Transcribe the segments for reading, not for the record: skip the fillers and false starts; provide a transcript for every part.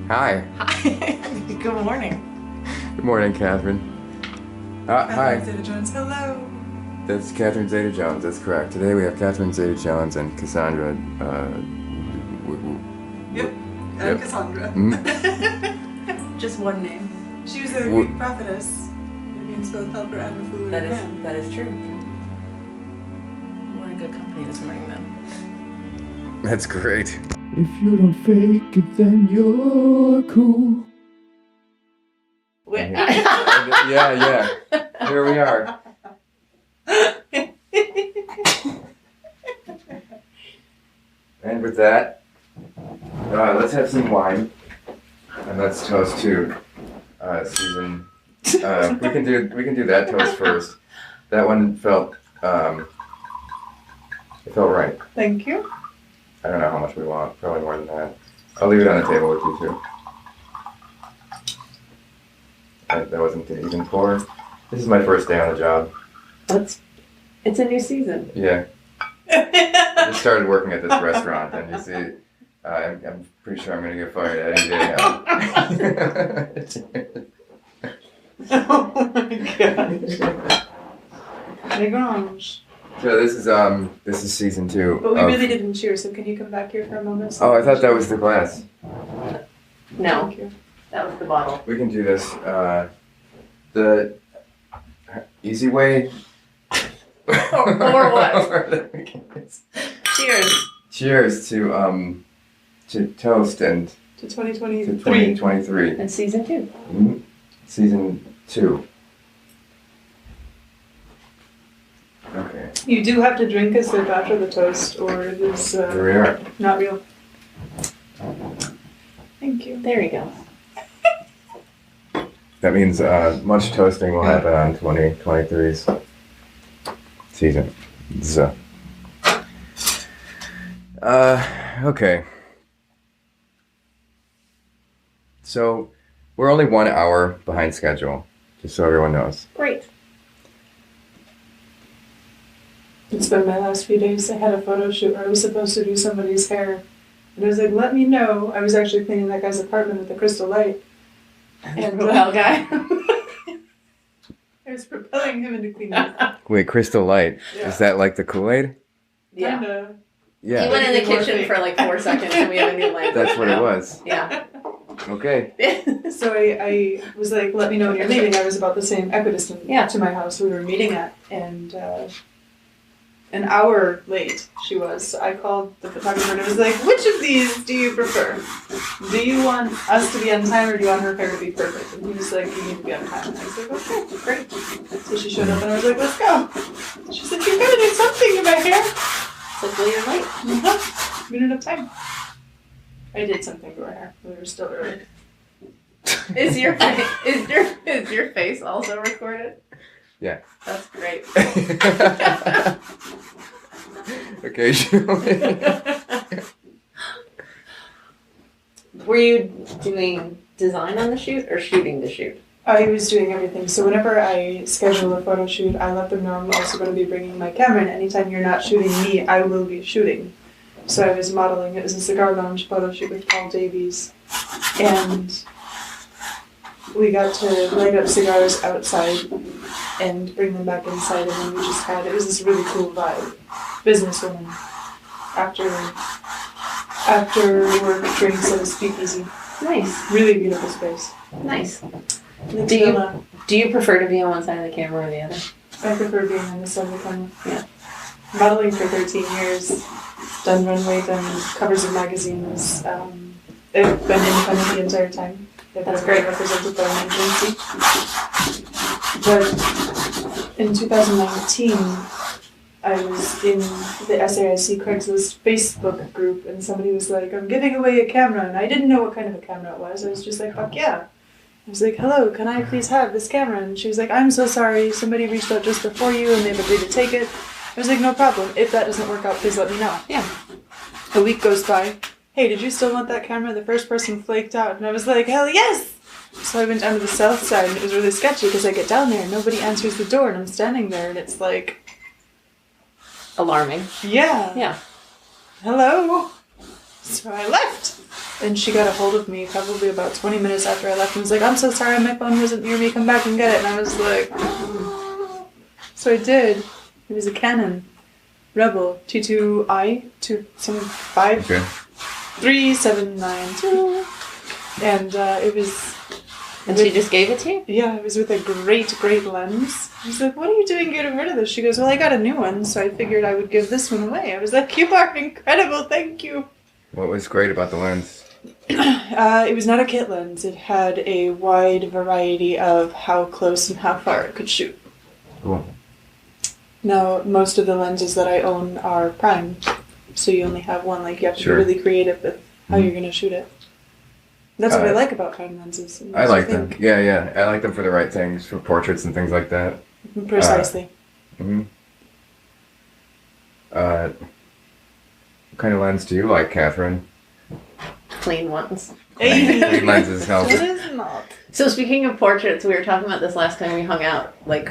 Hi. Hi. Good morning. Good morning, Catherine. Hi. Zeta-Jones, hello. That's Catherine Zeta-Jones, that's correct. Today we have Catherine Zeta-Jones and Cassandra, Yep, Yep. Cassandra. Just one name. She was a Greek prophetess. It means both helper and a fool. That is true. We're in good company this morning then. That's great. If you don't fake it, then you're cool. Wait, Yeah. Here we are. And with that, let's have some wine. And let's toast to season. We can do that toast first. That one felt it felt right. Thank you. I don't know how much we want. Probably more than that. I'll leave it on the table with you too. That wasn't an even pour. This is my first day on the job. It's a new season. Yeah. I just started working at this restaurant, and you see, I'm pretty sure I'm going to get fired any day Oh my gosh. So this is season 2. But we really didn't cheer, so can you come back here for a moment? Oh, I thought that was the glass. No, Thank you. that was the bottle. We can do this. The easy way. Or what? Cheers. Cheers to toast and To 2023. to 2023. And season 2. Mhm. Season 2. Okay. You do have to drink a sip after the toast, or it is Here we are. not real. Thank you. There you go. That means much toasting will happen on 2023's season. Okay. So, we're only 1 hour behind schedule, just so everyone knows. Great. It's been my last few days. I had a photo shoot where I was supposed to do somebody's hair. And I was like, let me know. I was actually cleaning that guy's apartment with a crystal light. And Propel guy. I was propelling him into cleaning. Wait, Crystal Light. Yeah. Is that like the Kool-Aid? Yeah. Kinda. He Yeah, went in the More kitchen fake. for like 4 seconds and we have a new lamp. that's what it was. Yeah. Okay. So I was like, let me know when you're leaving. I was about the same equidistant to my house we were meeting at. And an hour late she was. So I called the photographer and I was like, which of these do you prefer? Do you want us to be on time or do you want her hair to be perfect? And he was like, you need to be on time. And I was like, okay, great. So she showed up and I was like, let's go. She's like, you're gonna do something in my hair. So well, you're late. We didn't have time. I did something to her hair. We were still early. Is your face also recorded? Yeah. That's great. Occasionally. Were you doing design on the shoot or shooting the shoot? I was doing everything. So whenever I schedule a photo shoot, I let them know I'm also going to be bringing my camera. And anytime you're not shooting me, I will be shooting. So I was modeling. It was a cigar lounge photo shoot with Paul Davies. And we got to light up cigars outside and bring them back inside. And then we just had, it was this really cool vibe. Businesswoman. After work drinks at a speakeasy. Nice. Really beautiful space. Nice. Like Do Villa. you prefer to be on one side of the camera or the other? I prefer being on this side of the camera. Yeah. Modeling for 13 years, done runway, done covers of magazines. I've been independent the entire time. That's great. Represented by an agency. But in 2019, I was in the SAIC Craigslist Facebook group, and somebody was like, I'm giving away a camera, and I didn't know what kind of a camera it was. I was just like, fuck yeah. I was like, hello, can I please have this camera? And she was like, I'm so sorry, somebody reached out just before you and they've agreed to take it. I was like, no problem. If that doesn't work out, please let me know. Yeah. A week goes by. Hey, did you still want that camera? The first person flaked out. And I was like, hell yes! So I went down to the south side and it was really sketchy because I get down there and nobody answers the door and I'm standing there and it's like... Alarming. Yeah. Yeah. Hello? So I left. And she got a hold of me probably about 20 minutes after I left and was like, I'm so sorry my phone wasn't near me, come back and get it. And I was like, so I did. It was a Canon Rebel T2i 275 Okay. 3792. And it was... And she just gave it to you? Yeah, it was with a great lens. I was like, what are you doing getting rid of this? She goes, well, I got a new one, so I figured I would give this one away. I was like, you are incredible, thank you. What was great about the lens? It was not a kit lens. It had a wide variety of how close and how far it could shoot. Cool. Now, most of the lenses that I own are prime, so you only have one. Like, you have to Sure. be really creative with how you're going to shoot it. That's what I like about prime lenses. I like them. Yeah. I like them for the right things, for portraits and things like that. Precisely. What kind of lens do you like, Catherine? Clean ones. Clean lenses help. It is not. So speaking of portraits, we were talking about this last time we hung out. Like,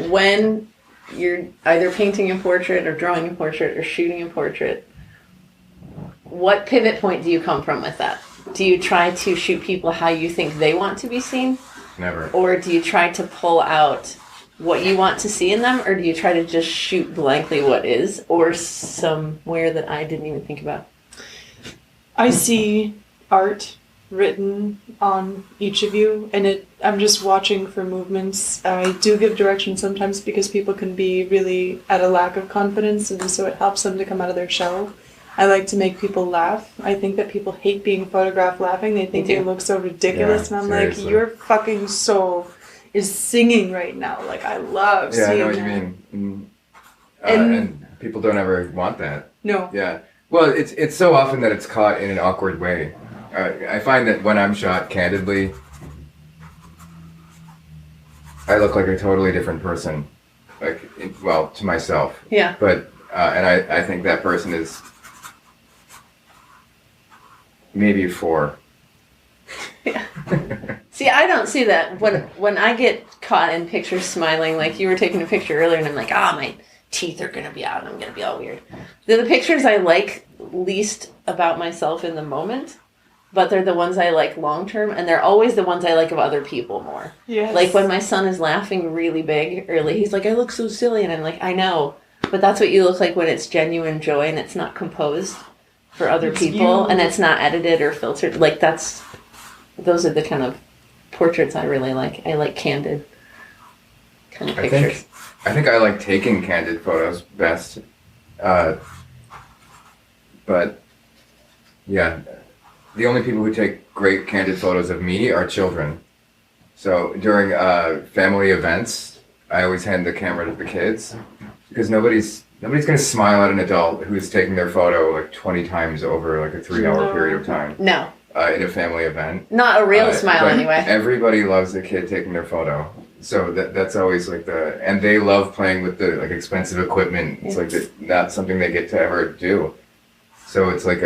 when you're either painting a portrait or drawing a portrait or shooting a portrait, what pivot point do you come from with that? Do you try to shoot people how you think they want to be seen? Never. Or do you try to pull out what you want to see in them? Or do you try to just shoot blankly what is? Or somewhere that I didn't even think about? I see art written on each of you, and I'm just watching for movements. I do give direction sometimes because people can be really at a lack of confidence, and so it helps them to come out of their shell. I like to make people laugh. I think that people hate being photographed laughing. They think they look so ridiculous, and I'm seriously. like, your fucking soul is singing right now. Like, I love Yeah, I seeing know what that. you mean. And- And people don't ever want that. No. Yeah. Well, it's so often that it's caught in an awkward way. I find that when I'm shot candidly, I look like a totally different person. Like, to myself. Yeah. But, and I think that person is maybe 4. Yeah. See, I don't see that. When I get caught in pictures smiling, like you were taking a picture earlier, and I'm like, my teeth are going to be out, and I'm going to be all weird. They're the pictures I like least about myself in the moment, but they're the ones I like long term, and they're always the ones I like of other people more. Yes. Like when my son is laughing really big early, he's like, I look so silly, and I'm like, I know, but that's what you look like when it's genuine joy and it's not composed for other It's people, you. and it's not edited or filtered. Like those are the kind of portraits I really like. I like candid kind of pictures. I think I like taking candid photos best. But yeah, the only people who take great candid photos of me are children. So during family events, I always hand the camera to the kids because nobody's gonna smile at an adult who's taking their photo like 20 times over like a 3-hour No. period of time No, in a family event. not a real smile But anyway. Everybody loves a kid taking their photo. So that's always like and they love playing with the like expensive equipment. It's like not something they get to ever do. So it's like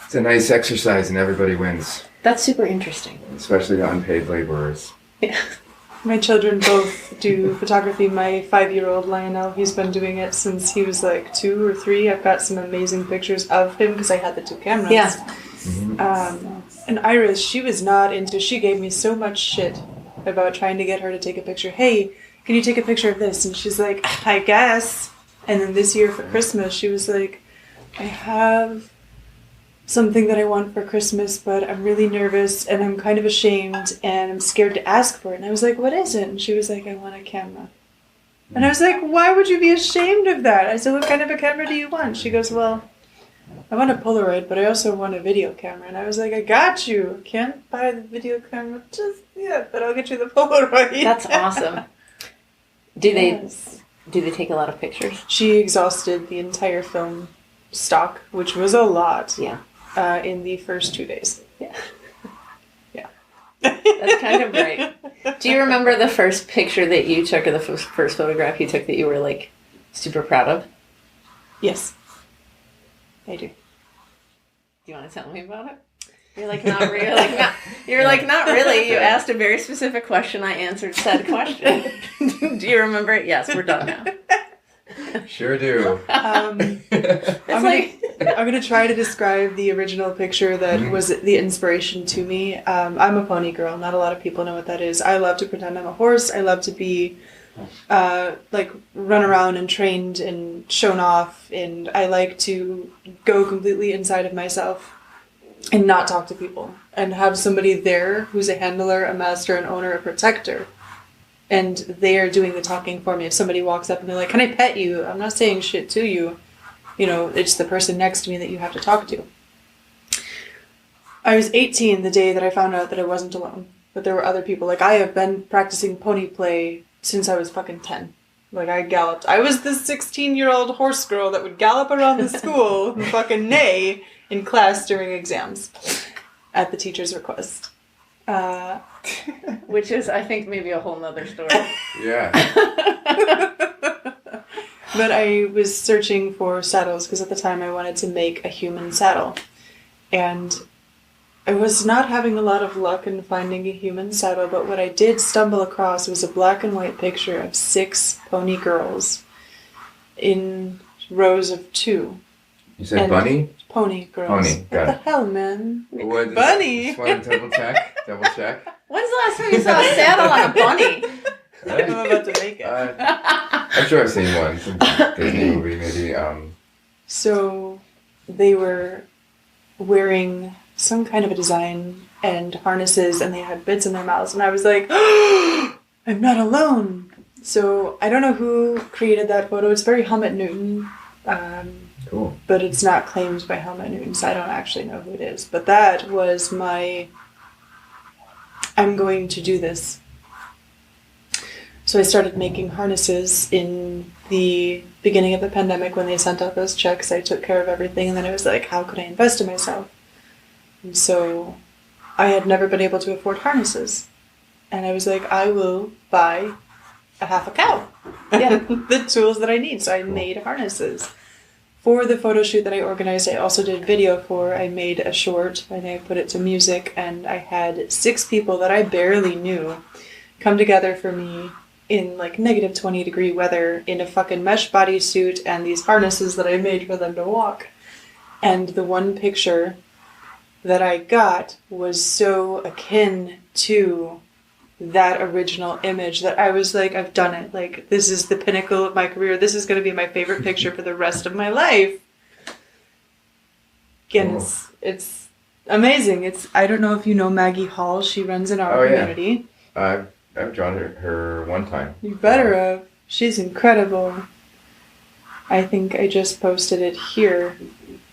it's a nice exercise and everybody wins, That's super interesting. especially the unpaid laborers. Yeah. My children both do photography. My 5-year-old Lionel, he's been doing it since he was like 2 or 3. I've got some amazing pictures of him because I had the 2 cameras. Yeah. And Iris, she was not into. She gave me so much shit about trying to get her to take a picture. Hey, can you take a picture of this? And she's like, I guess. And then this year for Christmas, she was like, I have something that I want for Christmas, but I'm really nervous and I'm kind of ashamed and I'm scared to ask for it. And I was like, what is it? And she was like, I want a camera. And I was like, why would you be ashamed of that? I said, what kind of a camera do you want? She goes, well, I want a Polaroid, but I also want a video camera. And I was like, I got you. Can't buy the video camera just yet, but I'll get you the Polaroid. That's awesome. Do Yes. they take a lot of pictures? She exhausted the entire film stock, which was a lot. Yeah. In the first 2 days. Yeah. Yeah. That's kind of great. Do you remember the first picture that you took, or the first photograph you took that you were like super proud of? Yes. I do. Do you want to tell me about it? You're like, not really. You're like, not really. You asked a very specific question. I answered said question. Do you remember it? Yes, we're done now. Sure do. It's I'm like I'm gonna try to describe the original picture that was the inspiration to me. I'm a pony girl. Not a lot of people know what that is. I love to pretend I'm a horse. I love to be like run around and trained and shown off, and I like to go completely inside of myself and not talk to people and have somebody there who's a handler, a master, an owner, a protector. And they are doing the talking for me. If somebody walks up and they're like, "Can I pet you?" I'm not saying shit to you. You know, it's the person next to me that you have to talk to. I was 18 the day that I found out that I wasn't alone. But there were other people. Like, I have been practicing pony play since I was fucking 10. Like, I galloped. I was the 16-year-old horse girl that would gallop around the school and fucking neigh in class during exams at the teacher's request. Which is, I think, maybe a whole nother story. Yeah. But I was searching for saddles because at the time I wanted to make a human saddle. And I was not having a lot of luck in finding a human saddle, but what I did stumble across was a black and white picture of 6 pony girls in rows of 2. You said And bunny? Pony girls. Pony, What got the it. hell, man? What- Bunny! Just wanted to double check. When's the last time you saw a saddle on a bunny? I'm about to make it. I'm sure I've seen one. Some Disney movie, maybe. So they were wearing some kind of a design and harnesses, and they had bits in their mouths, and I was like, I'm not alone. So I don't know who created that photo. It's very Helmut Newton, Cool. but it's not claimed by Helmut Newton, so I don't actually know who it is. But that was my, I'm going to do this. So I started making harnesses in the beginning of the pandemic when they sent out those checks. I took care of everything, and then I was like, how could I invest in myself? And so I had never been able to afford harnesses. And I was like, I will buy a half a cow. Yeah, the tools that I need. So I made harnesses. For the photo shoot that I organized, I also did video for. I made a short, and I put it to music, and I had 6 people that I barely knew come together for me in like negative 20-degree weather in a fucking mesh bodysuit and these harnesses that I made for them to walk. And the one picture that I got was so akin to that original image that I was like, I've done it. Like, this is the pinnacle of my career. This is going to be my favorite picture for the rest of my life. Again, it's amazing. I don't know if you know Maggie Hall. She runs in our community. Yeah. I've drawn her one time. You better have. She's incredible. I think I just posted it here.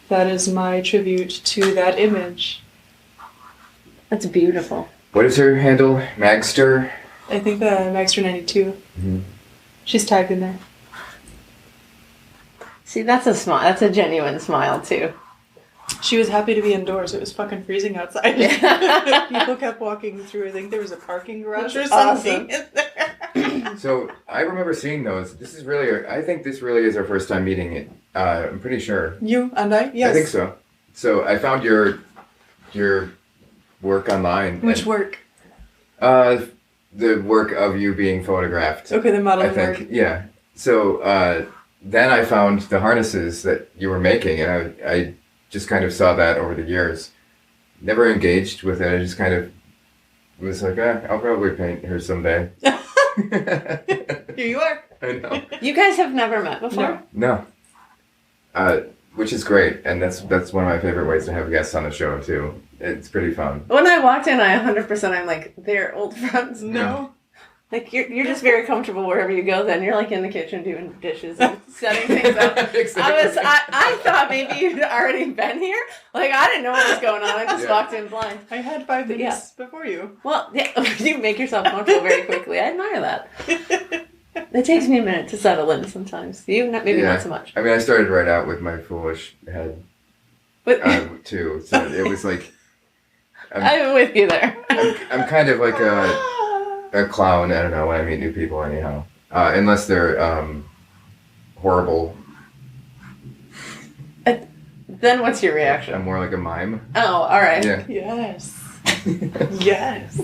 That is my tribute to that image. That's beautiful. What is her handle? Magster? I think Magster 92. Mm-hmm. She's tagged in there. See, that's a smile. That's a genuine smile, too. She was happy to be indoors. It was fucking freezing outside. People kept walking through. I think there was a parking garage or something in there. So I remember seeing those. This is really, I think this really is our first time meeting it. I'm pretty sure. You and I? Yes. I think so. So I found your work online. Which work? The work of you being photographed. Okay, the modeling I think, work. yeah. So then I found the harnesses that you were making, and I just kind of saw that over the years. Never engaged with it. I just kind of was like, I'll probably paint her someday. Here you are. I know. You guys have never met before? No. Which is great, and that's one of my favorite ways to have guests on the show too. It's pretty fun. When I walked in, I 100%, I'm like, they're old friends. No. Like, you're just very comfortable wherever you go then. You're like in the kitchen doing dishes and setting things up. Exactly. I thought maybe you'd already been here. Like, I didn't know what was going on. I just walked in blind. I had 5 minutes before you. Well, yeah, you make yourself comfortable very quickly. I admire that. It takes me a minute to settle in sometimes. You, maybe not so much. I mean, I started right out with my foolish head, too. So it was like... I'm with you there. I'm kind of like a clown, I don't know, when I meet new people anyhow. Unless they're horrible. Then what's your reaction? I'm more like a mime. Oh, all right. Yeah. Yes. Yes.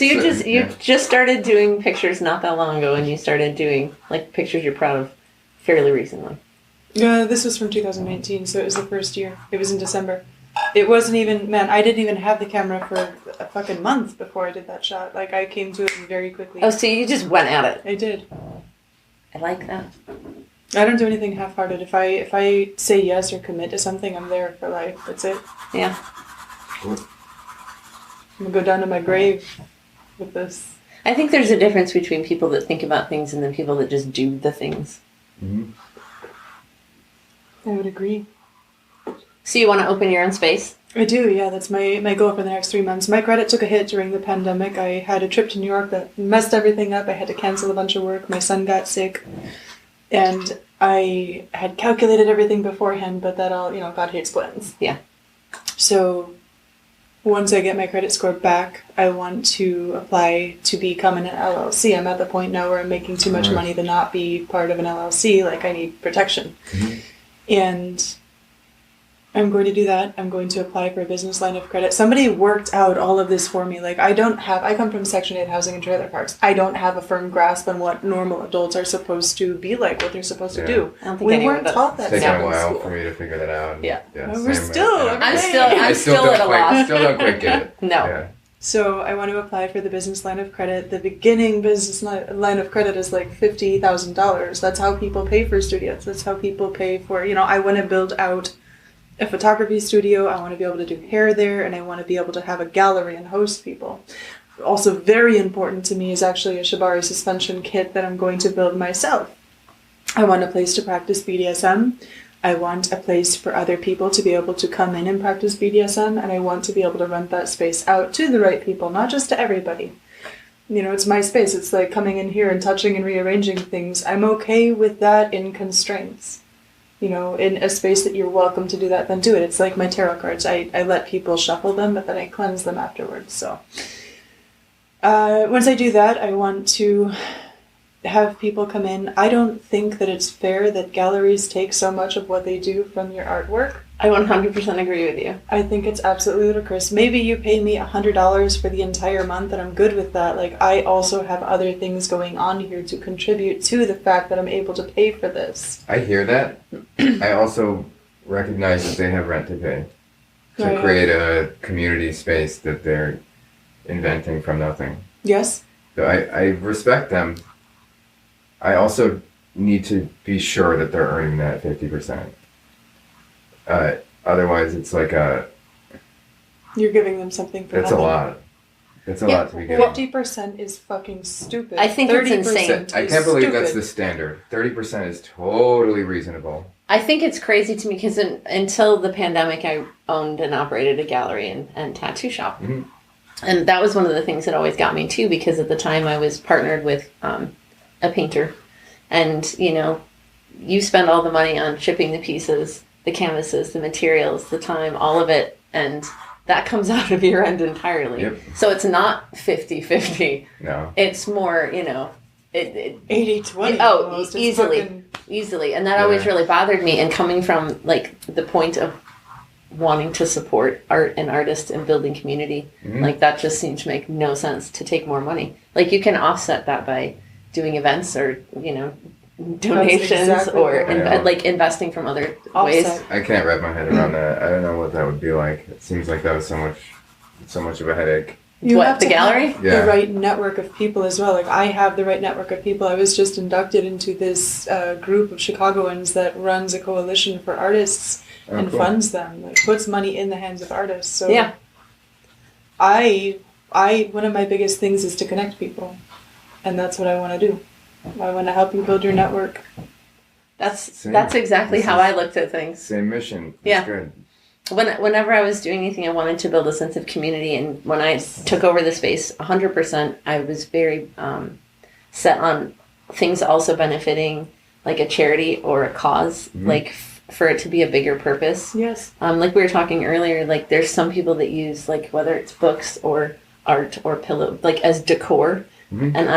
So you Yeah. just started doing pictures not that long ago, and you started doing like pictures you're proud of fairly recently. Yeah, this was from 2019, so it was the first year. It was in December. It wasn't even, man, I didn't even have the camera for a fucking month before I did that shot. Like, I came to it very quickly. Oh, so you just went at it. I did. I like that. I don't do anything half-hearted. If I say yes or commit to something, I'm there for life. That's it. Yeah. Cool. I'm gonna go down to my grave with this. I think there's a difference between people that think about things and then people that just do the things. Mm-hmm. I would agree. So you want to open your own space? I do, yeah. That's my goal for the next 3 months. My credit took a hit during the pandemic. I had a trip to New York that messed everything up. I had to cancel a bunch of work. My son got sick. And I had calculated everything beforehand, but that all, God hates plans. Yeah. So once I get my credit score back, I want to apply to become an LLC. I'm at the point now where I'm making too much money to not be part of an LLC. Like, I need protection. Mm-hmm. And I'm going to do that. I'm going to apply for a business line of credit. Somebody worked out all of this for me. Like, I come from Section 8 housing and trailer parks. I don't have a firm grasp on what normal adults are supposed to be like, what they're supposed to do. I don't think We anyone weren't does. taught that It's taken stuff a in while school. for me to figure that out. Yeah. We're same way. still- And I'm Hey. still at a loss. Still don't quite get it. No. Yeah. So I want to apply for the business line of credit. The beginning business line of credit is like $50,000. That's how people pay for studios. That's how people pay for, I want to build out a photography studio. I want to be able to do hair there, and I want to be able to have a gallery and host people. Also very important to me is actually a shibari suspension kit that I'm going to build myself. I want a place to practice BDSM. I want a place for other people to be able to come in and practice BDSM, and I want to be able to rent that space out to the right people, not just to everybody. It's my space. It's like coming in here and touching and rearranging things. I'm okay with that in constraints. In a space that you're welcome to do that, then do it. It's like my tarot cards. I let people shuffle them, but then I cleanse them afterwards. So once I do that, I want to have people come in. I don't think that it's fair that galleries take so much of what they do from your artwork. I 100% agree with you. I think it's absolutely ludicrous. Maybe you pay me $100 for the entire month and I'm good with that. Like, I also have other things going on here to contribute to the fact that I'm able to pay for this. I hear that. I also recognize that they have rent to pay to Right. create a community space that they're inventing from nothing. Yes? So I respect them. I also need to be sure that they're earning that 50%. Otherwise, it's like You're giving them something for that's a nothing. lot. That's a Yeah, lot to be given. 50% is fucking stupid. I think it's 30% insane. I is can't believe that's stupid. the standard. 30% is totally reasonable. I think it's crazy to me because until the pandemic, I owned and operated a gallery and tattoo shop. Mhm. And that was one of the things that always got me too, because at the time I was partnered with a painter. And, you spend all the money on shipping the pieces, the canvases, the materials, the time, all of it. And that comes out of your end entirely. Yep. So it's not 50-50. No. It's more, it 80-20. Oh, almost. It's easily. fucking- easily. And that always Yeah. really bothered me. And coming from like the point of wanting to support art and artists and building community, Mhm. like that just seemed to make no sense to take more money. Like you can offset that by doing events or, donations exactly or right. Yeah. like investing from other ways. Offset. I can't wrap my head around that. I don't know what that would be like. It seems like that was so much of a headache. You What, have the to gallery? have Yeah. the right network of people as well. Like, I have the right network of people. I was just inducted into this group of Chicagoans that runs a coalition for artists Oh, and cool. funds them, like puts money in the hands of artists. So Yeah. I one of my biggest things is to connect people, and that's what I want to do. I want to help you build your network. That's Same. exactly This how is- I looked at things. Same mission. That's Yeah. good. Whenever I was doing anything, I wanted to build a sense of community. And when I took over the space 100%, I was very set on things also benefiting like a charity or a cause, Mhm. like for it to be a bigger purpose. Yes. Like we were talking earlier, like there's some people that use like whether it's books or art or pillow, like as decor. Mhm. And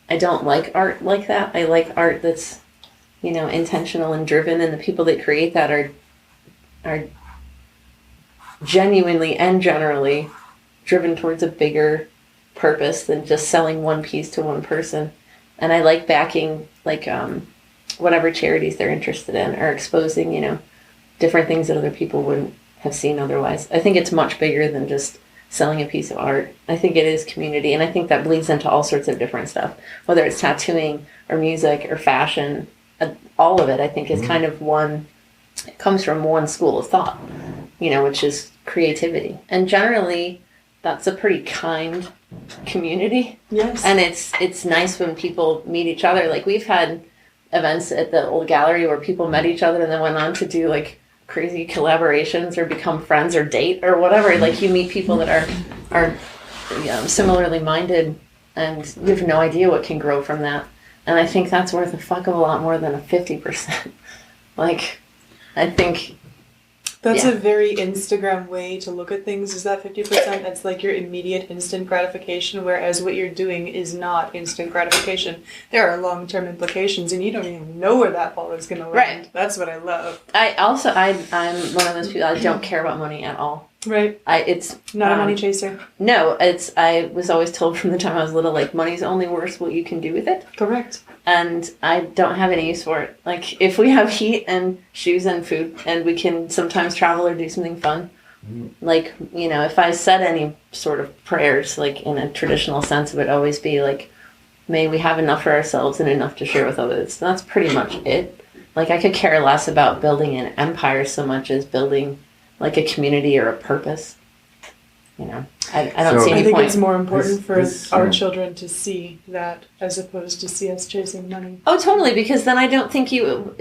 I don't like art like that. I like art that's, intentional and driven, and the people that create that are genuinely and generally driven towards a bigger purpose than just selling one piece to one person. And I like backing, like, whatever charities they're interested in, or exposing, you know, different things that other people wouldn't have seen otherwise. I think it's much bigger than just selling a piece of art. I think it is community, and I think that bleeds into all sorts of different stuff, whether it's tattooing or music or fashion. All of it, I think, is kind of one, it comes from one school of thought, you know, which is creativity. And generally, that's a pretty kind community. Yes. And it's nice when people meet each other. Like, we've had events at the old gallery where people met each other and then went on to do, like, crazy collaborations or become friends or date or whatever. Like, you meet people that are you know, similarly minded, and you have no idea what can grow from that. And I think that's worth a fuck of a lot more than a 50%. Like, I think That's a very Instagram way to look at things, is that 50%. That's like your immediate instant gratification, whereas what you're doing is not instant gratification. There are long-term implications, and you don't even know where that ball is going to land. Right. That's what I love. I'm one of those people, I don't care about money at all. Right. It's not a money chaser. No, I was always told from the time I was little, like, money's only worth what you can do with it. Correct. And I don't have any use for it. Like, if we have heat and shoes and food, and we can sometimes travel or do something fun, like, you know, if I said any sort of prayers, like, in a traditional sense, it would always be like, may we have enough for ourselves and enough to share with others. That's pretty much it. Like, I could care less about building an empire so much as building, like, a community or a purpose. You know, I don't see any point. I think it's more important for our children to see that as opposed to see us chasing money. Oh, totally, because then I don't think you,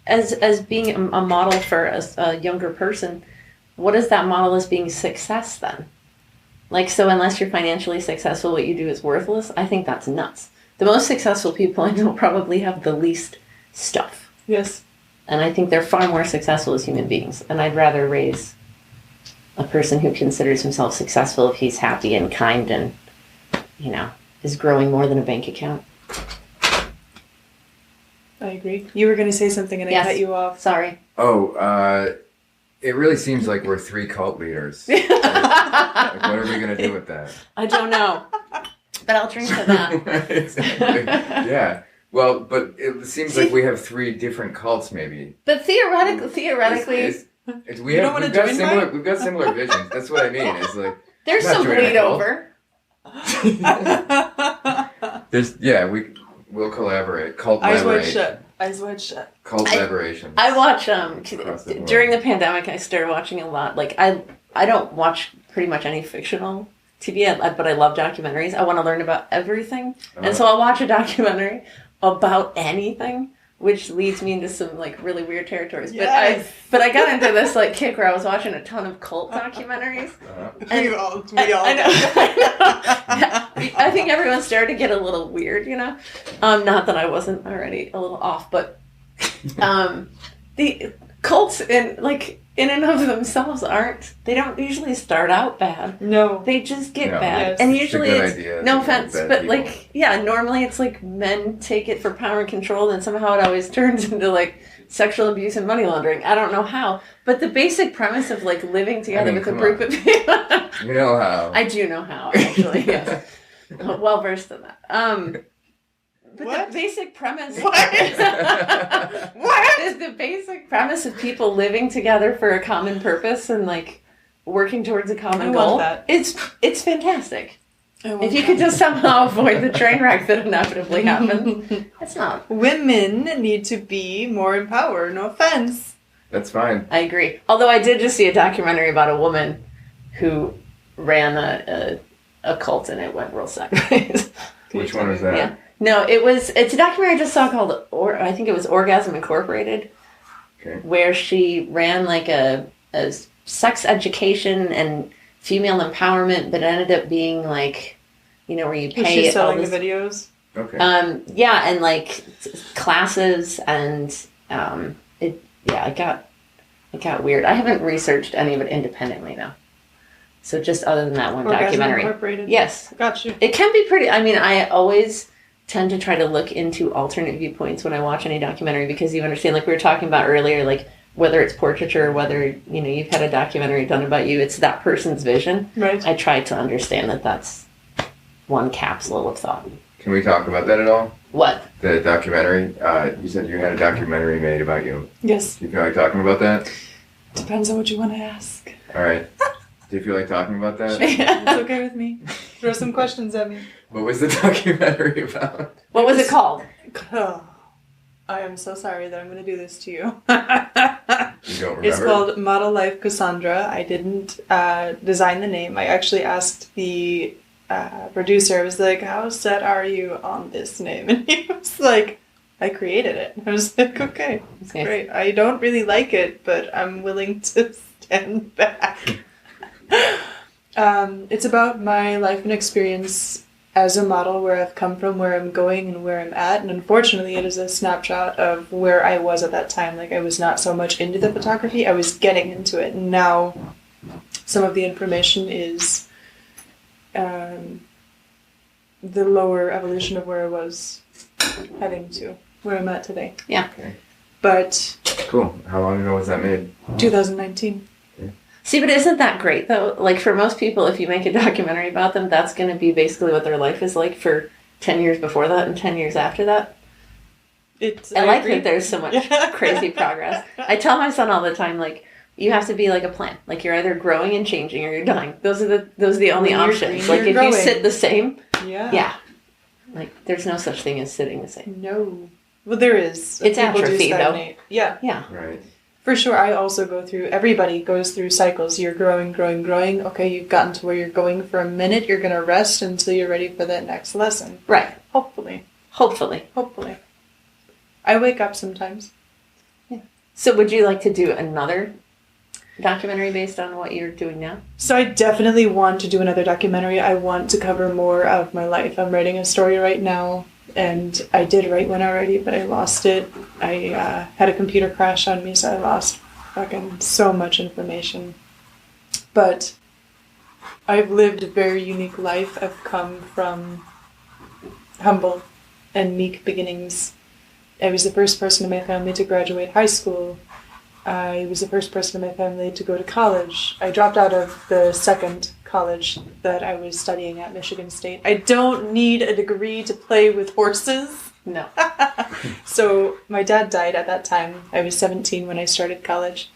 as being a model for a younger person, what is that model as being success then? Like, so unless you're financially successful, what you do is worthless? I think that's nuts. The most successful people I know probably have the least stuff. Yes. And I think they're far more successful as human beings. And I'd rather raise a person who considers himself successful if he's happy and kind and, you know, is growing more than a bank account. I agree. You were going to say something and I cut you off. Sorry. Oh, it really seems like we're three cult leaders. Like, what are we going to do with that? I don't know. But I'll drink to that. Exactly. Yeah. Well, but it seems like we have three different cults, maybe. But theoretically, we've got similar visions. That's what I mean. It's like there's some bleed over. We'll collaborate. Cult Eyes wide shut. Eyes wide shut. Cult collaboration. I watch during the pandemic. I started watching a lot. Like, I don't watch pretty much any fictional TV, but I love documentaries. I want to learn about everything, and so I'll watch a documentary about anything, which leads me into some, like, really weird territories. Yes. But I got into this, like, kick where I was watching a ton of cult documentaries. We all I know. I think everyone started to get a little weird, you know? Not that I wasn't already a little off, but the cults in and of themselves they don't usually start out bad. No. They just get bad. Yes. And usually it's no offense, but people. like, yeah, normally it's like men take it for power and control, and somehow it always turns into like sexual abuse and money laundering. I don't know how. But the basic premise of like living together with a group of people. You know how. I do know how, actually, yes. Well versed in that. But the basic premise what is the basic premise of people living together for a common purpose and like working towards a common goal? That. It's fantastic. If you could just somehow avoid the train wreck that inevitably happens, it's not. Women need to be more in power. No offense. That's fine. I agree. Although I did just see a documentary about a woman who ran a cult and it went real sideways. Which one was that? Yeah. No, it's a documentary I just saw called, I think it was Orgasm Incorporated, where she ran like a sex education and female empowerment, but it ended up being like, you know, where you pay. Was she selling the videos? Okay. Yeah, and like classes and it got weird. I haven't researched any of it independently though. So just other than that one documentary. Incorporated. Yes. Got you. It can be pretty, I mean, I always tend to try to look into alternate viewpoints when I watch any documentary, because you understand, like we were talking about earlier, like whether it's portraiture or whether, you know, you've had a documentary done about you, it's that person's vision. Right. I try to understand that that's one capsule of thought. Can we talk about that at all? What? The documentary. You said you had a documentary made about you. Yes. Do you feel like talking about that? Depends on what you want to ask. All right. Do you feel like talking about that? It's okay with me. Throw some questions at me. What was the documentary about? What was it called? Oh, I am so sorry that I'm going to do this to you. You don't remember? It's called Model Life Cassandra. I didn't design the name. I actually asked the producer, I was like, how set are you on this name? And he was like, I created it. I was like, okay, it's great. I don't really like it, but I'm willing to stand back. It's about my life and experience as a model, where I've come from, where I'm going, and where I'm at. And unfortunately, it is a snapshot of where I was at that time. Like, I was not so much into the photography. I was getting into it. And now some of the information is the lower evolution of where I was heading to, where I'm at today. Yeah. Okay. But Cool. How long ago was that made? 2019. See, but isn't that great, though? Like, for most people, if you make a documentary about them, that's going to be basically what their life is like for 10 years before that and 10 years after that. I like agree. that there's so much crazy progress. I tell my son all the time, like, you have to be like a plant. Like, you're either growing and changing or you're dying. Those are the only When you're options. green, Like, you're if growing. you sit the same, Yeah. like, there's no such thing as sitting the same. No. Well, there is. It's People do atrophy, though. stagnate. Yeah. Yeah. Right. For sure, I also go through, everybody goes through cycles. You're growing. Okay, you've gotten to where you're going for a minute. You're going to rest until you're ready for that next lesson. Right. Hopefully. Hopefully. I wake up sometimes. So would you like to do another documentary based on what you're doing now? So I definitely want to do another documentary. I want to cover more of my life. I'm writing a story right now, and I did write one already, but I lost it. I had a computer crash on me, so I lost fucking so much information. But I've lived a very unique life. I've come from humble and meek beginnings. I was the first person in my family to graduate high school. I was the first person in my family to go to college. I dropped out of the second college that I was studying at, Michigan State. I don't need a degree to play with horses. No. So my dad died at that time. I was 17 when I started college.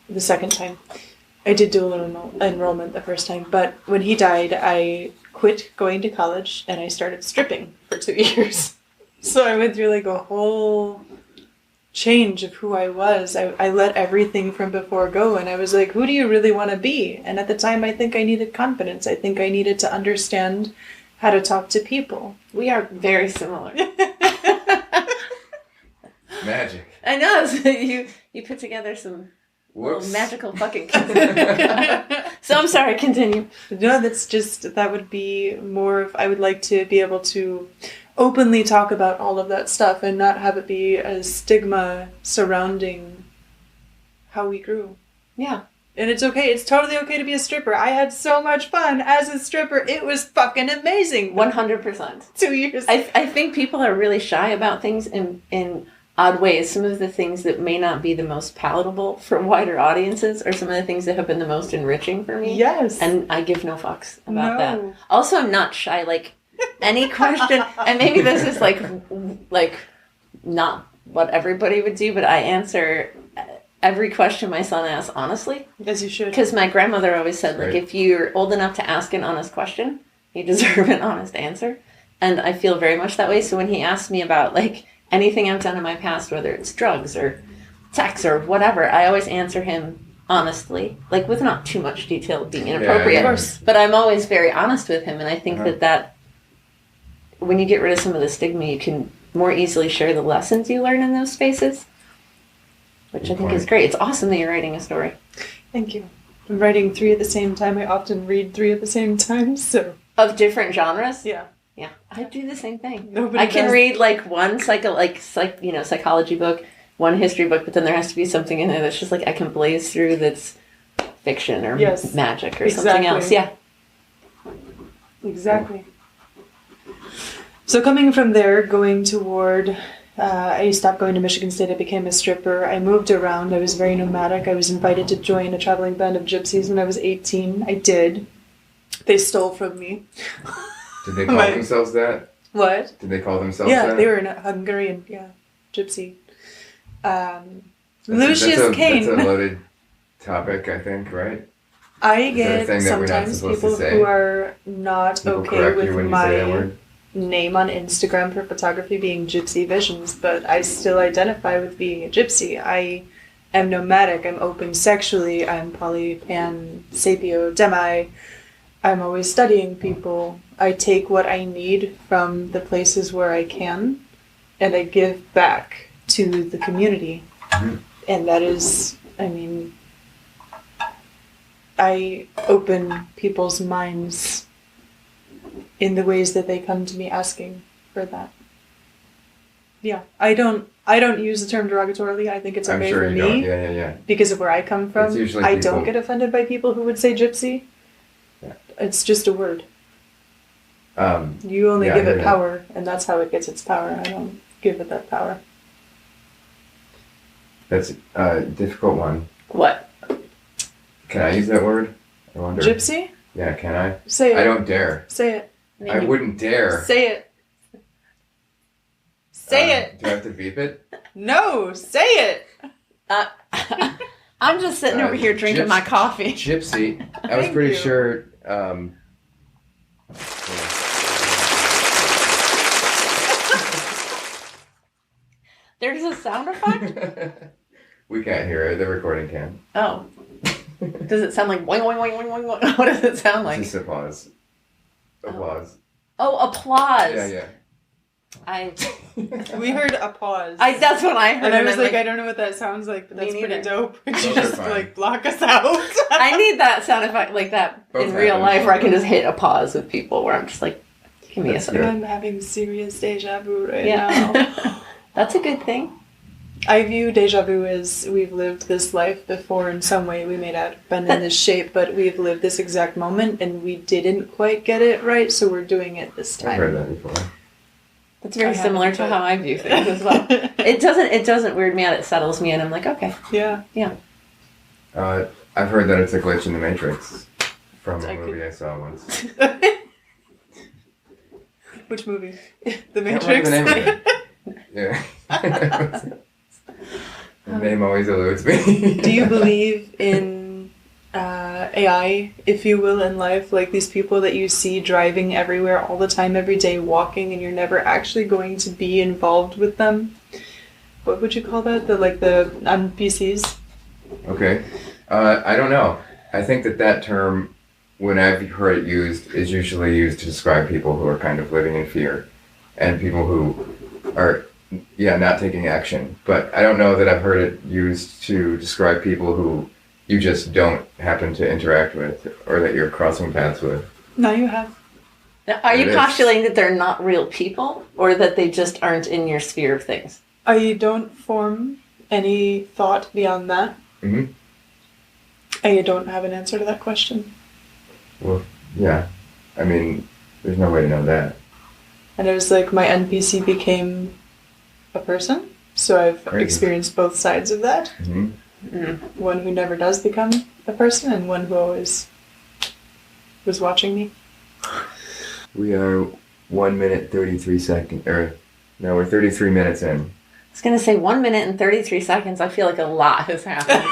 The second time. I did dual enrollment the first time, but when he died, I quit going to college and I started stripping for 2 years. So I went through like a whole change of who I was. I let everything from before go, and I was like, who do you really want to be? And at the time, I think I needed confidence. I think I needed to understand how to talk to people. We are very similar. Magic. I know. So you put together some little magical fucking So I'm sorry, continue. No, that would be more of, I would like to be able to openly talk about all of that stuff and not have it be a stigma surrounding how we grew. Yeah. And it's okay. It's totally okay to be a stripper. I had so much fun as a stripper. It was fucking amazing. 100%. 2 years. I think people are really shy about things in odd ways. Some of the things that may not be the most palatable for wider audiences are some of the things that have been the most enriching for me. Yes. And I give no fucks about No. that. Also, I'm not shy. Like, any question, and maybe this is like not what everybody would do, but I answer every question my son asks honestly. As you should. Because my grandmother always said, like, if you're old enough to ask an honest question, you deserve an honest answer. And I feel very much that way. So when he asks me about, like, anything I've done in my past, whether it's drugs or sex or whatever, I always answer him honestly, like, with not too much detail being inappropriate. Of course. But I'm always very honest with him, and I think that when you get rid of some of the stigma, you can more easily share the lessons you learn in those spaces, which I think is great. It's awesome that you're writing a story. Thank you. I'm writing 3 at the same time. I often read 3 at the same time, so. Of different genres? Yeah. Yeah, I do the same thing. Nobody I can does. read like one psychology book, one history book, but then there has to be something in there that's just like I can blaze through that's fiction or magic or something else. Yeah. Exactly. So coming from there, going toward, I stopped going to Michigan State. I became a stripper. I moved around. I was very nomadic. I was invited to join a traveling band of gypsies when I was 18. I did. They stole from me. Did they call My- themselves that? What? Did they call themselves Yeah, that? they were in Hungarian. Yeah, gypsy. That's Lucius a Kane. loaded topic, I think, right? I Is there a get thing that we're not sometimes supposed to people say? who are not People okay correct you with when you say that my word? name on Instagram for photography being Gypsy Visions, but I still identify with being a gypsy. I am nomadic, I'm open sexually, I'm poly, pan, sapio, demi. I'm always studying people. I take what I need from the places where I can, and I give back to the community. And that is, I mean, I open people's minds in the ways that they come to me asking for that. Yeah, I don't use the term derogatorily. I think it's I'm okay sure for you me don't. Yeah. because of where I come from. It's usually I people- don't get offended by people who would say gypsy. Yeah. It's just a word. You only Yeah, give I hear it that. power, and that's how it gets its power. I don't give it that power. That's a difficult one. What? Can I use that word? I wonder. Gypsy? Yeah, can I? Say it. I don't dare. Say it. I wouldn't dare. Say it. Say it. Do I have to beep it? No, say it. I'm just sitting over here drinking my coffee. Gypsy. I was Thank pretty you. sure. There's a sound effect? We can't hear it. The recording can. Oh. Does it sound like boing, boing, boing, boing, boing, boing? What does it sound like? Just applause. Applause. Oh, applause. Yeah. We heard a pause. That's what I heard. and I was I'm like, I don't know what that sounds like, but Me that's pretty neither. dope. Those are Just fine. like block us out. I need that sound effect like that Both in real happen. life where I can just hit a pause with people where I'm just like, give me That's a good. second. I'm having serious deja vu right Yeah. now. That's a good thing. I view deja vu as we've lived this life before in some way. We may not have been in this shape, but we've lived this exact moment and we didn't quite get it right, so we're doing it this I've heard time. that before. That's very I similar haven't, to but- how I view things as well. It doesn't weird me out. It settles me, and I'm like, okay. Yeah. I've heard that it's a glitch in the Matrix from a I movie I saw once. Which movie? The Can't Matrix? remember the name of it. Yeah. The name always eludes me. Do you believe in AI, if you will, in life? Like these people that you see driving everywhere all the time, every day, walking, and you're never actually going to be involved with them? What would you call that? The NPCs? Okay. I don't know. I think that term, when I've heard it used, is usually used to describe people who are kind of living in fear and people who are, not taking action. But I don't know that I've heard it used to describe people who you just don't happen to interact with or that you're crossing paths with. No, you have. Now, are you It is. postulating that they're not real people, or that they just aren't in your sphere of things? I don't form any thought beyond that. Mm-hmm. I don't have an answer to that question. Well, yeah. I mean, there's no way to know that. And it was like my NPC became a person. So I've Crazy. experienced both sides of that. Mm-hmm. One who never does become a person, and one who always was watching me. We are 1 minute 33 seconds, no, we're 33 minutes in. I was going to say 1 minute and 33 seconds. I feel like a lot has happened.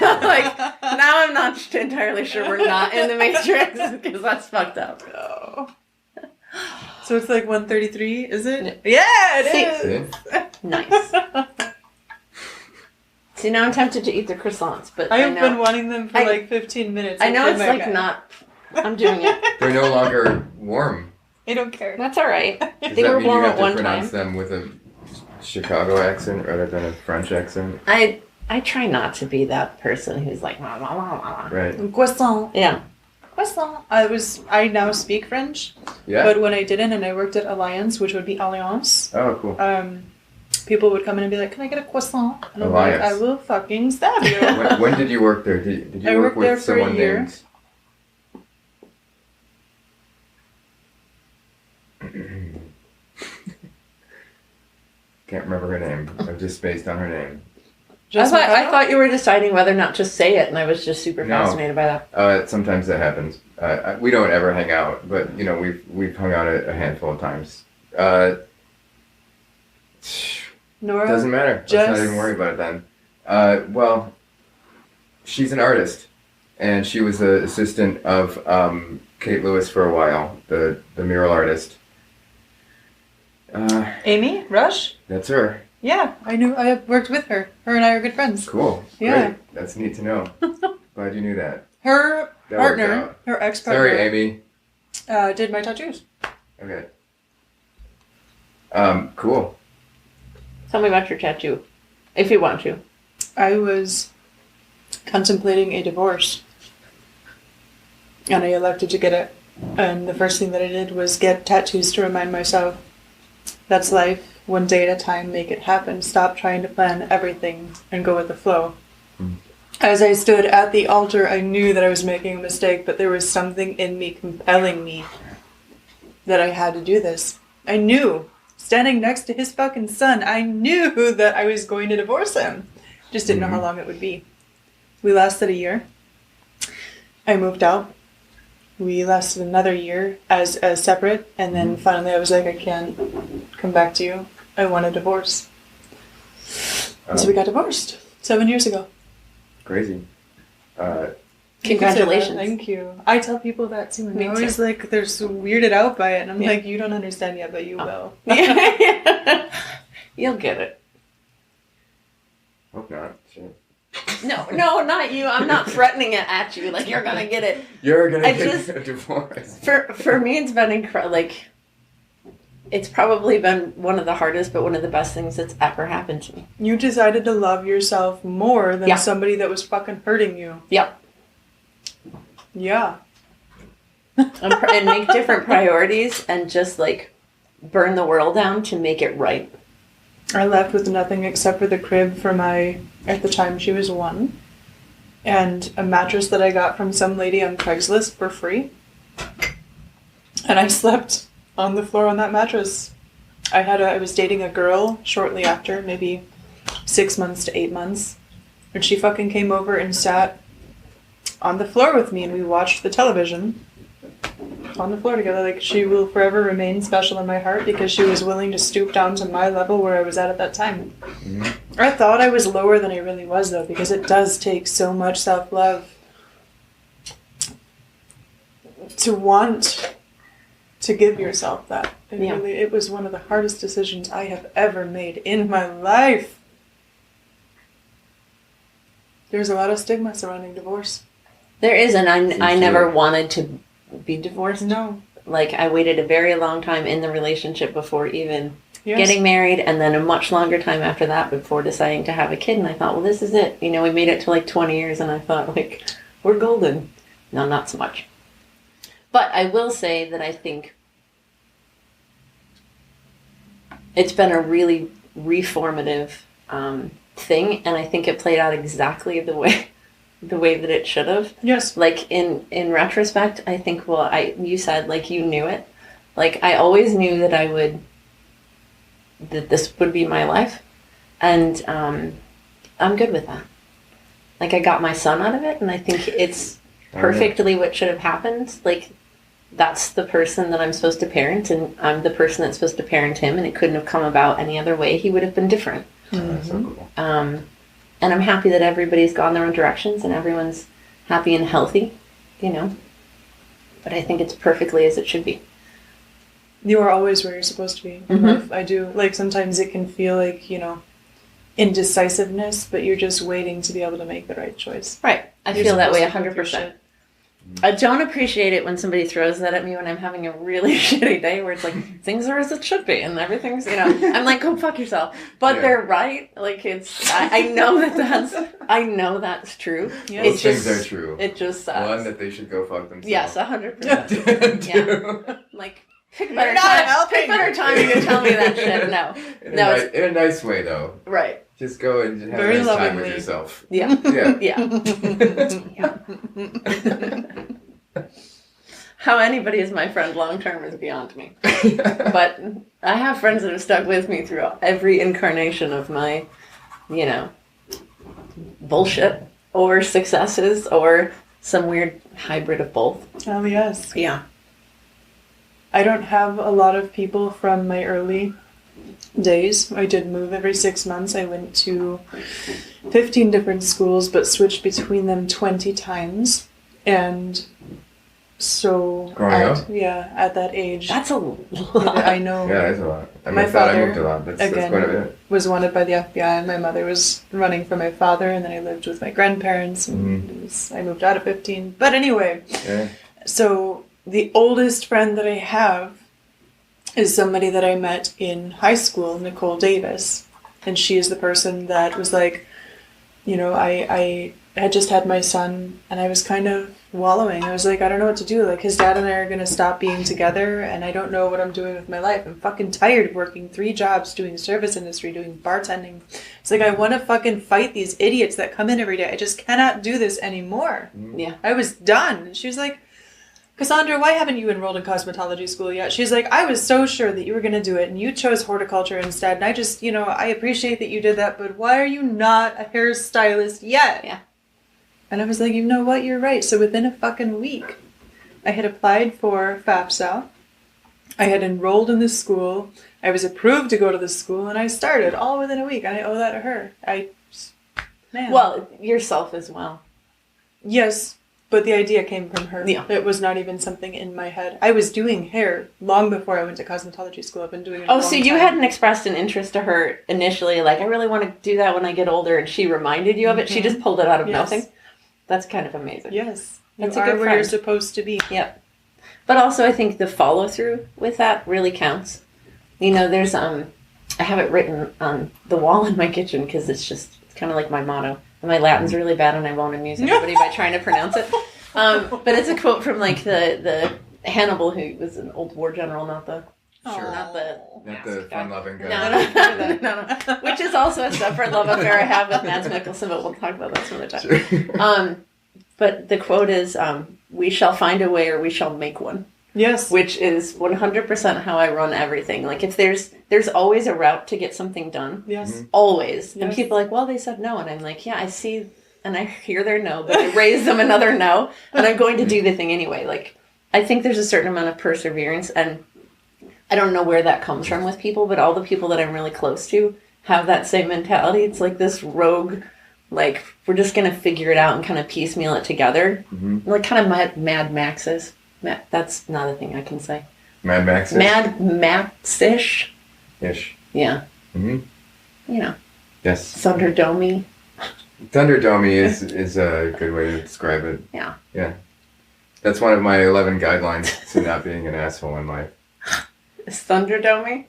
Like, now I'm not entirely sure we're not in the Matrix because that's fucked up. Oh. So it's like 1:33, is it? Yeah, it See- is. See? Nice. See, now I'm tempted to eat the croissants, but I I have know, been wanting them for I- like 15 minutes. I know Oh it's my like God. not. I'm doing it. They're no longer warm. I don't care. That's all right. Does They that were mean warm you at have to one pronounce time. them with a Chicago accent rather than a French accent? I try not to be that person who's like, "Wah, wah, wah, wah." Right. Croissant. Yeah. Croissant. I now speak French, Yeah? but when I didn't and I worked at Alliance, which would be Alliance, Oh, cool. people would come in and be like, "Can I get a croissant?" And I'm like, Alliance. "I will fucking stab you." When did you work there? Did you I work worked there with for a someone year. named... Can't remember her name. I've just spaced on her name. I thought you were deciding whether or not to say it, and I was just super No. fascinated by that. Sometimes that happens. We don't ever hang out, but you know we've hung out a handful of times. Nora? Doesn't matter. Let's not even worry about it then. Well, she's an artist, and she was the assistant of Kate Lewis for a while, the mural artist. Amy? Rush? That's her. Yeah, I have worked with her. Her and I are good friends. Cool. Yeah. Great. That's neat to know. Glad you knew that. Her That worked partner, out. her ex-partner, Sorry, Amy. did my tattoos. Okay. Cool. Tell me about your tattoo, if you want to. I was contemplating a divorce, and I elected to get it. And the first thing that I did was get tattoos to remind myself, that's life. One day at a time, make it happen. Stop trying to plan everything and go with the flow. Mm. As I stood at the altar, I knew that I was making a mistake, but there was something in me compelling me that I had to do this. I knew, standing next to his fucking son, I knew that I was going to divorce him. Just didn't know how long it would be. We lasted a year. I moved out. We lasted another year as separate, and then finally I was like, I can't come back to you. I want a divorce. So we got divorced 7 years ago. Crazy. Congratulations. Thank you. I tell people that too, and Me they're always too. like, they're so weirded out by it, and I'm Yeah. like, you don't understand yet, but you will. You'll get it. Hope not. Shit. No, not you. I'm not threatening it at you. Like, you're gonna get it. You're gonna I get just- a divorce. For me, it's been incredible. Like, it's probably been one of the hardest, but one of the best things that's ever happened to me. You decided to love yourself more than Yeah. somebody that was fucking hurting you. Yep. Yeah. And make different priorities and just, like, burn the world down to make it right. I left with nothing except for the crib for my, at the time she was 1, and a mattress that I got from some lady on Craigslist for free. And I slept on the floor on that mattress. I was dating a girl shortly after, maybe 6 months to 8 months, and she fucking came over and sat on the floor with me, and we watched the television on the floor together. Like, she will forever remain special in my heart because she was willing to stoop down to my level where I was at that time. Mm-hmm. I thought I was lower than I really was, though, because it does take so much self-love to want to give yourself that. Yeah. It was one of the hardest decisions I have ever made in my life. There's a lot of stigma surrounding divorce. There is, and I too. never wanted to be divorced. No. Like, I waited a very long time in the relationship before even Yes. getting married, and then a much longer time after that before deciding to have a kid. And I thought, well, this is it. You know, we made it to like 20 years, and I thought, like, we're golden. No, not so much. But I will say that I think it's been a really reformative thing, and I think it played out exactly the way that it should have. Yes. Like, in retrospect, I think, well, you said, like, you knew it. Like, I always knew that that this would be my life. And I'm good with that. Like, I got my son out of it, and I think it's perfectly what should have happened. Like, that's the person that I'm supposed to parent, and I'm the person that's supposed to parent him, and it couldn't have come about any other way. He would have been different. That's so cool. And I'm happy that everybody's gone their own directions and everyone's happy and healthy, you know. But I think it's perfectly as it should be. You are always where you're supposed to be in life. I do. Like, sometimes it can feel like, you know, indecisiveness, but you're just waiting to be able to make the right choice. Right. I You're feel that way supposed to go through 100%. shit. I don't appreciate it when somebody throws that at me when I'm having a really shitty day where it's like, things are as it should be and everything's, you know, I'm like, go fuck yourself. But they're right. Like, I know I know that's true. Yeah. Those It's things just, are true. It just sucks. One, that they should go fuck themselves. Yes, 100%. Two, Like, pick better You're not time. helping. Pick better timing to tell me that shit. No. No, it's in a nice way, though. right. Just go and have Very a nice time lovingly. with yourself. Yeah. Yeah. Yeah. How anybody is my friend long term is beyond me. But I have friends that have stuck with me through every incarnation of my, you know, bullshit or successes or some weird hybrid of both. Oh, yes. Yeah. I don't have a lot of people from my early days. I did move every 6 months. I went to 15 different schools, but switched between them 20 times. And so, at that age, That's a lot. I know. Yeah, that's a lot. I My mean, I father, moved a lot. That's again, quite a bit. was wanted by the FBI, and my mother was running for my father, and then I lived with my grandparents, and I moved out at 15. But anyway, so the oldest friend that I have is somebody that I met in high school, Nicole Davis, and she is the person that was like, you know, I had just had my son, and I was kind of wallowing. I was like, I don't know what to do. Like, his dad and I are going to stop being together, and I don't know what I'm doing with my life. I'm fucking tired of working 3 jobs, doing service industry, doing bartending. It's like, I want to fucking fight these idiots that come in every day. I just cannot do this anymore. Yeah. I was done. And she was like, Cassandra, why haven't you enrolled in cosmetology school yet? She's like, I was so sure that you were going to do it, and you chose horticulture instead. And I just, you know, I appreciate that you did that, but why are you not a hairstylist yet? Yeah. And I was like, you know what? You're right. So within a fucking week, I had applied for FAFSA. I had enrolled in this school. I was approved to go to this school, and I started all within a week. And I owe that to her. Man. Well, yourself as well. Yes, but the idea came from her. Yeah. It was not even something in my head. I was doing hair long before I went to cosmetology school. I've been doing it a long So you time. hadn't expressed an interest to her initially, like, I really want to do that when I get older, and she reminded you of it. She just pulled it out of nothing. That's kind of amazing. Yes. That's you a good are where friend. you're supposed to be. Yep. But also, I think the follow through with that really counts. You know, there's I have it written on the wall in my kitchen because it's kind of like my motto. And my Latin's really bad, and I won't amuse anybody by trying to pronounce it. But it's a quote from like the Hannibal, who was an old war general, not the fun-loving guy. No. Which is also a separate love affair I have with Mads Mikkelsen, but we'll talk about that some other time. Sure. But the quote is, we shall find a way or we shall make one. Yes. Which is 100% how I run everything. Like, if there's always a route to get something done. Yes. Mm-hmm. Always. Yes. And people are like, well, they said no. And I'm like, yeah, I see, and I hear their no, but I raise them another no, and I'm going to do the thing anyway. Like, I think there's a certain amount of perseverance, and I don't know where that comes from with people, but all the people that I'm really close to have that same mentality. It's like this rogue, like, we're just going to figure it out and kind of piecemeal it together. Mm-hmm. Like, kind of Mad Maxes. That's not a thing I can say. Mad Max? Mad Max-ish? Ish. Yeah. Mm-hmm. You know. Yes. Thunderdome-y. Thunderdome is a good way to describe it. Yeah. Yeah. That's one of my 11 guidelines to not being an asshole in life. Is Thunderdome-y?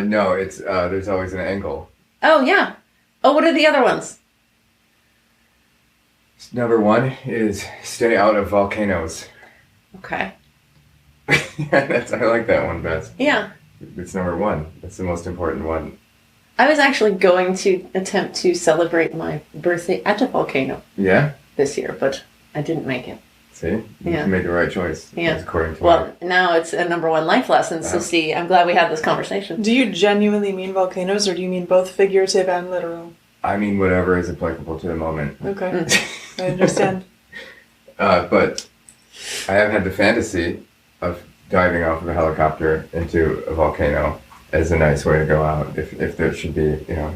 No, it's there's always an angle. Oh, yeah. Oh, what are the other ones? Number 1 is stay out of volcanoes. Okay. Yeah, I like that one best. Yeah. It's number 1. That's the most important one. I was actually going to attempt to celebrate my birthday at a volcano. Yeah? This year, but I didn't make it. See? You made the right choice. Yeah. According to well, now it's a number 1 life lesson, so see, I'm glad we had this conversation. Do you genuinely mean volcanoes, or do you mean both figurative and literal? I mean whatever is applicable to the moment. Okay. I understand. But I have had the fantasy of diving off of a helicopter into a volcano as a nice way to go out if there should be, a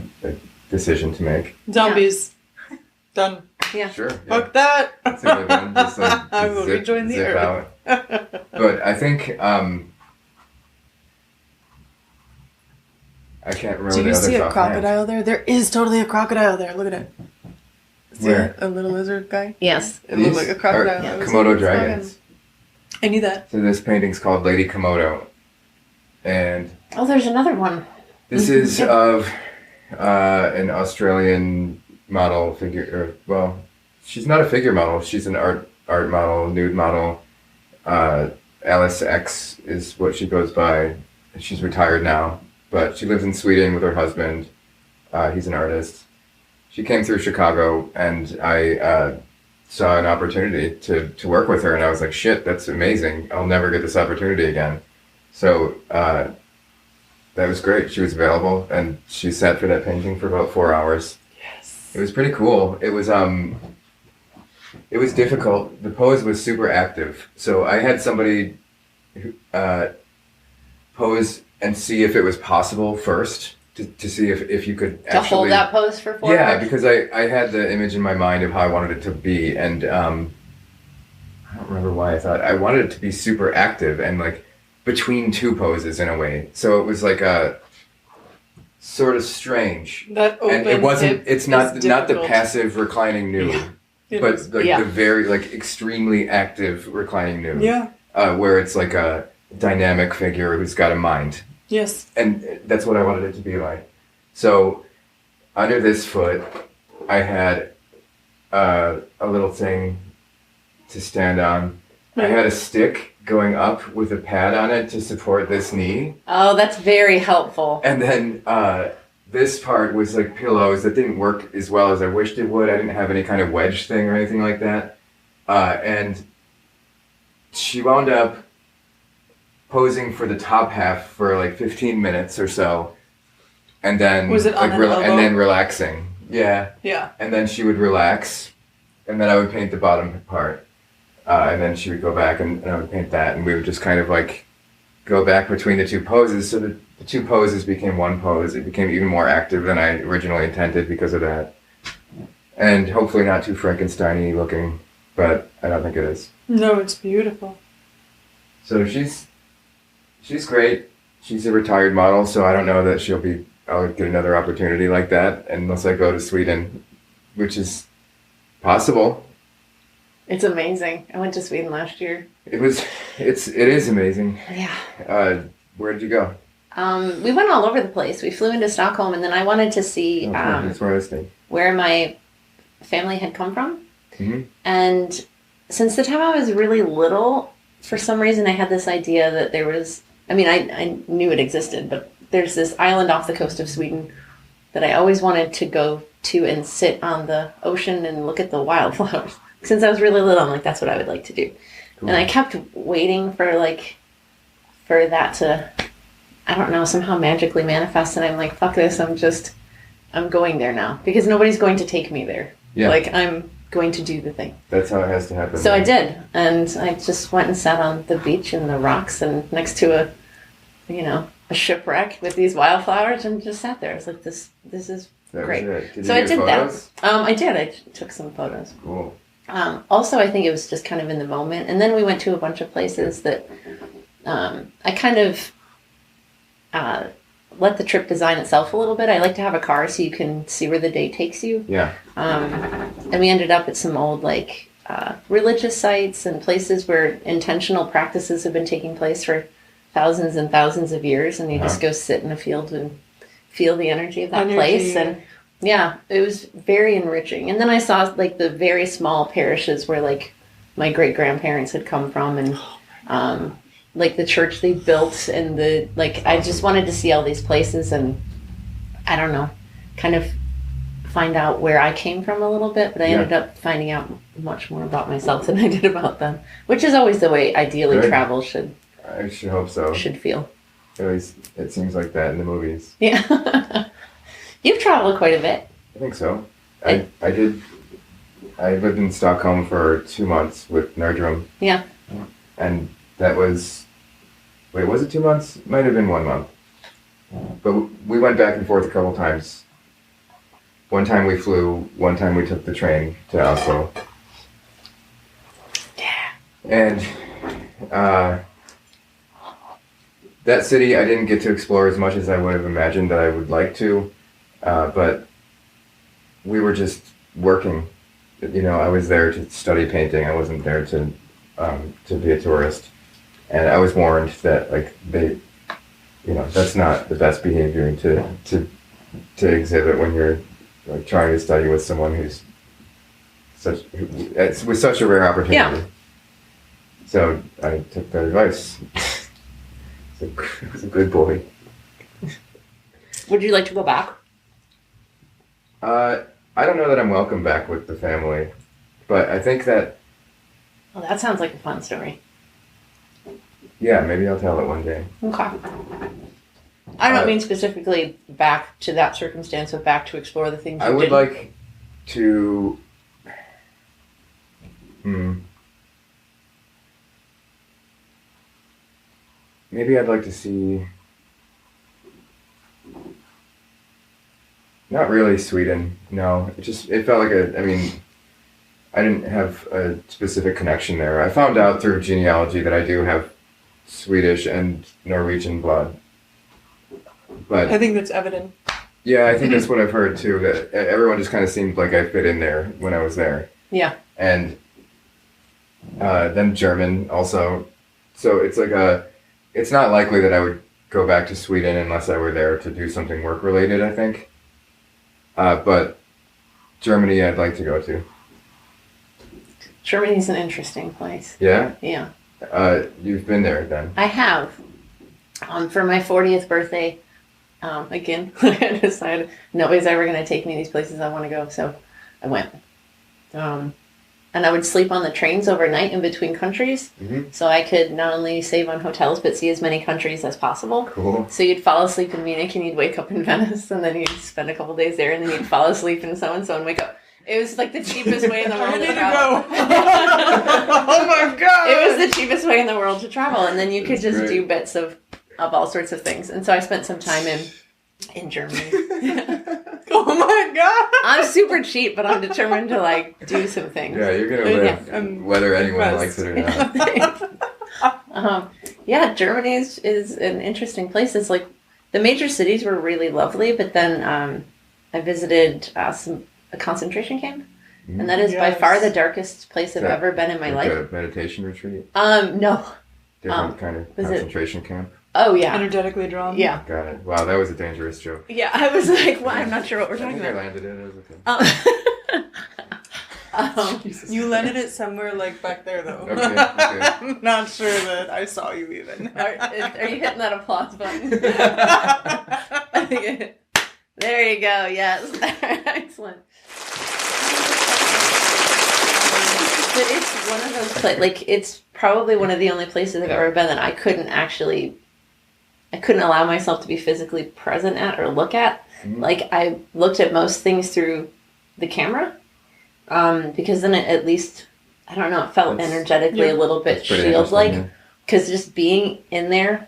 decision to make. Zombies. Yeah. Done. Yeah. Sure. Yeah. Fuck that. That's a good one. Just like I will rejoin the earth. Out. But I think I can't remember. Do you the see others a crocodile there? There is totally a crocodile there. Look at it. See Where? a little lizard guy? Yes. It looked like a crocodile. Yeah. Komodo dragons. I knew that. So this painting's called Lady Komodo. And Oh, there's another one. this is of an Australian model figure. Well, she's not a figure model. She's an art model, nude model. Alice X is what she goes by. She's retired now, but she lives in Sweden with her husband. He's an artist. She came through Chicago, and I saw an opportunity to work with her, and I was like, shit, that's amazing. I'll never get this opportunity again. So that was great. She was available, and she sat for that painting for about 4 hours. Yes. It was pretty cool. It was difficult. The pose was super active. So I had somebody pose and see if it was possible first to see if you could to hold that pose for 4 Yeah, hours? because I had the image in my mind of how I wanted it to be, and I don't remember why I thought I wanted it to be super active and like between two poses in a way. So it was like a sort of strange. That open And it wasn't. hip It's not is not the difficult. passive reclining nude, It but is. like Yeah. the very like extremely active reclining nude. Yeah. Where it's like a dynamic figure who's got a mind, Yes. and that's what I wanted it to be like. So under this foot, I had a little thing to stand on. I had a stick going up with a pad on it to support this knee. Oh, that's very helpful. And then this part was like pillows that didn't work as well as I wished it would. I didn't have any kind of wedge thing or anything like that. And she wound up posing for the top half for like 15 minutes or so. And then Was it on like an elbow? and then relaxing. Yeah. Yeah. And then she would relax, and then I would paint the bottom part. And then she would go back and I would paint that, and we would just kind of like go back between the two poses. So the two poses became one pose. It became even more active than I originally intended because of that. And hopefully not too Frankenstein-y looking, but I don't think it is. No, it's beautiful. So she's great. She's a retired model, so I don't know that I'll get another opportunity like that unless I go to Sweden, which is possible. It's amazing. I went to Sweden last year. It is amazing. Yeah. Where did you go? We went all over the place. We flew into Stockholm, and then I wanted to see That's where I stayed. where my family had come from. Mm-hmm. And since the time I was really little, for some reason I had this idea that there was, I knew it existed, but there's this island off the coast of Sweden that I always wanted to go to and sit on the ocean and look at the wildflowers. Since I was really little, I'm like, that's what I would like to do. Cool. And I kept waiting for that to, I don't know, somehow magically manifest. And I'm like, fuck this, I'm going there now. Because nobody's going to take me there. Yeah. Like, I'm going to do the thing. That's how it has to happen. So I did. And I just went and sat on the beach in the rocks and next to a shipwreck with these wildflowers and just sat there. I was like, this is That great. was it. Did So you I get did photos? that. I did. I took some photos. Cool. Also, I think it was just kind of in the moment. And then we went to a bunch of places that I kind of let the trip design itself a little bit. I like to have a car so you can see where the day takes you. Yeah. And we ended up at some old religious sites and places where intentional practices have been taking place for thousands and thousands of years. And you just go sit in a field and feel the energy of that place. And yeah, it was very enriching. And then I saw the very small parishes where my great grandparents had come from, and the church they built, and I just wanted to see all these places, and I don't know, kind of find out where I came from a little bit. But I ended up finding out much more about myself than I did about them, which is always the way ideally Good. travel should I should hope so. feel. At least it seems like that in the movies. Yeah. You've traveled quite a bit. I think so. I did. I lived in Stockholm for 2 months with Nerdrum. Yeah. And that was... Wait, was it 2 months? Might have been 1 month. But we went back and forth a couple times. One time we flew, one time we took the train to Oslo. Yeah. And that city I didn't get to explore as much as I would have imagined that I would like to. But we were just working. I was there to study painting. I wasn't there to be a tourist. And I was warned that that's not the best behavior to exhibit when you're trying to study with someone who's with such a rare opportunity. Yeah. So I took that advice. I was a good boy. Would you like to go back? I don't know that I'm welcome back with the family, but I think that... Well, that sounds like a fun story. Yeah, maybe I'll tell it one day. Okay. I don't mean specifically back to that circumstance, but back to explore the things you I would did. like to maybe I'd like to see, not really Sweden, no. It felt like I didn't have a specific connection there. I found out through genealogy that I do have Swedish and Norwegian blood. But I think that's evident. yeah, I think that's what I've heard too, that everyone just kind of seemed like I fit in there when I was there. Yeah. And then German also. So it's like it's not likely that I would go back to Sweden unless I were there to do something work related, I think. But Germany I'd like to go to. Germany's an interesting place. Yeah? Yeah. You've been there then? I have. For my 40th birthday, again, I decided nobody's ever going to take me to these places I want to go, so I went. And I would sleep on the trains overnight in between countries, so I could not only save on hotels, but see as many countries as possible. Cool. So you'd fall asleep in Munich, and you'd wake up in Venice, and then you'd spend a couple days there, and then you'd fall asleep in so-and-so and wake up. It was like the cheapest way in the world to travel. Oh my god! It was the cheapest way in the world to travel, and then you could just do bits of all sorts of things. And so I spent some time in Germany. Oh my god! I'm super cheap, but I'm determined to like do some things. Yeah, you're gonna live whether anyone likes it or not. Yeah, Germany is an interesting place. It's like the major cities were really lovely, but then I visited a concentration camp, and that is by far the darkest place I've ever been in my life. A meditation retreat? No. Different kind of concentration camp? Oh, yeah. Energetically drawn? Yeah. Got it. Wow, that was a dangerous joke. Yeah, I was like, well, I'm not sure what we're talking I about. landed it. It was okay. You landed it somewhere like back there, though. Okay. I'm not sure that I saw you even. Are you hitting that applause button? There you go. Yes. Excellent. But it's one of those places, like, it's probably one of the only places I've ever been that I couldn't allow myself to be physically present at or look at. Like, I looked at most things through the camera, because then it, at least, I don't know, it felt energetically a little bit shield-like. Because just being in there,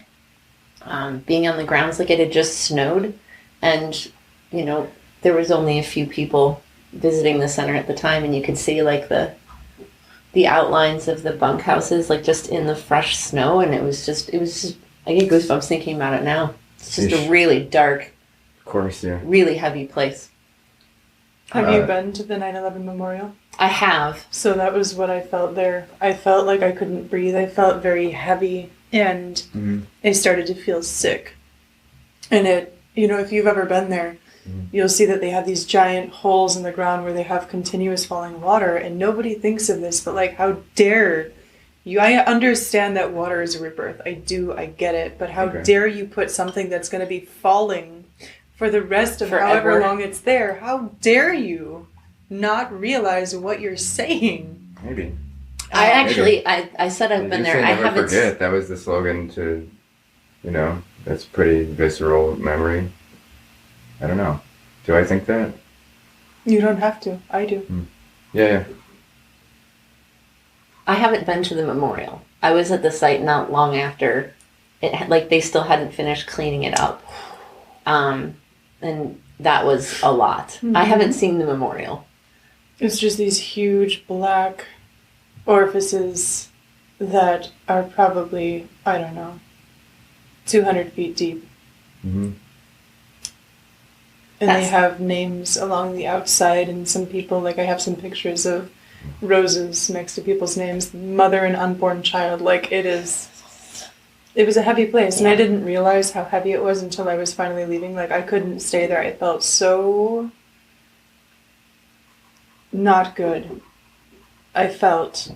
being on the grounds, like, it had just snowed, and, you know, there was only a few people visiting the center at the time, and you could see, like, the outlines of the bunkhouses, like, just in the fresh snow, and it was just, I get goosebumps thinking about it now. It's just a really dark, of course, yeah, really heavy place. Have you been to the 9/11 memorial? I have. So that was what I felt there. I felt like I couldn't breathe. I felt very heavy, and I started to feel sick. And it, you know, if you've ever been there, you'll see that they have these giant holes in the ground where they have continuous falling water, and nobody thinks of this, but like, how dare you? I understand that water is a rebirth. I get it, but how dare you put something that's going to be falling for the rest of however long it's there? How dare you not realize what you're saying? Maybe. I actually, I said I've been there. I haven't. Forget. That was the slogan to, you know, that's pretty visceral memory. I don't know. Do I think that? You don't have to. I do. Yeah. I haven't been to the memorial. I was at the site not long after it. Like, they still hadn't finished cleaning it up, and that was a lot. I haven't seen the memorial. It's just these huge black orifices that are probably, I don't know, 200 feet deep. And they have names along the outside, and some people, like, I have some pictures of roses next to people's names, mother and unborn child. Like, it was a heavy place, and I didn't realize how heavy it was until I was finally leaving. Like, I couldn't stay there. I felt so not good. I felt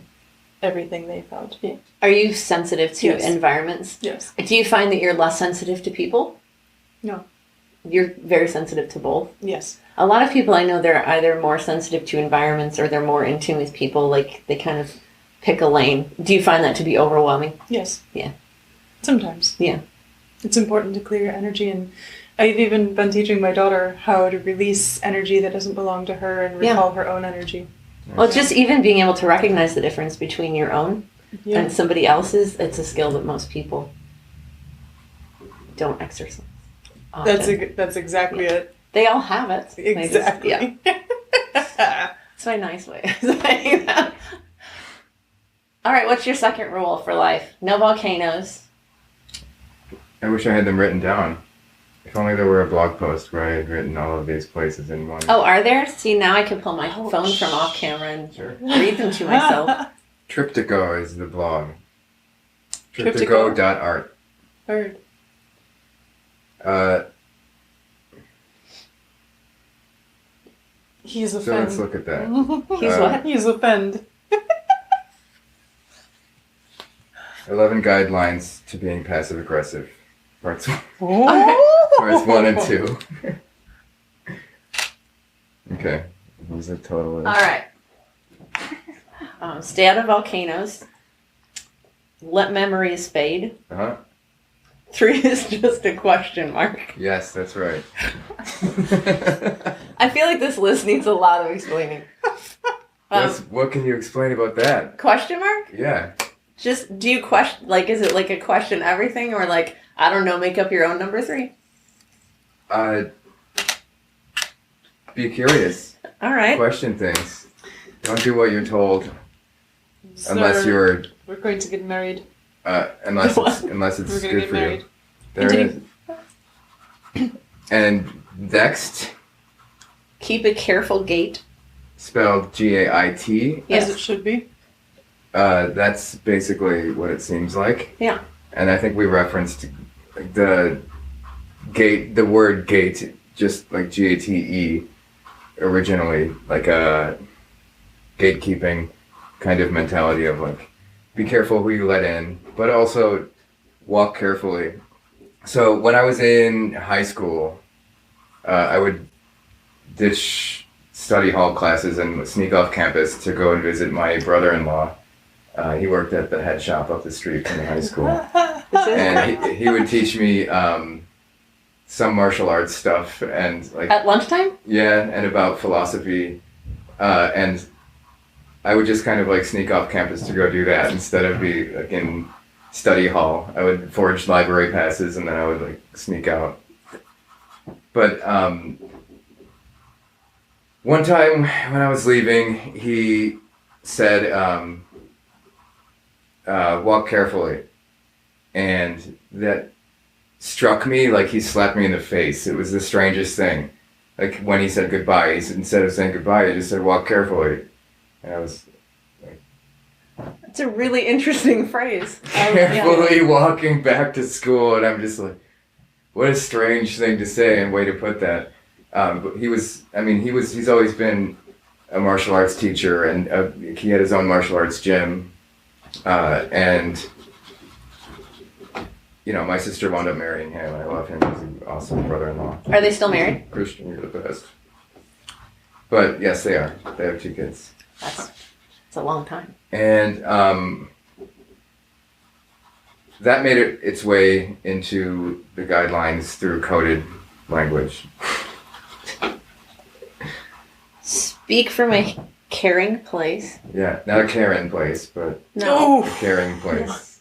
everything they felt. Yeah. Are you sensitive to environments? Yes. Do you find that you're less sensitive to people? No. You're very sensitive to both? Yes. A lot of people I know, they're either more sensitive to environments or they're more in tune with people. Like, they kind of pick a lane. Do you find that to be overwhelming? Yes. Yeah. Sometimes. Yeah. It's important to clear your energy, and I've even been teaching my daughter how to release energy that doesn't belong to her and recall her own energy. Well, just even being able to recognize the difference between your own and somebody else's, it's a skill that most people don't exercise. That's exactly it. They all have it. Exactly. It's my nice way of saying that. All right, what's your second rule for life? No volcanoes. I wish I had them written down. If only there were a blog post where I had written all of these places in one. Oh, are there? See, now I can pull my phone from off camera and read them to myself. Triptycho is the blog. Triptycho? Triptycho.art. Heard. He's a So friend. let's look at that. He's what? He's a friend. 11 guidelines to being passive aggressive. Parts 1 and 2. Okay. What was the total? All right. Stay out of volcanoes. Let memories fade. 3 is just a question mark. Yes, that's right. I feel like this list needs a lot of explaining. What can you explain about that? Question mark? Yeah. Just, do you question, like, is it like a question everything, or like, I don't know, make up your own number 3? Be curious. All right. Question things. Don't do what you're told So unless you're... We're going to get married. Unless it's We're gonna good get for married. you. There it is. And next, Keep a careful gait. spelled G-A-I-T. As it should be. That's basically what it seems like. Yeah. And I think we referenced the word gate, just like G-A-T-E, originally, like a gatekeeping kind of mentality of like, be careful who you let in, but also walk carefully. So when I was in high school, I would ditch study hall classes and sneak off campus to go and visit my brother-in-law. He worked at the head shop up the street from the high school. And he would teach me some martial arts stuff and like... At lunchtime? Yeah, and about philosophy. And I would just kind of like sneak off campus to go do that instead of be like in study hall. I would forge library passes and then I would like sneak out. But one time when I was leaving, he said, walk carefully. And that struck me like he slapped me in the face. It was the strangest thing. Like when he said goodbye, instead of saying goodbye, he just said walk carefully. And I was like... It's a really interesting phrase. Carefully walking back to school, and I'm just like, what a strange thing to say and way to put that. But he's always been a martial arts teacher, and he had his own martial arts gym. And, you know, my sister wound up marrying him. I love him. He's an awesome brother-in-law. Are they still married? Christian, you're the best. But yes, they are. They have 2 kids. It's a long time. And that made its way into the guidelines through coded language. Speak from a caring place. Yeah, not a Karen place, but No. a caring place.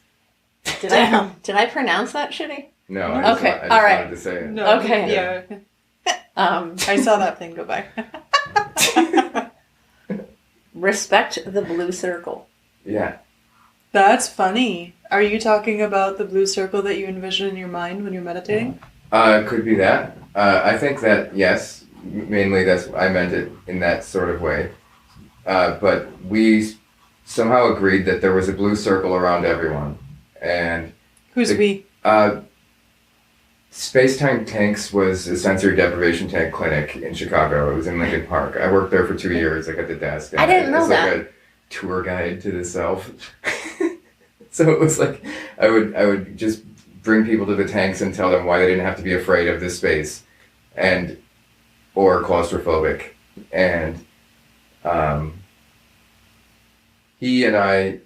Did I pronounce that shitty? No, I just, Okay, I just all right. wanted to say it. No. Okay. Yeah. I saw that thing go by. Respect the blue circle. Yeah. That's funny. Are you talking about the blue circle that you envision in your mind when you're meditating? Could be that. I think that, yes, mainly I meant it in that sort of way. But we somehow agreed that there was a blue circle around everyone. And Who's we? Space-Time Tanks was a sensory deprivation tank clinic in Chicago. It was in Lincoln Park. I worked there for 2 years, like at the desk. I didn't know that. Like a tour guide to the self. So it was like I would just bring people to the tanks and tell them why they didn't have to be afraid of this space, or claustrophobic. And he and I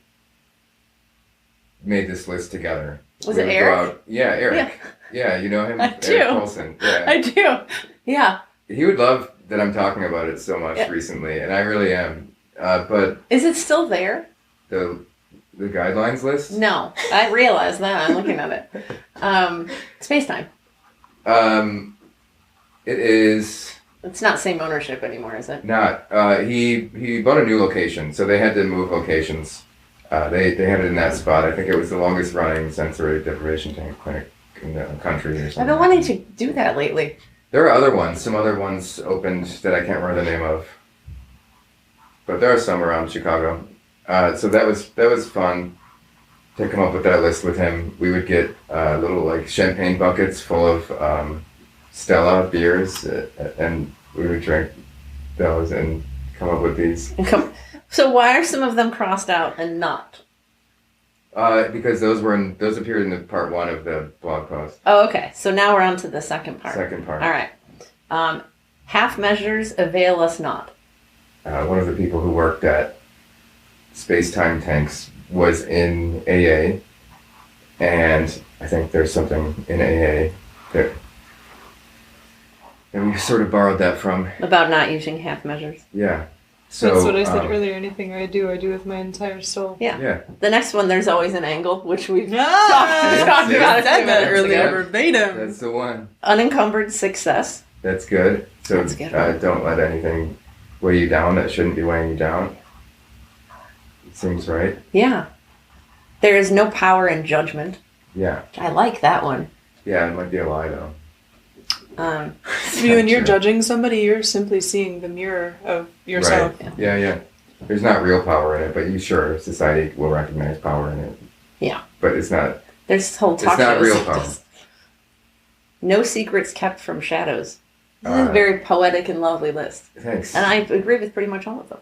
made this list together. Was we it would Eric? Go out. Yeah, Eric. Yeah, you know him? I do. Eric Olson. Yeah. I do. Yeah. He would love that I'm talking about it so much recently, and I really am. But is it still there? The guidelines list? No, I realize that. I'm looking at it. Space Time. It is It's not same ownership anymore, is it? not. He bought a new location, so they had to move locations. They had it in that spot. I think it was the longest running sensory deprivation clinic in the country or something. I've been wanting to do that lately. There are other ones. Some other ones opened that I can't remember the name of. But there are some around Chicago. So that was fun to come up with that list with him. We would get little like champagne buckets full of Stella beers, and we would drink those and come up with these. So why are some of them crossed out and not? Because those appeared in the part 1 of the blog post. Oh, okay. So now we're on to the second part. Second part. All right. Half measures avail us not. One of the people who worked at Space-Time Tanks was in AA, and I think there's something in AA that we sort of borrowed that from. About not using half measures. Yeah. So, that's what I said earlier. Anything I do with my entire soul. Yeah. The next one, there's always an angle, which we've Yeah. talked about a few minutes earlier ago. verbatim. That's the one. Unencumbered success. That's good. So That's good. Don't let anything weigh you down that shouldn't be weighing you down. It seems right. Yeah. There is no power in judgment. Yeah. I like that one. Yeah, it might be a lie though. When you're judging somebody, you're simply seeing the mirror of yourself. Right. Yeah. There's not real power in it, but society will recognize power in it. Yeah. But it's not. There's whole talk It's not shows. real power. No secrets kept from shadows. This is a very poetic and lovely list. Thanks. And I agree with pretty much all of them.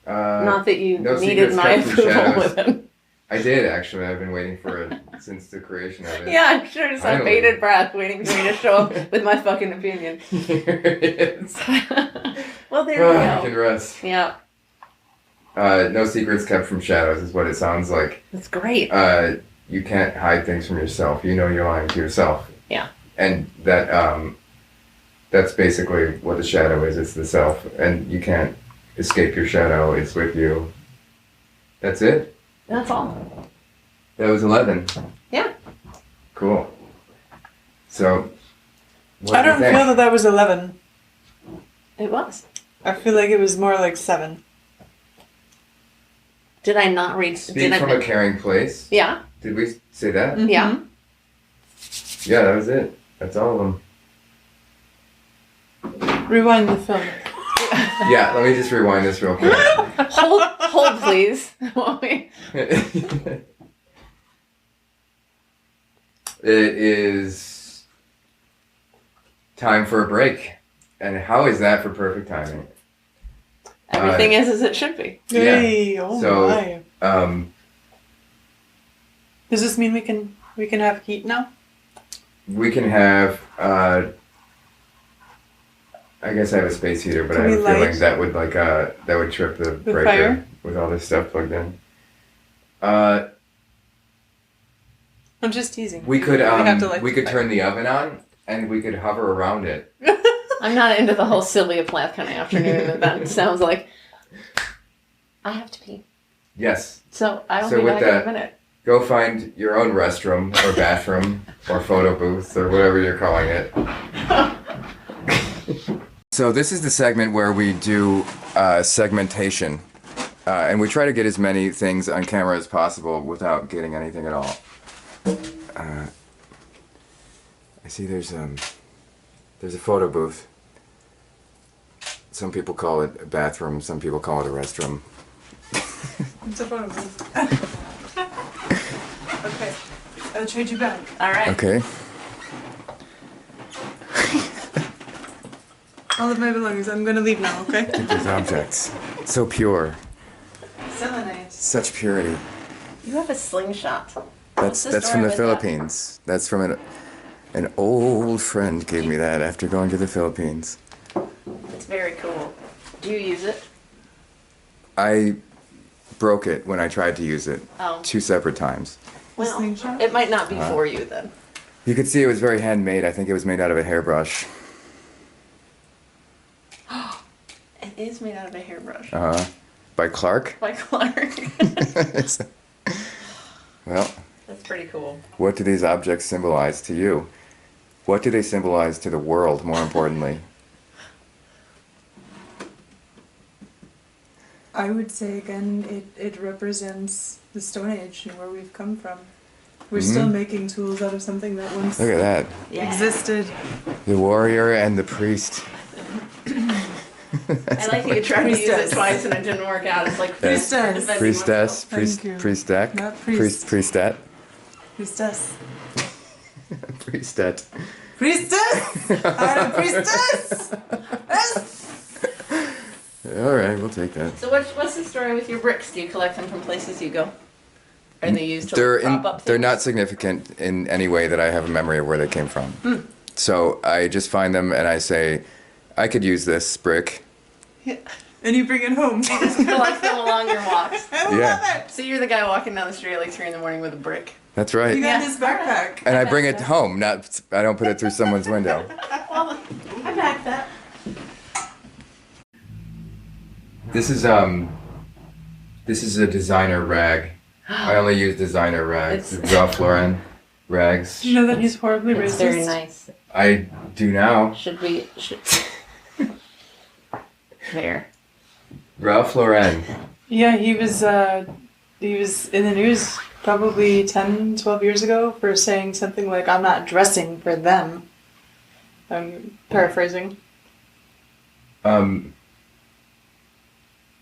Not that you no needed secrets my kept from approval shadows. with them. I did actually. I've been waiting for it since the creation of it. Yeah, I'm sure it's on Finally. bated breath waiting for me to show up with my fucking opinion. Here it is. Well, there You you can go. rest. Yeah, No secrets kept from shadows is what it sounds like. that's great. You can't hide things from yourself. You know you're lying to yourself. Yeah. And that's basically what the shadow is. It's the self. And you can't escape your shadow. It's with you. That's it? That's all. That was 11. Yeah. Cool. So, what I do you don't think? feel that was 11. It was. I feel like it was more like 7. Did I not read? Speak from a caring place. Yeah. Did we say that? Mm-hmm. Yeah. Yeah, that was it. That's all of them. Rewind the film. Yeah, let me just rewind this real quick. Hold, please. While we- It is time for a break. And how is that for perfect timing? Everything is as it should be. Yeah. Hey, oh So, my. Does this mean we can have heat now? we can have, I guess I have a space heater, but Can I have we a feeling light? that would trip the breaker fire? with all this stuff plugged in. I'm just teasing. We could have to light we the could fire. turn the oven on and we could hover around it. I'm not into the whole Sylvia Plath kind of afternoon that sounds like. I have to pee. Yes. So I will So be with back in that- a minute. Go find your own restroom or bathroom or photo booth or whatever you're calling it. So this is the segment where we do segmentation. And we try to get as many things on camera as possible without getting anything at all. I see there's a photo booth. Some people call it a bathroom, some people call it a restroom. It's a photo booth. Okay. I'll trade you back. All right. Okay. All of my belongings. I'm gonna leave now, okay? These objects. So pure. Selenite. Such purity. You have a slingshot. That's the from story the with Philippines. That's from an old friend gave me that after going to the Philippines. It's very cool. Do you use it? I broke it when I tried to use it Oh. 2 separate times. Well, slingshot? it might not be for you then. You could see it was very handmade. I think it was made out of a hairbrush. It is made out of a hairbrush. By Clark. By Clark. Well, That's pretty cool. what do these objects symbolize to you? What do they symbolize to the world, more importantly? I would say again, it represents the Stone Age and where we've come from. We're still making tools out of something that once Look at that. existed. The warrior and the priest. I like that you tried to use it Priestess. twice and it didn't work out. It's like Priestess. Priestess, Thank you. priestess, Not priest. priestette, Priestess. priestette. Priestess! I'm a priestess! Yes! All right, we'll take that. So what's the story with your bricks? Do you collect them from places you go? Are they used to prop up things? They're not significant in any way that I have a memory of where they came from. So I just find them and I say, I could use this brick. And you bring it home. Collect them along your walks. I love it! So you're the guy walking down the street at like 3 a.m. with a brick. That's You right. got this backpack. And I bring it home, I don't put it through someone's window. Well, I back that. This is a designer rag. I only use designer rags. Ralph Lauren rags. Do you know that he's horribly It's racist? very nice. I do now. Should there. Ralph Lauren. Yeah, he was in the news probably 10, 12 years ago for saying something like, I'm not dressing for them. I'm paraphrasing.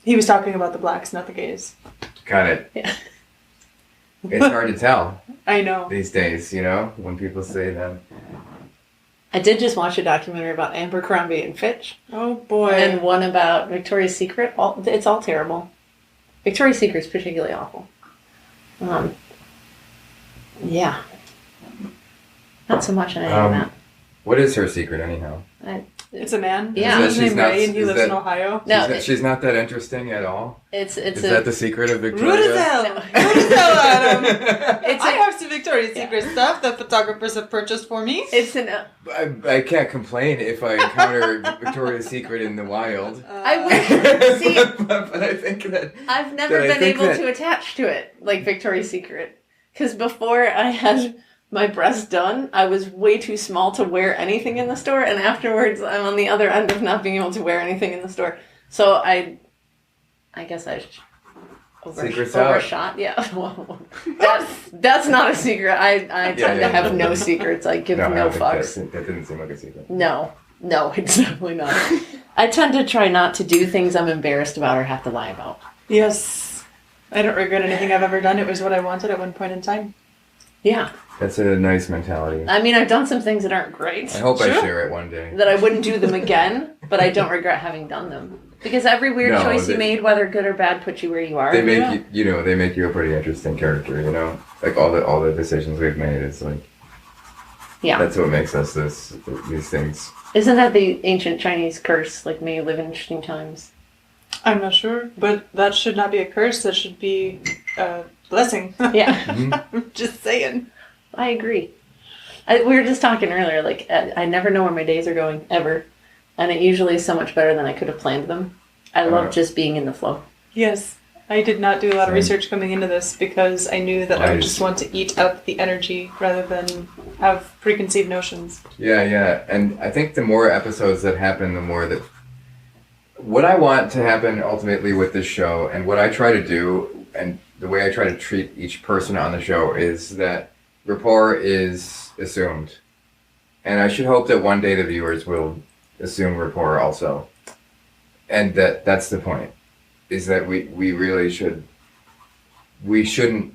He was talking about the blacks, not the gays. Got it. Yeah. It's hard to tell I know. these days, you know, when people say that. I did just watch a documentary about Abercrombie and Fitch. Oh boy. And one about Victoria's Secret. It's all terrible. Victoria's Secret's particularly awful. Yeah. Not so much in any of that. What is her secret, anyhow? It's a man. Yeah. His She's name's not- Ray and he is lives that- in Ohio. No, She's not that interesting at all. it's Is a that the secret of Rude as Victoria? hell. No. Rude as hell, Adam. it's I a, have some Victoria's Secret stuff that photographers have purchased for me. it's an I can't complain if I encounter Victoria's Secret in the wild. I wish. See, but I think that I've never But I been think able that- to attach to it like Victoria's Secret. Because before I had my breasts done, I was way too small to wear anything in the store, and afterwards I'm on the other end of not being able to wear anything in the store. So I guess I Secret's out. overshot. Yeah, well, that's not a secret. I tend to have no secrets. I give I no don't think fucks. that didn't seem like a secret. No, it's definitely not. I tend to try not to do things I'm embarrassed about or have to lie about. Yes. I don't regret anything I've ever done. It was what I wanted at one point in time. Yeah. That's a nice mentality. I mean, I've done some things that aren't great. I hope I Sure. share it one day. That I wouldn't do them again, but I don't regret having done them. Because every weird No, choice you they- made, whether good or bad, put you where you are. They make Yeah. they make you a pretty interesting character, you know? Like all the decisions we've made, it's like, Yeah. that's what makes us these things. Isn't that the ancient Chinese curse? Like, may you live in interesting times. I'm not sure, but that should not be a curse. That should be a blessing. Yeah, Just saying. I agree. We were just talking earlier, like, I never know where my days are going, ever. And it usually is so much better than I could have planned them. I love just being in the flow. Yes. I did not do a lot of Same. research coming into this because I knew that I would just want to eat up the energy rather than have preconceived notions. Yeah. And I think the more episodes that happen, the more that... What I want to happen ultimately with this show, and what I try to do, and the way I try to treat each person on the show, is that rapport is assumed. And I should hope that one day the viewers will assume rapport also. And that's the point. Is that we really should... We shouldn't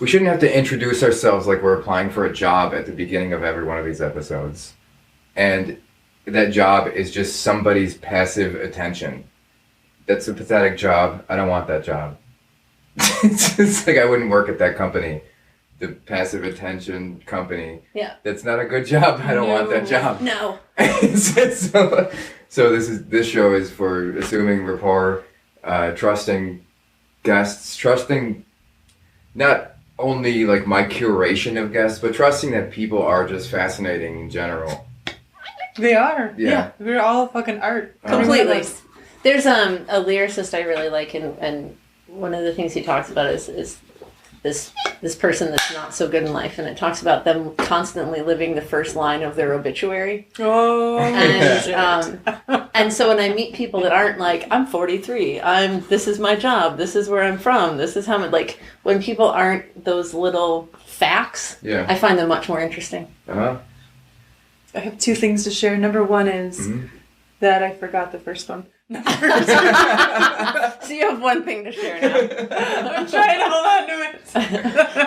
have to introduce ourselves like we're applying for a job at the beginning of every one of these episodes. And that job is just somebody's passive attention. That's a pathetic job. I don't want that job. It's just like I wouldn't work at that company. The passive attention company. Yeah. That's not a good job. I don't want that job. No. So this show is for assuming rapport, trusting guests, trusting not only like my curation of guests, but trusting that people are just fascinating in general. They are. Yeah. We're all fucking art. Completely. There's a lyricist I really like, and one of the things he talks about is this person that's not so good in life, and it talks about them constantly living the first line of their obituary. Oh, and so when I meet people that aren't like, I'm 43, this is my job, this is where I'm from, this is how I'm, like, when people aren't those little facts, I find them much more interesting. Uh-huh. I have 2 things to share. Number 1 is that I forgot the first one. So you have one thing to share now. I'm trying to hold on to it.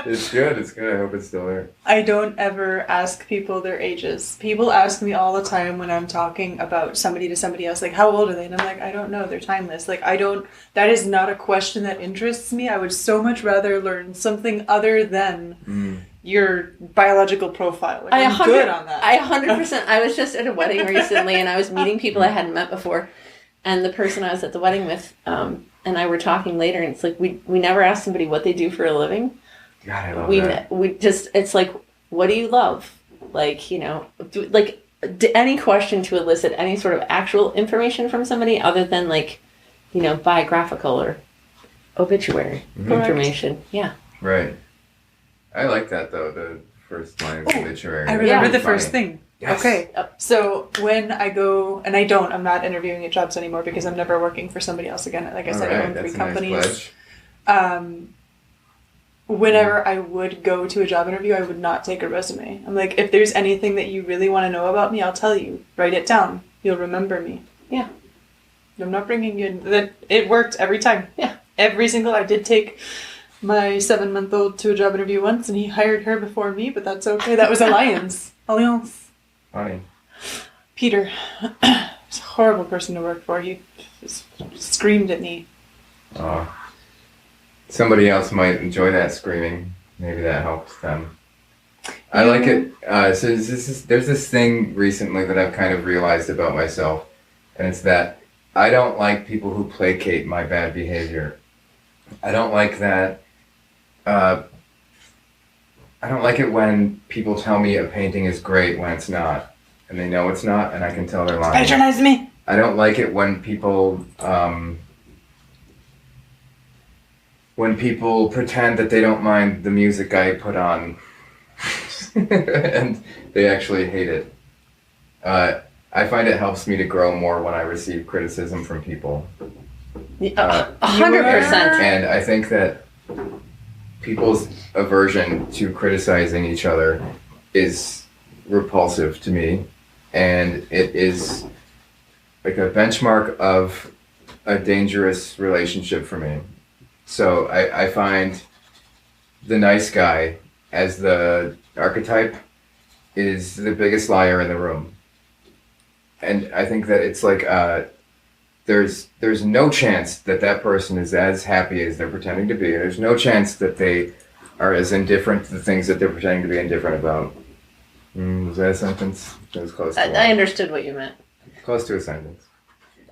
It's good. It's good. I hope it's still there. I don't ever ask people their ages. People ask me all the time when I'm talking about somebody to somebody else, like, how old are they? And I'm like, I don't know. They're timeless. Like, that is not a question that interests me. I would so much rather learn something other than your biological profile. Like, I'm good on that. 100%. I was just at a wedding recently, and I was meeting people I hadn't met before. And the person I was at the wedding with, and I were talking later, and it's like, we never ask somebody what they do for a living. God, I love that. We just, it's like, what do you love? Like, you know, any question to elicit any sort of actual information from somebody other than, like, you know, biographical or obituary information. Yeah. Right. I like that, though, the first line of obituary. I remember the first thing. Yes. Okay, so when I go, and I'm not interviewing at jobs anymore because I'm never working for somebody else again. Like I said, I own 3 companies. Nice. Whenever I would go to a job interview, I would not take a resume. I'm like, if there's anything that you really want to know about me, I'll tell you. Write it down. You'll remember me. Yeah. I'm not bringing you in. That it worked every time. Yeah. I did take my 7-month-old to a job interview once, and he hired her before me, but that's okay. That was Alliance. Funny. Peter. He's a horrible person to work for. He just screamed at me. Oh. Somebody else might enjoy that screaming. Maybe that helps them. I like it. So there's this thing recently that I've kind of realized about myself, and it's that I don't like people who placate my bad behavior. I don't like that. I don't like it when people tell me a painting is great when it's not, and they know it's not, and I can tell they're lying. Patronize me! I don't like it when people pretend that they don't mind the music I put on, and they actually hate it. I find it helps me to grow more when I receive criticism from people. 100%. And I think that people's aversion to criticizing each other is repulsive to me, and it is like a benchmark of a dangerous relationship for me. So I find the nice guy as the archetype is the biggest liar in the room. And I think that it's like there's no chance that person is as happy as they're pretending to be. There's no chance that they are as indifferent to the things that they're pretending to be indifferent about. Was that a sentence? That was close to I understood what you meant. Close to a sentence.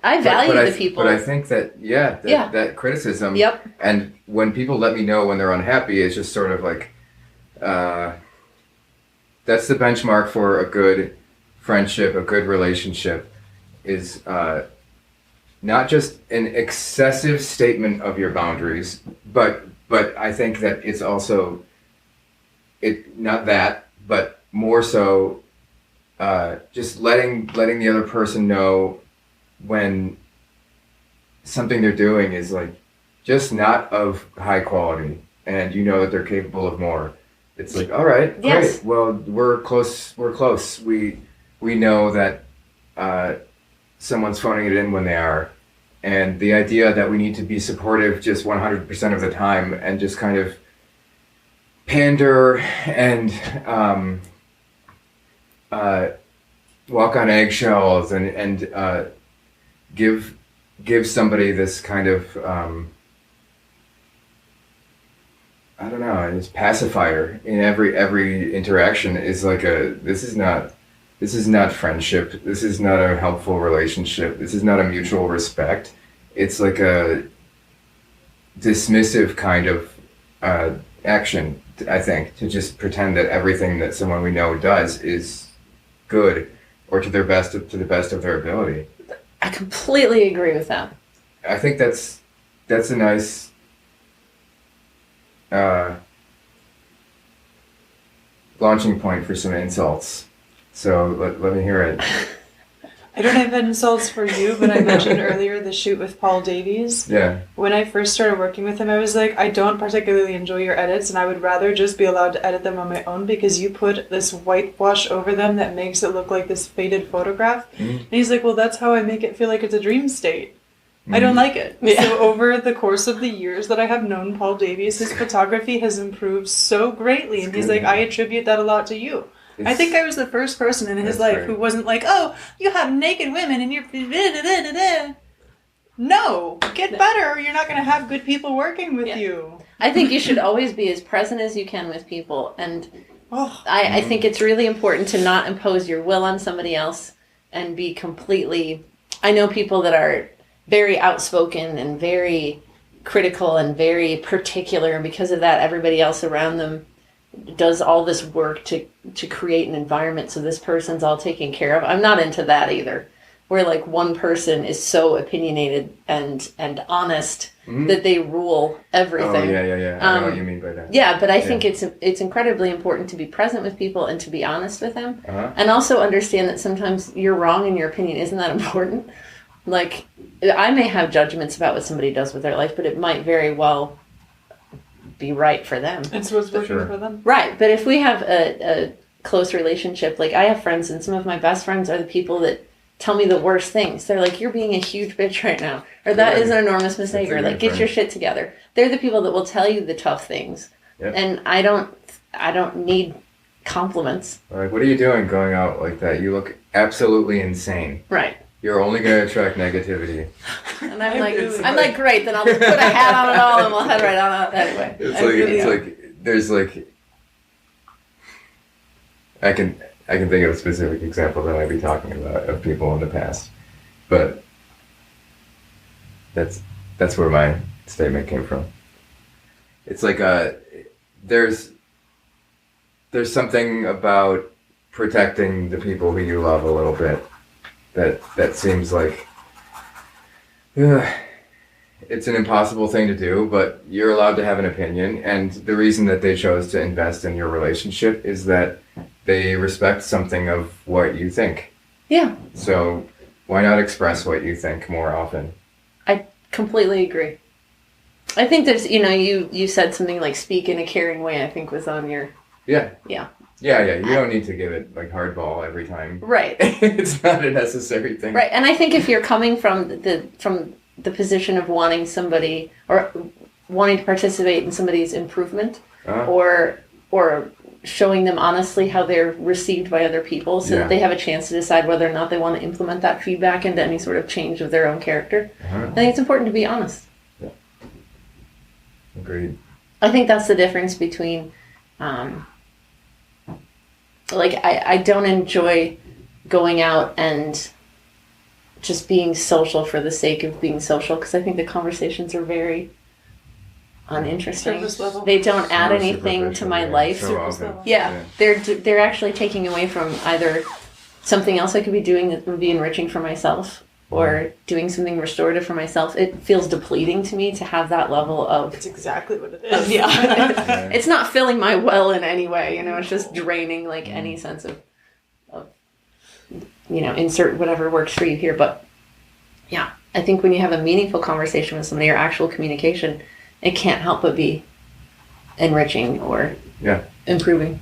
I value the people. But I think that, that criticism, and when people let me know when they're unhappy, it's just sort of like, that's the benchmark for a good friendship, a good relationship, is not just an excessive statement of your boundaries, but I think that it's also, not that, but more so just letting the other person know when something they're doing is like just not of high quality, and you know that they're capable of more. It's like, all right, great. Well, we're close. We know that someone's phoning it in when they are, and the idea that we need to be supportive just 100% of the time and just kind of pander and walk on eggshells and give somebody this kind of I don't know, this pacifier in every interaction is like this is not friendship. This is not a helpful relationship. This is not a mutual respect. It's like a dismissive kind of action, I think, to just pretend that everything that someone we know does is good or to the best of their ability. I completely agree with that. I think that's a nice launching point for some insults. So let me hear it. I don't have insults for you, but I mentioned earlier the shoot with Paul Davies. Yeah. When I first started working with him, I was like, I don't particularly enjoy your edits, and I would rather just be allowed to edit them on my own because you put this whitewash over them that makes it look like this faded photograph. Mm-hmm. And he's like, well, that's how I make it feel like it's a dream state. I don't like it. Yeah. So over the course of the years that I have known Paul Davies, his photography has improved so greatly, and he's like, I attribute that a lot to you. I think I was the first person in his life who wasn't like, oh, you have naked women and you're... No, get better or you're not going to have good people working with you. I think you should always be as present as you can with people. And I think it's really important to not impose your will on somebody else and be completely... I know people that are very outspoken and very critical and very particular. And because of that, everybody else around them does all this work to create an environment so this person's all taken care of. I'm not into that either. Where like one person is so opinionated and honest that they rule everything. Oh yeah. I know what you mean by that. Yeah, but I think it's incredibly important to be present with people and to be honest with them, and also understand that sometimes you're wrong and your opinion isn't that important. Like I may have judgments about what somebody does with their life, but it might very well be right for them. It's what's working for them. Right, but if we have a close relationship, like I have friends and some of my best friends are the people that tell me the worst things. They're like, you're being a huge bitch right now. Or that is an enormous mistake. Or like, get your shit together. They're the people that will tell you the tough things. Yep. And I don't need compliments. Like, what are you doing going out like that? You look absolutely insane. Right. You're only going to attract negativity. And I'm like, great, then I'll just put a hat on it all and we'll head right on it anyway. It's like, there's like, I can think of a specific example that I might be talking about of people in the past, but that's where my statement came from. It's like there's something about protecting the people who you love a little bit that seems like it's an impossible thing to do, but you're allowed to have an opinion, and the reason that they chose to invest in your relationship is that they respect something of what you think. Yeah. So why not express what you think more often? I completely agree. I think there's, you said something like speak in a caring way, I think was on your... Yeah. Yeah. Yeah, you don't need to give it like hardball every time. Right. It's not a necessary thing. Right, and I think if you're coming from the position of wanting somebody or wanting to participate in somebody's improvement or showing them honestly how they're received by other people so that they have a chance to decide whether or not they want to implement that feedback into any sort of change of their own character. I think it's important to be honest. Yeah. Agreed. I think that's the difference between I don't enjoy going out and just being social for the sake of being social because I think the conversations are very uninteresting. They don't add anything to my life. Yeah, they're actually taking away from either something else I could be doing that would be enriching for myself or doing something restorative for myself. It feels depleting to me to have that level of... It's exactly what it is. It's not filling my well in any way, it's just draining like any sense of insert whatever works for you here. But yeah, I think when you have a meaningful conversation with somebody or actual communication, it can't help but be enriching or improving.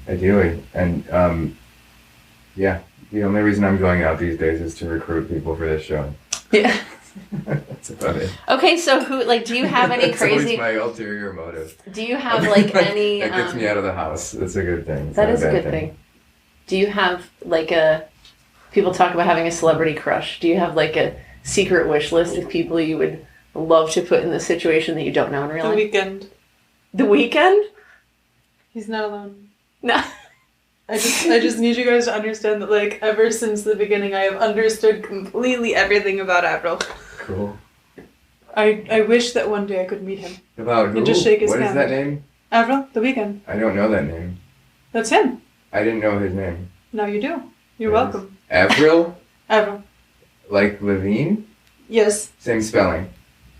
Ideally. And the only reason I'm going out these days is to recruit people for this show. Yeah. That's about it. Okay, so do you have any crazy... That's always my ulterior motive. Do you have any... That gets me out of the house. That's a good thing. That is a good thing. Do you have people talk about having a celebrity crush. Do you have a secret wish list of people you would love to put in the situation that you don't know in real life? The Weeknd. The Weeknd? He's not alone. No. I just need you guys to understand that ever since the beginning I have understood completely everything about Avril. Cool. I wish that one day I could meet him. About who? And just shake his What is hand. that name? Avril, The Weeknd. I don't know that name. That's him. I didn't know his name. Now you do. You're Yes. welcome. Avril? Avril. Like Levine? Yes, Same spelling.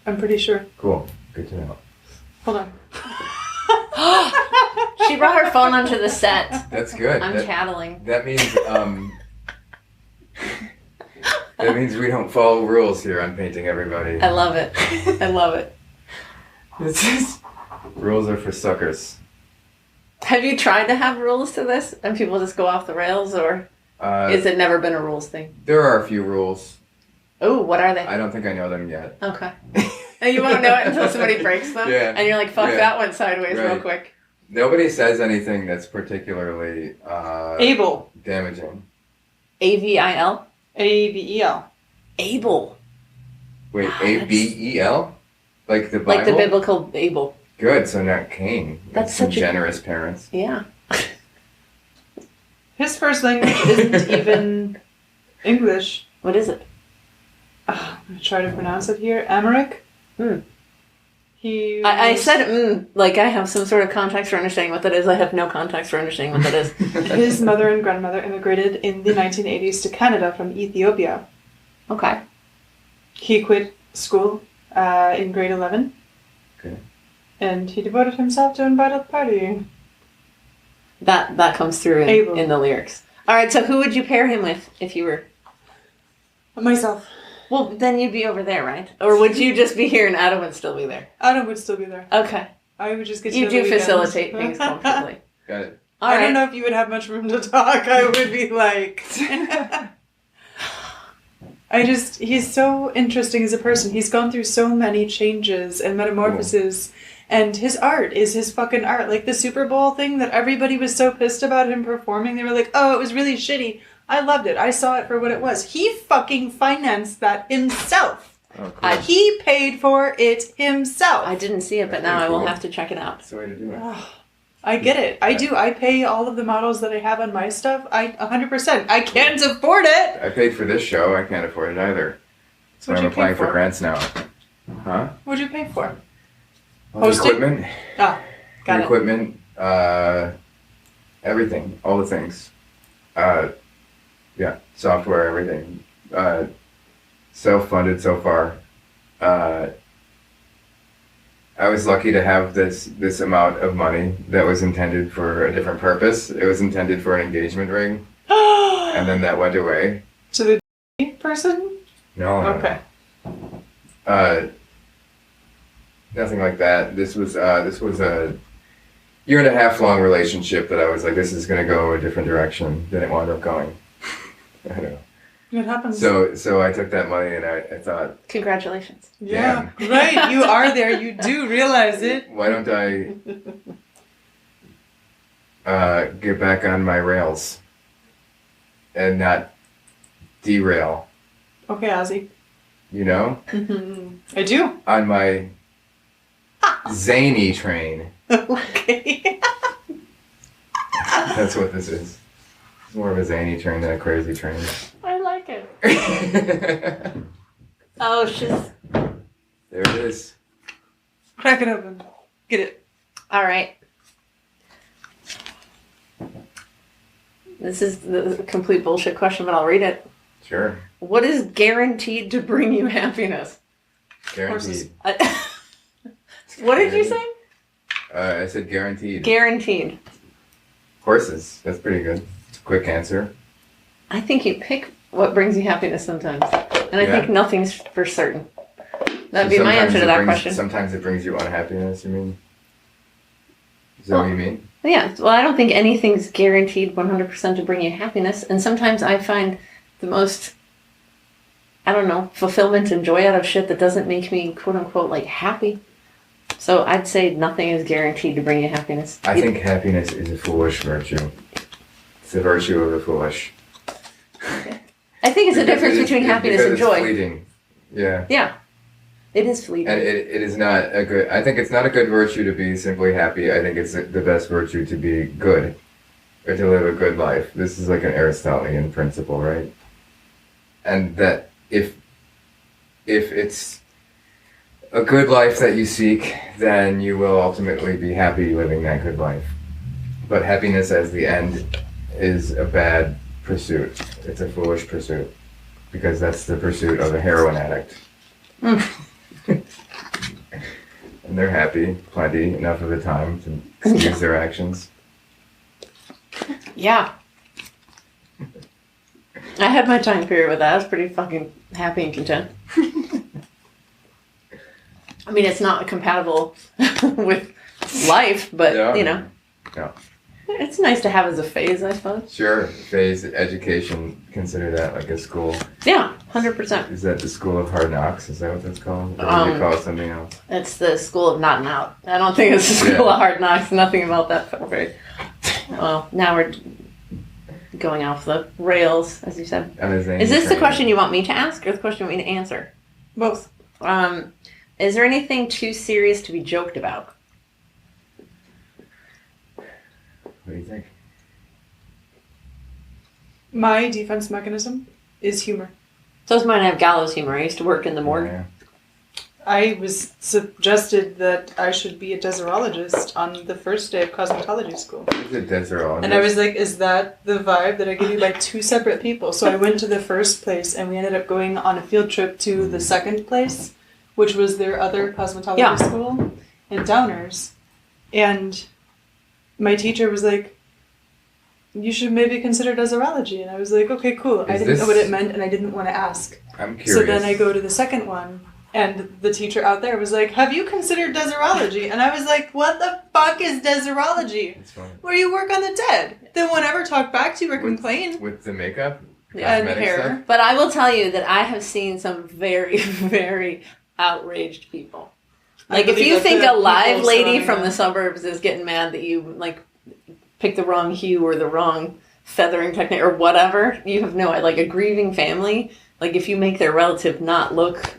I'm pretty sure. Cool. Good to know. Hold on. She brought her phone onto the set. That's good. I'm tattling. That means that means we don't follow rules here on Painting Everybody. I love it. I love it. It's just, rules are for suckers. Have you tried to have rules to this and people just go off the rails, or is it never been a rules thing? There are a few rules. Oh, what are they? I don't think I know them yet. Okay. And you won't know it until somebody breaks them? Yeah. And you're like, fuck, Yeah. that went sideways real Right. quick. Nobody says anything that's particularly Able. damaging. A-V-I-L? A-B-E-L. Able. Wait, Wow, A-B-E-L? Like the Bible? Like the biblical Abel. Good, so not Cain. That's some such a- generous parents. Yeah. His first language isn't even English. What is it? I'm going to try to pronounce it here. Amharic. Hmm. He I was- said, like I have some sort of context for understanding what that is. I have no context for understanding what that is. His mother and grandmother immigrated in the 1980s to Canada from Ethiopia. Okay. He quit school in grade 11. Okay. And he devoted himself to unbridled partying. That comes through Able. in the lyrics. All right, so who would you pair him with if you were... Myself. Well, then you'd be over there, right? Or would you just be here and Adam would still be there? Adam would still be there. Okay. I would just get to You know do the weekends. facilitate things comfortably. Got it. All I right. don't know if you would have much room to talk. I would be like... he's so interesting as a person. He's gone through so many changes and metamorphoses. And his art is his fucking art. Like the Super Bowl thing that everybody was so pissed about him performing. They were like, oh, it was really shitty. I loved it. I saw it for what it was. He fucking financed that himself. Oh, cool. He paid for it himself. I didn't see it, but now I will have to check it out. That's the way to do it. I get it. I do. I pay all of the models that I have on my stuff. 100%. I can't afford it. I paid for this show. I can't afford it either. So What'd I'm you pay applying for for? grants now. Huh? What'd you pay for? All the Hosting? equipment. Ah, got The it. equipment. Everything. All the things. Yeah. Software, everything. Self-funded so far. I was lucky to have this amount of money that was intended for a different purpose. It was intended for an engagement ring, and then that went away. To the person? No. Okay. Nothing like that. This was a year and a half long relationship that I was like, this is gonna go a different direction than it wound up going. I don't know. It happens. So I took that money and I thought, Congratulations. yeah. Right. You are there. You do realize it. why don't I get back on my rails and not derail, Okay, Ozzy. you know? I do. On my zany train. Okay. That's what this is. It's more of a zany train than a crazy train. I like it. Oh, she's... There it is. Crack it open. Get it. All right. This is the complete bullshit question, but I'll read it. Sure. What is guaranteed to bring you happiness? Guaranteed. What did you say? I said guaranteed. Guaranteed. Horses. That's pretty good. It's a quick answer. I think you pick what brings you happiness sometimes. And I Yeah. think nothing's for certain. That'd So be my sometimes answer to it that brings- question. Sometimes it brings you unhappiness, you mean? Is that what you mean? Yeah, well, I don't think anything's guaranteed 100% to bring you happiness. And sometimes I find the most, I don't know, fulfillment and joy out of shit that doesn't make me, quote unquote, like happy. So I'd say nothing is guaranteed to bring you happiness. I think happiness is a foolish virtue. It's the virtue of the foolish. I think it's a difference between happiness and Because joy. it's fleeting. Yeah. Yeah, it is fleeting. And it is not a good, I think it's not a good virtue to be simply happy. I think it's the best virtue to be good. Or to live a good life. This is like an Aristotelian principle, right? And that if it's a good life that you seek, then you will ultimately be happy living that good life. But happiness as the end is a bad pursuit. It's a foolish pursuit. Because that's the pursuit of a heroin addict. And they're happy, plenty, enough of the time to excuse their actions. Yeah. I had my time period with that. I was pretty fucking happy and content. I mean, it's not compatible with life, but, Yeah. you know. Yeah. It's nice to have as a phase, I suppose. Sure, phase education, consider that like a school. Yeah, 100%. Is that the school of hard knocks? Is that what that's called? Or do you call it something else? It's the school of not and out. I don't think it's the school of hard knocks. Nothing about that felt very... Well, now we're going off the rails, as you said. Is this the question you want me to ask or the question you want me to answer? Both. Is there anything too serious to be joked about? What do you think? My defense mechanism is humor. So is mine. I have gallows humor. I used to work in the morgue. Yeah. I was suggested that I should be a deserologist on the first day of cosmetology school. Is it deserologist? And I was like, is that the vibe that I give you by two separate people? So I went to the first place and we ended up going on a field trip to the second place, which was their other cosmetology school in Downers. And my teacher was like, you should maybe consider deserology. And I was like, okay, cool. I didn't know what it meant and I didn't want to ask. I'm curious. So then I go to the second one. And the teacher out there was like, have you considered deserology? And I was like, what the fuck is deserology? Where you work on the dead. They won't ever talk back to you or complain. With the makeup? And hair. Stuff? But I will tell you that I have seen some very, very outraged people. Like, if you think a live lady from the suburbs is getting mad that you, like, picked the wrong hue or the wrong feathering technique or whatever, you have no... Like, a grieving family, like, if you make their relative not look...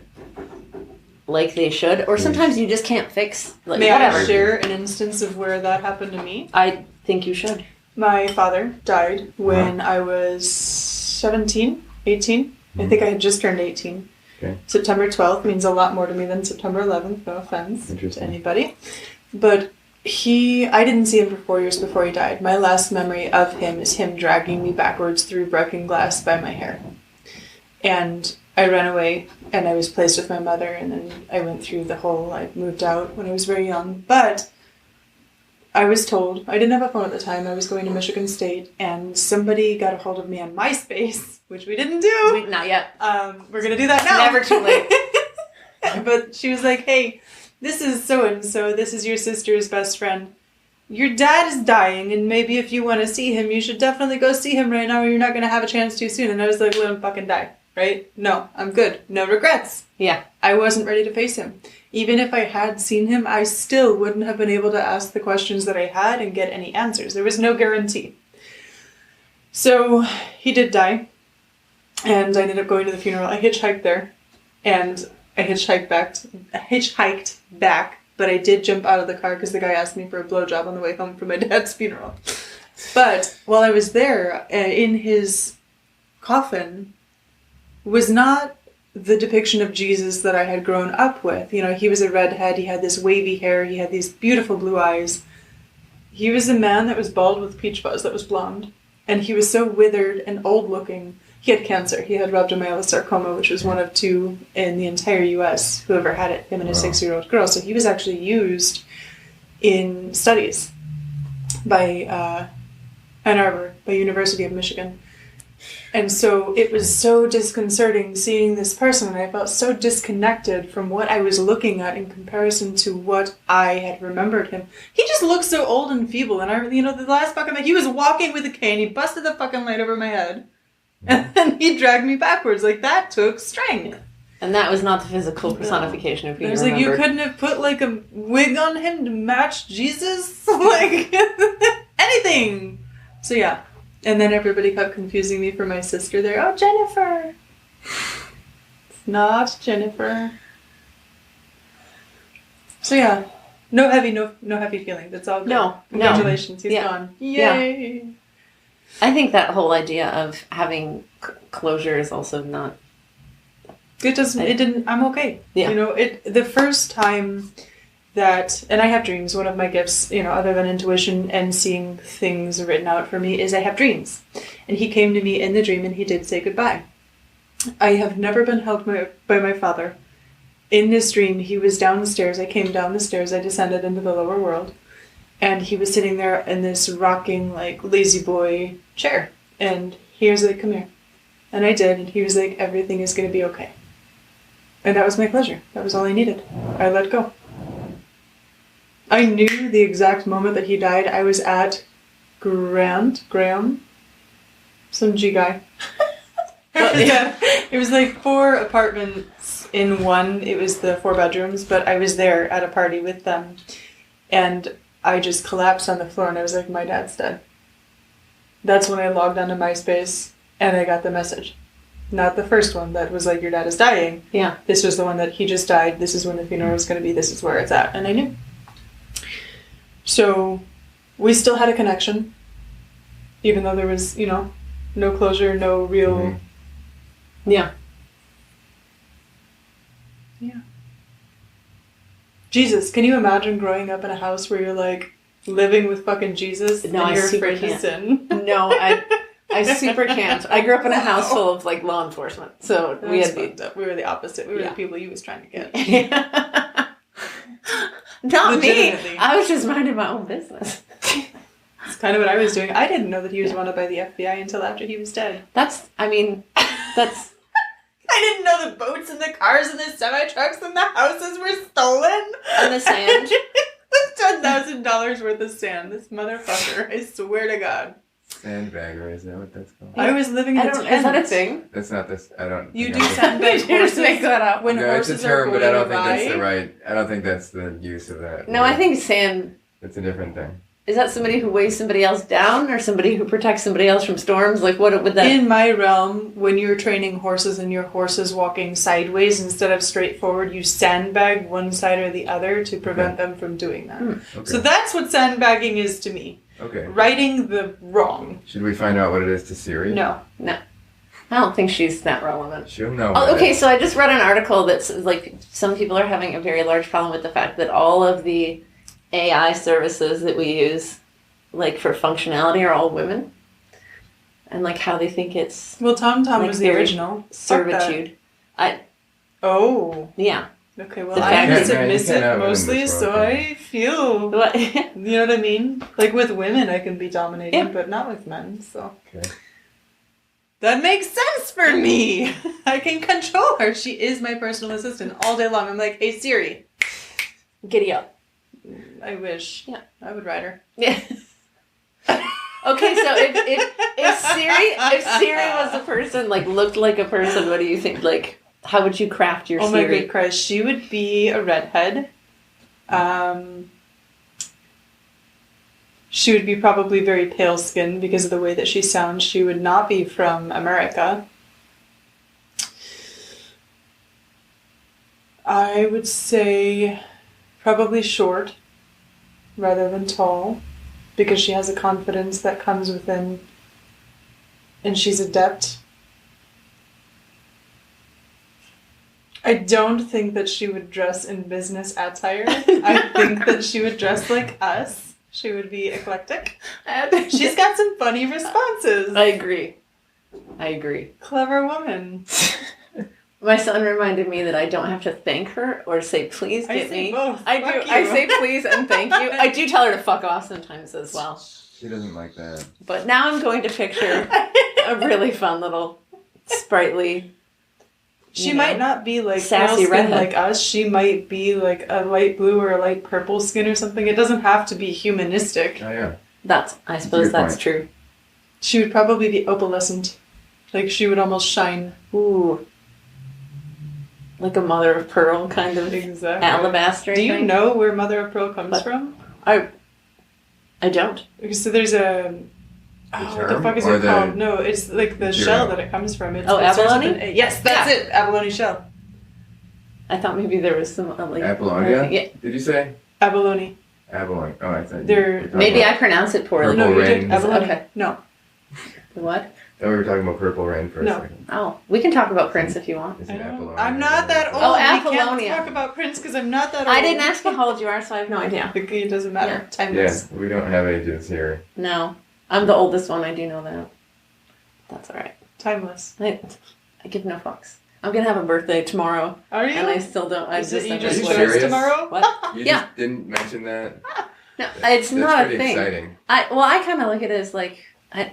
like they should, or sometimes you just can't fix. Like, May whatever. I share an instance of where that happened to me? I think you should. My father died when I was 17, 18. I think I had just turned 18. Okay. September 12th means a lot more to me than September 11th, no offense to anybody. But I didn't see him for 4 years before he died. My last memory of him is him dragging me backwards through broken glass by my hair. And I ran away and I was placed with my mother, and then I went through the whole, I moved out when I was very young. But I was told, I didn't have a phone at the time, I was going to Michigan State, and somebody got a hold of me on MySpace, which we didn't do. Not yet. We're going to do that now. Never too late. But she was like, hey, this is so-and-so, this is your sister's best friend. Your dad is dying, and maybe if you want to see him, you should definitely go see him right now, or you're not going to have a chance too soon. And I was like, let him fucking die. Right? No, I'm good. No regrets. Yeah. I wasn't ready to face him. Even if I had seen him, I still wouldn't have been able to ask the questions that I had and get any answers. There was no guarantee. So he did die, and I ended up going to the funeral. I hitchhiked there, and I hitchhiked back, but I did jump out of the car because the guy asked me for a blowjob on the way home from my dad's funeral. But while I was there, in his coffin was not the depiction of Jesus that I had grown up with. You know, he was a redhead, he had this wavy hair, he had these beautiful blue eyes. He was a man that was bald with peach fuzz that was blonde. And he was so withered and old looking. He had cancer. He had rhabdomyosarcoma, which was one of 2 in the entire U.S. who ever had it, him and a 6-year-old girl. So he was actually used in studies by Ann Arbor, by University of Michigan. And so it was so disconcerting seeing this person, and I felt so disconnected from what I was looking at in comparison to what I had remembered him. He just looked so old and feeble, and the last fucking, he was walking with a cane, he busted the fucking light over my head, and then he dragged me backwards. Like, that took strength. And that was not the physical personification of who you remembered. I was like, you couldn't have put, like, a wig on him to match Jesus? Like, anything! So yeah. And then everybody kept confusing me for my sister there. Oh, Jennifer! It's not Jennifer. So yeah. No heavy feelings. It's all good. No. Congratulations, he's gone. Yay! Yeah. I think that whole idea of having closure is also not I'm okay. Yeah. The first time that, and I have dreams, one of my gifts, other than intuition and seeing things written out for me, is I have dreams. And he came to me in the dream and he did say goodbye. I have never been held by my father. In this dream, he was down the stairs. I came down the stairs. I descended into the lower world. And he was sitting there in this rocking, like, lazy boy chair. And he was like, come here. And I did. And he was like, everything is going to be okay. And that was my pleasure. That was all I needed. I let go. I knew the exact moment that he died. I was at Graham, some G guy. Yeah. It was like 4 apartments in one. It was the 4 bedrooms, but I was there at a party with them. And I just collapsed on the floor and I was like, my dad's dead. That's when I logged onto MySpace and I got the message. Not the first one that was like, your dad is dying. Yeah. This was the one that he just died. This is when the funeral is going to be. This is where it's at. And I knew. So we still had a connection. Even though there was, no closure, no real... Mm-hmm. Yeah. Yeah. Jesus, can you imagine growing up in a house where you're like living with fucking Jesus No, and I you're super afraid to can't. sin? No, I super can't. I grew up in a house full of like law enforcement, so we had fucked up. We were the opposite. We were Yeah. the people he was trying to get. Not me. Legitimately. I was just minding my own business. It's kind of what I was doing. I didn't know that he was wanted by the FBI until after he was dead. That's. I didn't know the boats and the cars and the semi-trucks and the houses were stolen. And the sand. $10,000 worth of sand. This motherfucker. I swear to God. Sandbagger, is that what that's called? I was living in a Is tent. that a thing? That's not this. I don't. You think do I'm- sandbag Did you just make that up? when No, it's horses a term, are but going I don't think that's the awry. right. I don't think that's the use of that. No, I think sand. it's a different thing. Is that somebody who weighs somebody else down, or somebody who protects somebody else from storms? Like, what would that? In my realm, when you're training horses and your horse is walking sideways instead of straight forward, you sandbag one side or the other to prevent them from doing that. Okay. So that's what sandbagging is to me. Okay. Righting the wrong. Should we find out what it is to Siri? No. I don't think she's that relevant. She'll know. Oh, what it okay, is. so I just read an article that's like some people are having a very large problem with the fact that all of the AI services that we use, like for functionality, are all women, and like how they think it's Well, TomTom Like was the very original. Fuck that. servitude. Oh. Yeah. Okay, well, The I'm fact- submissive have women mostly, this so well, I feel... What? You know what I mean? Like with women, I can be dominating, Yeah. but not with men, so... Okay. That makes sense for me! I can control her. She is my personal assistant all day long. I'm like, hey Siri, giddy up. I wish. Yeah. I would ride her. Yeah. Okay, so if Siri was a person, like looked like a person, what do you think? Like, how would you craft your Oh my Siri? good Christ, she would be a redhead. She would be probably very pale skinned because of the way that she sounds. She would not be from America. I would say probably short rather than tall because she has a confidence that comes within and she's adept. I don't think that she would dress in business attire. I think that she would dress like us. She would be eclectic. She's got some funny responses. I agree. Clever woman. My son reminded me that I don't have to thank her or say please I get say me. both. I Fuck do. you. I say please and thank you. I do tell her to fuck off sometimes as well. She doesn't like that. But now I'm going to picture a really fun little sprightly. She you know, might not be like sassy pale skin redhead. like us. She might be like a light blue or a light purple skin or something. It doesn't have to be humanistic. Oh yeah. I suppose good that's point. true. She would probably be opalescent. Like she would almost shine. Ooh. Like a mother of pearl kind of Exactly. alabaster. Do you thing. know where mother of pearl comes But- from? I don't. So there's a... what the term fuck is or it the called? No, it's like the material? shell that it comes from. It's, Oh, it starts with abalone? an A. Yes, that's it. Abalone shell. I thought maybe there was some like Apollonia? Yeah. Did you say? Abalone. Abalone. Oh, I thought They're- you were talking Maybe about- I pronounce it poorly. Purple No, you rain. did abalone. Okay. No. What? Oh, we were talking about Purple Rain for a No. second. Oh, we can talk about Prince if you want. Is it Apollonia? I'm not that old. Oh, We Apollonia. can't talk about Prince because I'm not that old. I didn't ask you how old you are, so I have no idea. It doesn't matter. Yeah. Timeless. Yeah, we don't have ages here. No. I'm the oldest one, I do know that. That's alright. Timeless. I give no fucks. I'm gonna have a birthday tomorrow, Are you? and I still don't. I Is it just you never just Are you swear. chose serious? tomorrow? What? You Yeah. just didn't mention that? No, it's That's not a pretty thing. exciting. I kind of look at it as like I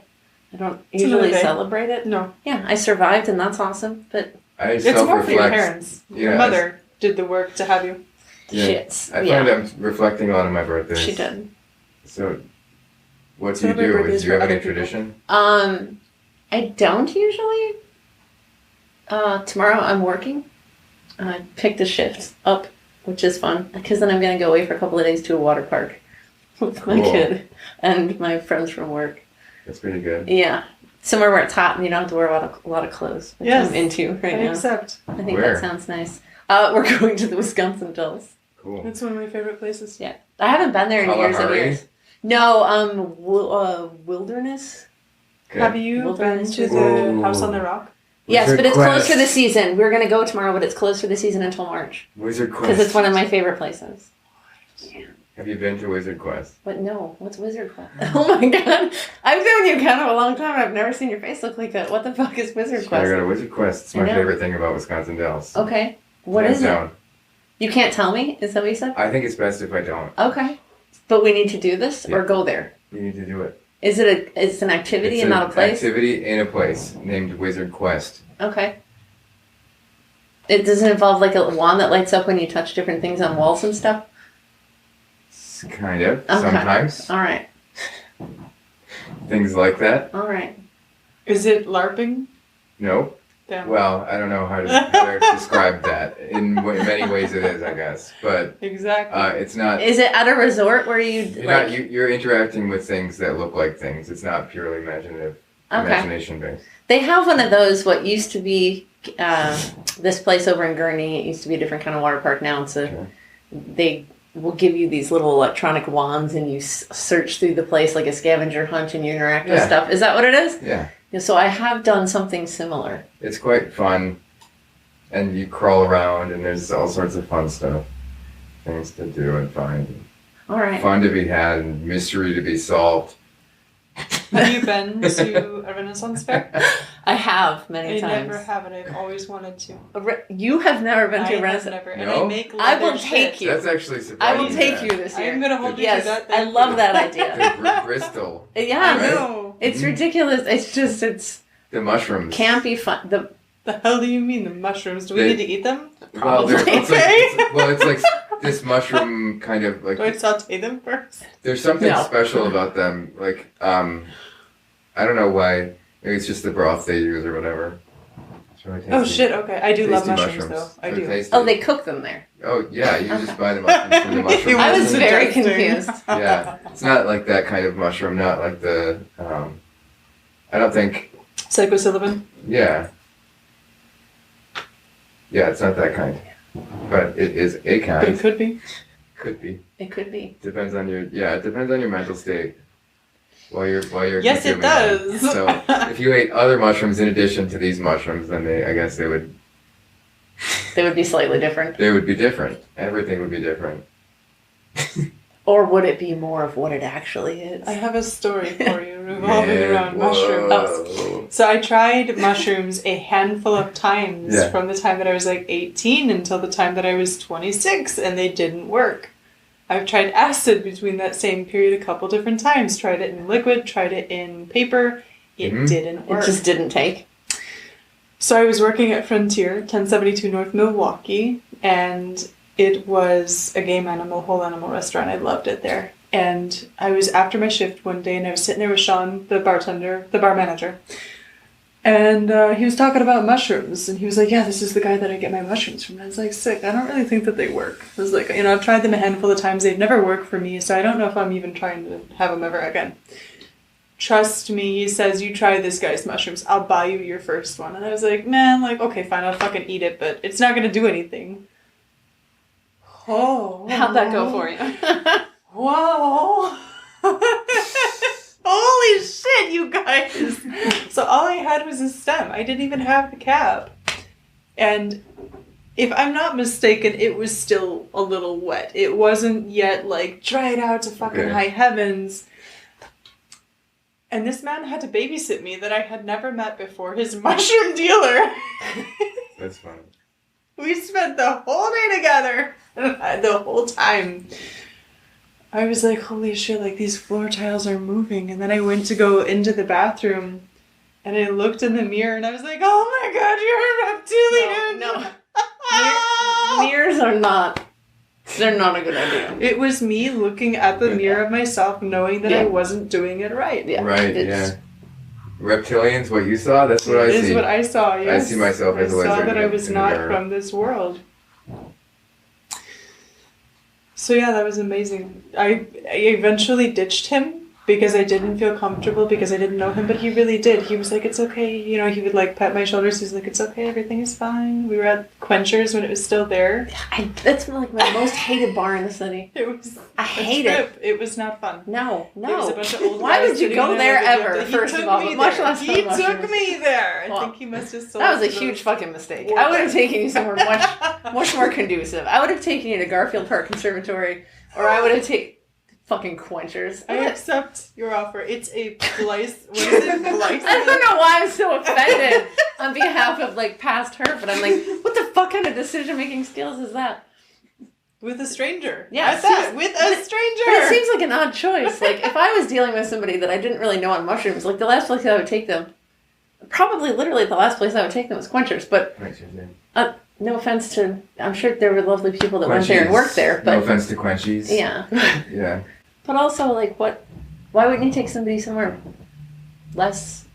don't It's another usually day. celebrate it. No. Yeah, I survived, and that's awesome. But I It's more for your self-reflect. parents. Yeah, Your mother did the work to have you. Yeah. shit, I yeah, find I'm reflecting a lot on my birthdays. she did. So, what do So you every do? birthday is Do you for have any other people. tradition? I don't usually. Tomorrow I'm working. I picked a shift up, which is fun because then I'm gonna go away for a couple of days to a water park with my Cool. kid and my friends from work. That's pretty good. Yeah, somewhere where it's hot and you don't have to wear a lot of clothes. Which Yes. I'm into right I now. accept. I think Where? that sounds nice. We're going to the Wisconsin Dells. Cool. It's one of my favorite places. Yeah, I haven't been there in years and Kalahari? years. No, Wilderness. Okay. Have you been Wilderness to the Ooh. House on the Rock? Yes, Wizard but it's Quest. closed for the season. We're gonna go tomorrow, but it's closed for the season until March Wizard Quest. because it's one of my favorite places. Have you been to Wizard Quest? But no, what's Wizard Quest? Oh my god, I've known you kind of a long time. I've never seen your face look like that. What the fuck is Wizard I Quest? got a Wizard Quest. It's I my know. favorite thing about Wisconsin Dells. Okay, what Hands is it? down. You can't tell me. Is that what you said? I think it's best if I don't. Okay, but we need to do this or Yeah. go there. You need to do it. Is it it's an activity It's and an not a place? activity in a place named Wizard Quest. Okay. It doesn't involve like a wand that lights up when you touch different things on walls and stuff? Kind of. Okay. Sometimes. Alright. Things like that. Alright. Is it LARPing? No. Damn. Well, I don't know how to describe that. In many ways it is, I guess. But Exactly. it's not... Is it at a resort where you You're interacting with things that look like things. It's not purely imagination based. They have one of those, what used to be this place over in Gurnee. It used to be a different kind of water park. Now it's they will give you these little electronic wands and you search through the place like a scavenger hunt and you interact with Yeah. stuff. Is that what it is? Yeah. Yeah, so I have done something similar. It's quite fun. And you crawl around and there's all sorts of fun stuff. Things to do and find. Alright. Fun to be had and mystery to be solved. Have you been to a Renaissance fair? I have I many times. never have, and I've always wanted to. You have never been I to a have Renaissance. never, and No? I make I will leather take shit. you. That's actually I surprising. will take yeah. you this year. I'm gonna hold you Yes, to that. I Thank love you. that idea. The Bristol. Yeah, I Right? know. it's ridiculous. It's The mushrooms. campy fun. The hell do you mean the mushrooms? Do we They- need to eat them? Well, Probably. it's like this mushroom kind of like Do I saute them first? there's something No. special about them. Like I don't know why. Maybe it's just the broth they use or whatever. It's really tasty. Oh shit! Okay, I do love Tasty mushrooms though. I They're do. tasty. Oh, they cook them there. Oh yeah, you just buy the mushrooms from the mushroom. I was business. very Interesting. confused. Yeah, it's not like that kind of mushroom. Not like the. I don't think. Psilocybin. Yeah. Yeah, it's not that kind, but it is a But it kind. could be. Could be. It could be. Depends on your. Yeah, it depends on your mental state. While you're. Yes, it consuming them. does. So if you ate other mushrooms in addition to these mushrooms, then I guess they would be slightly different. be different. Everything would be different. Or would it be more of what it actually is? I have a story for you revolving Man, around whoa. mushrooms. So I tried mushrooms a handful of times Yeah. from the time that I was like 18 until the time that I was 26, and they didn't work. I've tried acid between that same period a couple different times. Tried it in liquid, tried it in paper. It Mhm. didn't work. It just didn't take. So I was working at Frontier, 1072 North Milwaukee, and it was a game animal, whole animal restaurant. I loved it there. And I was after my shift one day, and I was sitting there with Sean, the bartender, the bar manager. And he was talking about mushrooms, and he was like, yeah, this is the guy that I get my mushrooms from. And I was like, sick, I don't really think that they work. I was like, I've tried them a handful of times. They've never worked for me, so I don't know if I'm even trying to have them ever again. Trust me, he says, you try this guy's mushrooms. I'll buy you your first one. And I was like, man, okay, fine, I'll fucking eat it, but it's not going to do anything. Oh. How'd that go for you? Whoa. Holy shit, you guys. So all I had was a stem. I didn't even have the cap. And if I'm not mistaken, it was still a little wet. It wasn't yet, like, dried out to fucking high heavens. And this man had to babysit me that I had never met before, his mushroom dealer. That's funny. We spent the whole day together. The whole time. I was like, holy shit, like, these floor tiles are moving. And then I went to go into the bathroom, and I looked in the mirror, and I was like, oh my god, you're a reptilian! No. Mirrors are not... They're not a good idea. It was me looking at the mirror of myself, knowing that I wasn't doing it right. Yeah. Right, Reptilians, what you saw, that's what I see. It is what I saw, yes. I see myself as a lizard. I saw that I was not mirror. from this world. So yeah, that was amazing. I eventually ditched him because I didn't feel comfortable because I didn't know him, but he really did. He was like, it's okay. You know, he would like pet my shoulders. He's like, it's okay, everything is fine. We were at Quenchers when it was still there. That's like my most hated bar in the city. It was I hate it. It was not fun. No. There was a bunch of old Why guys would you sitting go there ever, He first took of all? me But much there. less He than took mushrooms. me there. Well, I think he must have sold That was a those huge fucking mistake. war I would have guys. taken you somewhere much more conducive. I would have taken you to Garfield Park Conservatory, or I would have taken fucking Quenchers. I accept your offer. It's a Blythe. What is it? Blythe? I don't know why I'm so offended on behalf of like past her, but I'm like, what the fuck kind of decision making skills is that? With a stranger. Yeah, At that. With a stranger. But it seems like an odd choice. Like if I was dealing with somebody that I didn't really know on mushrooms, like the last place I would take them, probably literally the last place I would take them was Quenchers. But no offense to, I'm sure there were lovely people that went there and worked there. But no offense to Quenchies. Yeah. Yeah. But also, like, why wouldn't you take somebody somewhere less...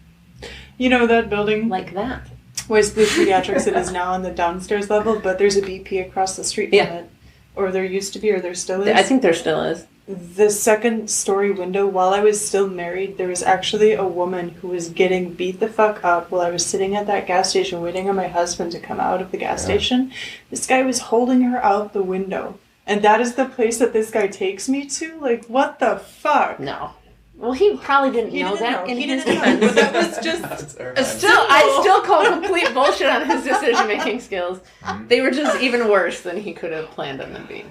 You know that building? Like that. Was the pediatrics it is now on the downstairs level, but there's a BP across the street from it. Or there used to be, or there still is. I think there still is. The second story window, while I was still married, there was actually a woman who was getting beat the fuck up while I was sitting at that gas station waiting on my husband to come out of the gas station. This guy was holding her out the window. And that is the place that this guy takes me to? Like, what the fuck? No. Well, he probably didn't know that. He didn't know. But that was just... I still call complete bullshit on his decision-making skills. They were just even worse than he could have planned on them being.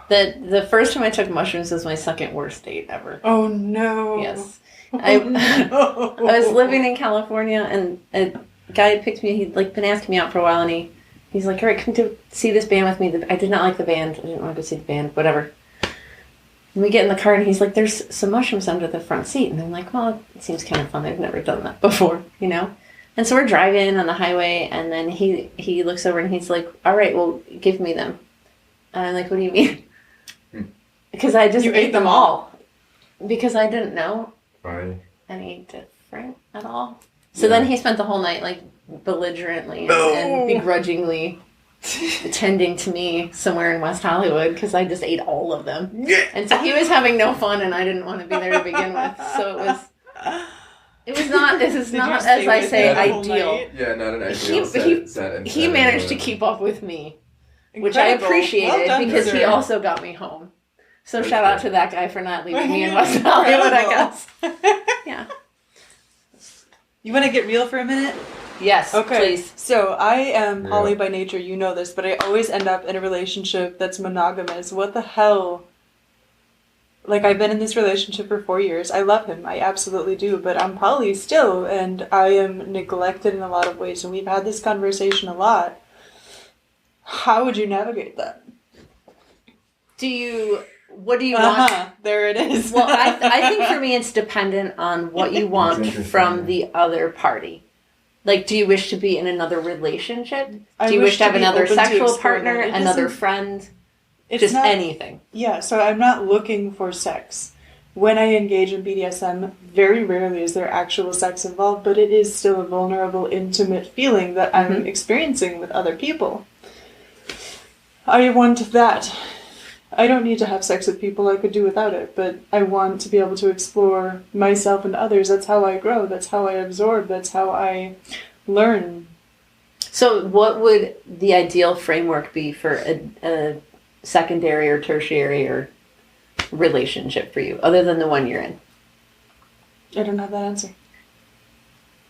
The first time I took mushrooms was my second worst date ever. Oh, no. Yes. I was living in California, and a guy had picked me. He'd like been asking me out for a while, and he's like, all right, come to see this band with me. I did not like the band. I didn't want to go see the band, whatever. And we get in the car, and he's like, there's some mushrooms under the front seat. And I'm like, well, it seems kind of fun. I've never done that before, you know? And so we're driving on the highway, and then he looks over, and he's like, all right, well, give me them. And I'm like, what do you mean? Because I just ate them all. Because I didn't know any different at all. So then he spent the whole night, like, belligerently and begrudgingly attending to me somewhere in West Hollywood because I just ate all of them. And so he was having no fun, and I didn't want to be there to begin with. So it was not, this is not, as I say, ideal. Yeah, not an ideal set. He managed to keep up with me, which I appreciated because he also got me home. So shout out to that guy for not leaving me in West Hollywood, I guess. Yeah. You want to get real for a minute? Yes, okay. Please. So I am poly by nature, you know this, but I always end up in a relationship that's monogamous. What the hell? Like, I've been in this relationship for 4 years. I love him. I absolutely do. But I'm poly still, and I am neglected in a lot of ways. And we've had this conversation a lot. How would you navigate that? What do you want? There it is. Well, I think for me it's dependent on what you want from the other party. Like, do you wish to be in another relationship? Do you wish to have another sexual partner, another friend? Just anything. Yeah, so I'm not looking for sex. When I engage in BDSM, very rarely is there actual sex involved, but it is still a vulnerable, intimate feeling that I'm experiencing with other people. I want that. I don't need to have sex with people. I could do without it, but I want to be able to explore myself and others. That's how I grow. That's how I absorb. That's how I learn. So what would the ideal framework be for a secondary or tertiary or relationship for you, other than the one you're in? I don't have that answer.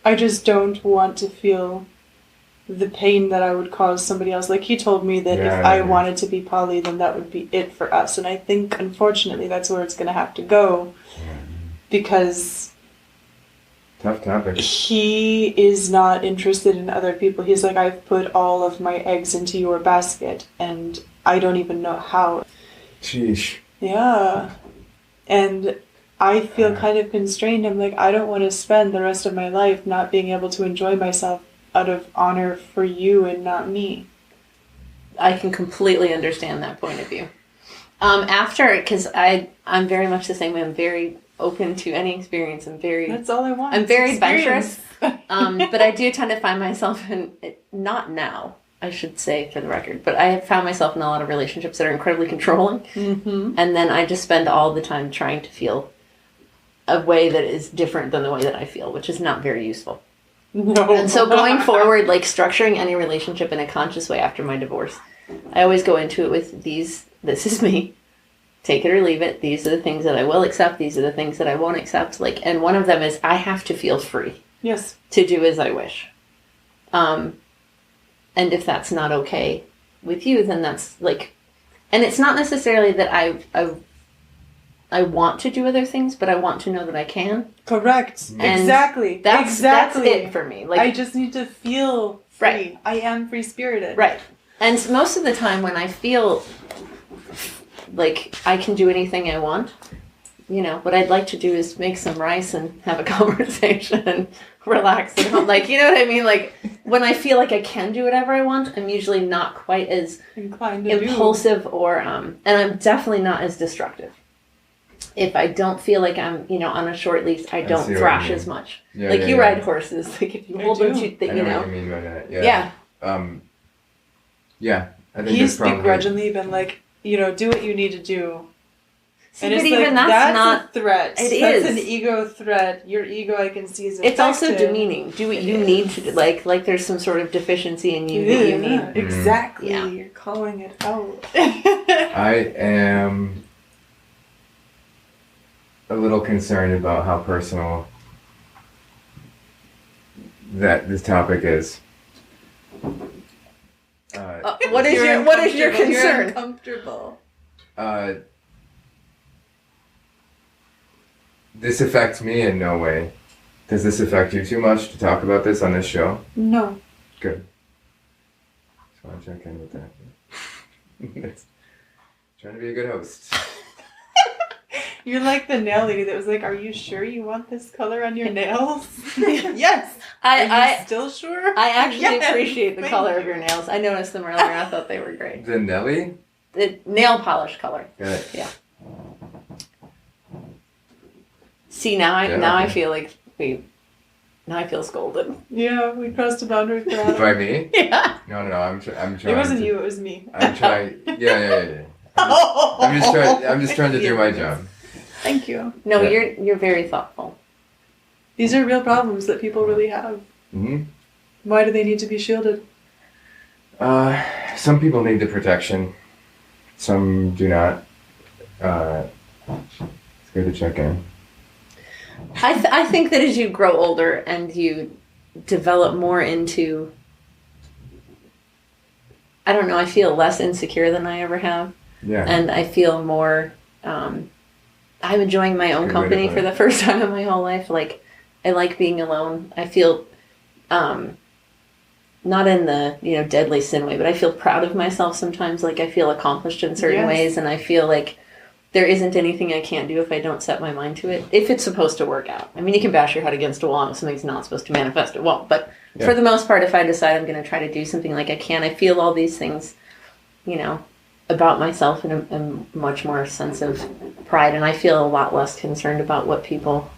I just don't want to feel the pain that I would cause somebody else. Like, he told me that if I wanted to be poly, then that would be it for us. And I think, unfortunately, that's where it's going to have to go. Because... Tough topic. He is not interested in other people. He's like, I've put all of my eggs into your basket, and I don't even know how. Sheesh. Yeah. And I feel kind of constrained. I'm like, I don't want to spend the rest of my life not being able to enjoy myself out of honor for you and not me. I can completely understand that point of view. Because I'm very much the same way. I'm very open to any experience. That's all I want. I'm very adventurous. But I do tend to find myself in, not now, I should say for the record, but I have found myself in a lot of relationships that are incredibly controlling. Mm-hmm. And then I just spend all the time trying to feel a way that is different than the way that I feel, which is not very useful. No. And so going forward, like structuring any relationship in a conscious way after my divorce, I always go into it with this is me. Take it or leave it. These are the things that I will accept. These are the things that I won't accept. And one of them is I have to feel free. Yes. To do as I wish. And if that's not okay with you, then that's like, and it's not necessarily that I want to do other things, but I want to know that I can. Correct. And exactly. That's it for me. Like, I just need to feel free. Right. I am free-spirited. Right. And most of the time when I feel like I can do anything I want, what I'd like to do is make some rice and have a conversation and relax at home. Like, you know what I mean? Like, when I feel like I can do whatever I want, I'm usually not quite as inclined to impulsive or, and I'm definitely not as destructive. If I don't feel like I'm, on a short leash, I don't thrash as much. Yeah, like, you ride horses. Like, if you hold them, I know what you mean by that. Yeah. Yeah. I think he's begrudgingly been like, do what you need to do. See, but even that's not a threat. That's an ego threat. Your ego, I can see, is it's also demeaning. Do what you need to do. Like there's some sort of deficiency in you that you need. Exactly. Yeah. You're calling it out. I am a little concerned about how personal that this topic is. What is your concern? You're uncomfortable. This affects me in no way. Does this affect you too much to talk about this on this show? No. Good. Just want to check in with that. Trying to be a good host. You're like the nail lady that was like, "Are you sure you want this color on your nails?" Yes. Are you still sure? I actually appreciate the color of your nails. I noticed them earlier. I thought they were great. The Nelly? The nail polish color. Good. Yeah. See, now I feel like now I feel scolded. Yeah, we crossed a boundary for that. By me? Yeah. No, I'm trying. It wasn't you, it was me. I'm trying. Yeah. I'm just trying to do my job. Thank you. No, you're very thoughtful. These are real problems that people really have. Mm-hmm. Why do they need to be shielded? Some people need the protection. Some do not. It's good to check in. I think that as you grow older and you develop more into, I don't know, I feel less insecure than I ever have. Yeah. And I feel more, I'm enjoying my own company for the first time in my whole life. Like, I like being alone. I feel, not in the, deadly sin way, but I feel proud of myself sometimes. Like, I feel accomplished in certain ways, and I feel like there isn't anything I can't do if I don't set my mind to it, if it's supposed to work out. I mean, you can bash your head against a wall, and if something's not supposed to manifest, it won't. But for the most part, if I decide I'm going to try to do something like I can, I feel all these things, about myself in a much more sense of pride, and I feel a lot less concerned about what people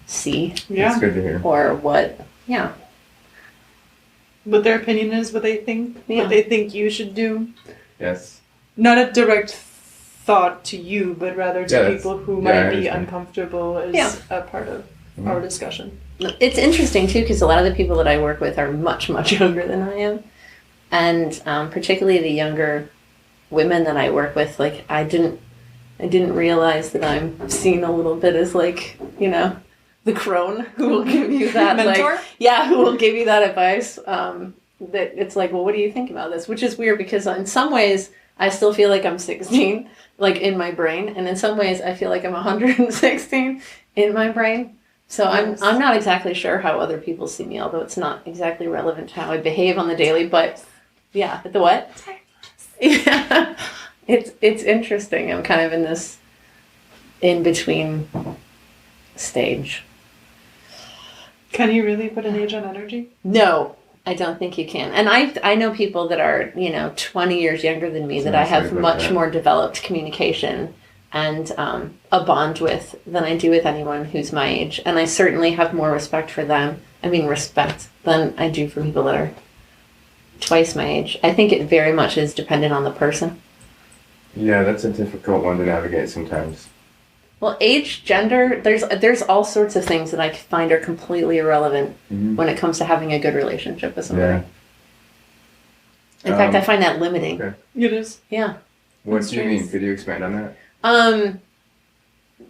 see. Yeah. That's good to hear. Or what their opinion is, what they think, what they think you should do. Yes. Not a direct thought to you, but rather to people who might be uncomfortable as a part of our discussion. It's interesting too, because a lot of the people that I work with are much, much younger than I am, and particularly the younger women that I work with. Like, I didn't realize that I'm seen a little bit as like, the crone who will give you that mentor. who will give you that advice. That it's like, well, what do you think about this? Which is weird because in some ways I still feel like I'm 16, like in my brain, and in some ways I feel like I'm 116 in my brain. So Yes. I'm not exactly sure how other people see me, although it's not exactly relevant to how I behave on the daily. But yeah, the what? Yeah, it's interesting. I'm kind of in this in between stage. Can you really put an age on energy? No, I don't think you can. And I know people that are 20 years younger than me that I have much more developed communication and a bond with than I do with anyone who's my age. And I certainly have more respect for them. I mean, respect than I do for people that are twice my age. I think it very much is dependent on the person. Yeah, that's a difficult one to navigate sometimes. Well, age, gender, there's all sorts of things that I find are completely irrelevant when it comes to having a good relationship with somebody. Yeah. In fact, I find that limiting. Okay. It is. Yeah. What do you mean? Could you expand on that?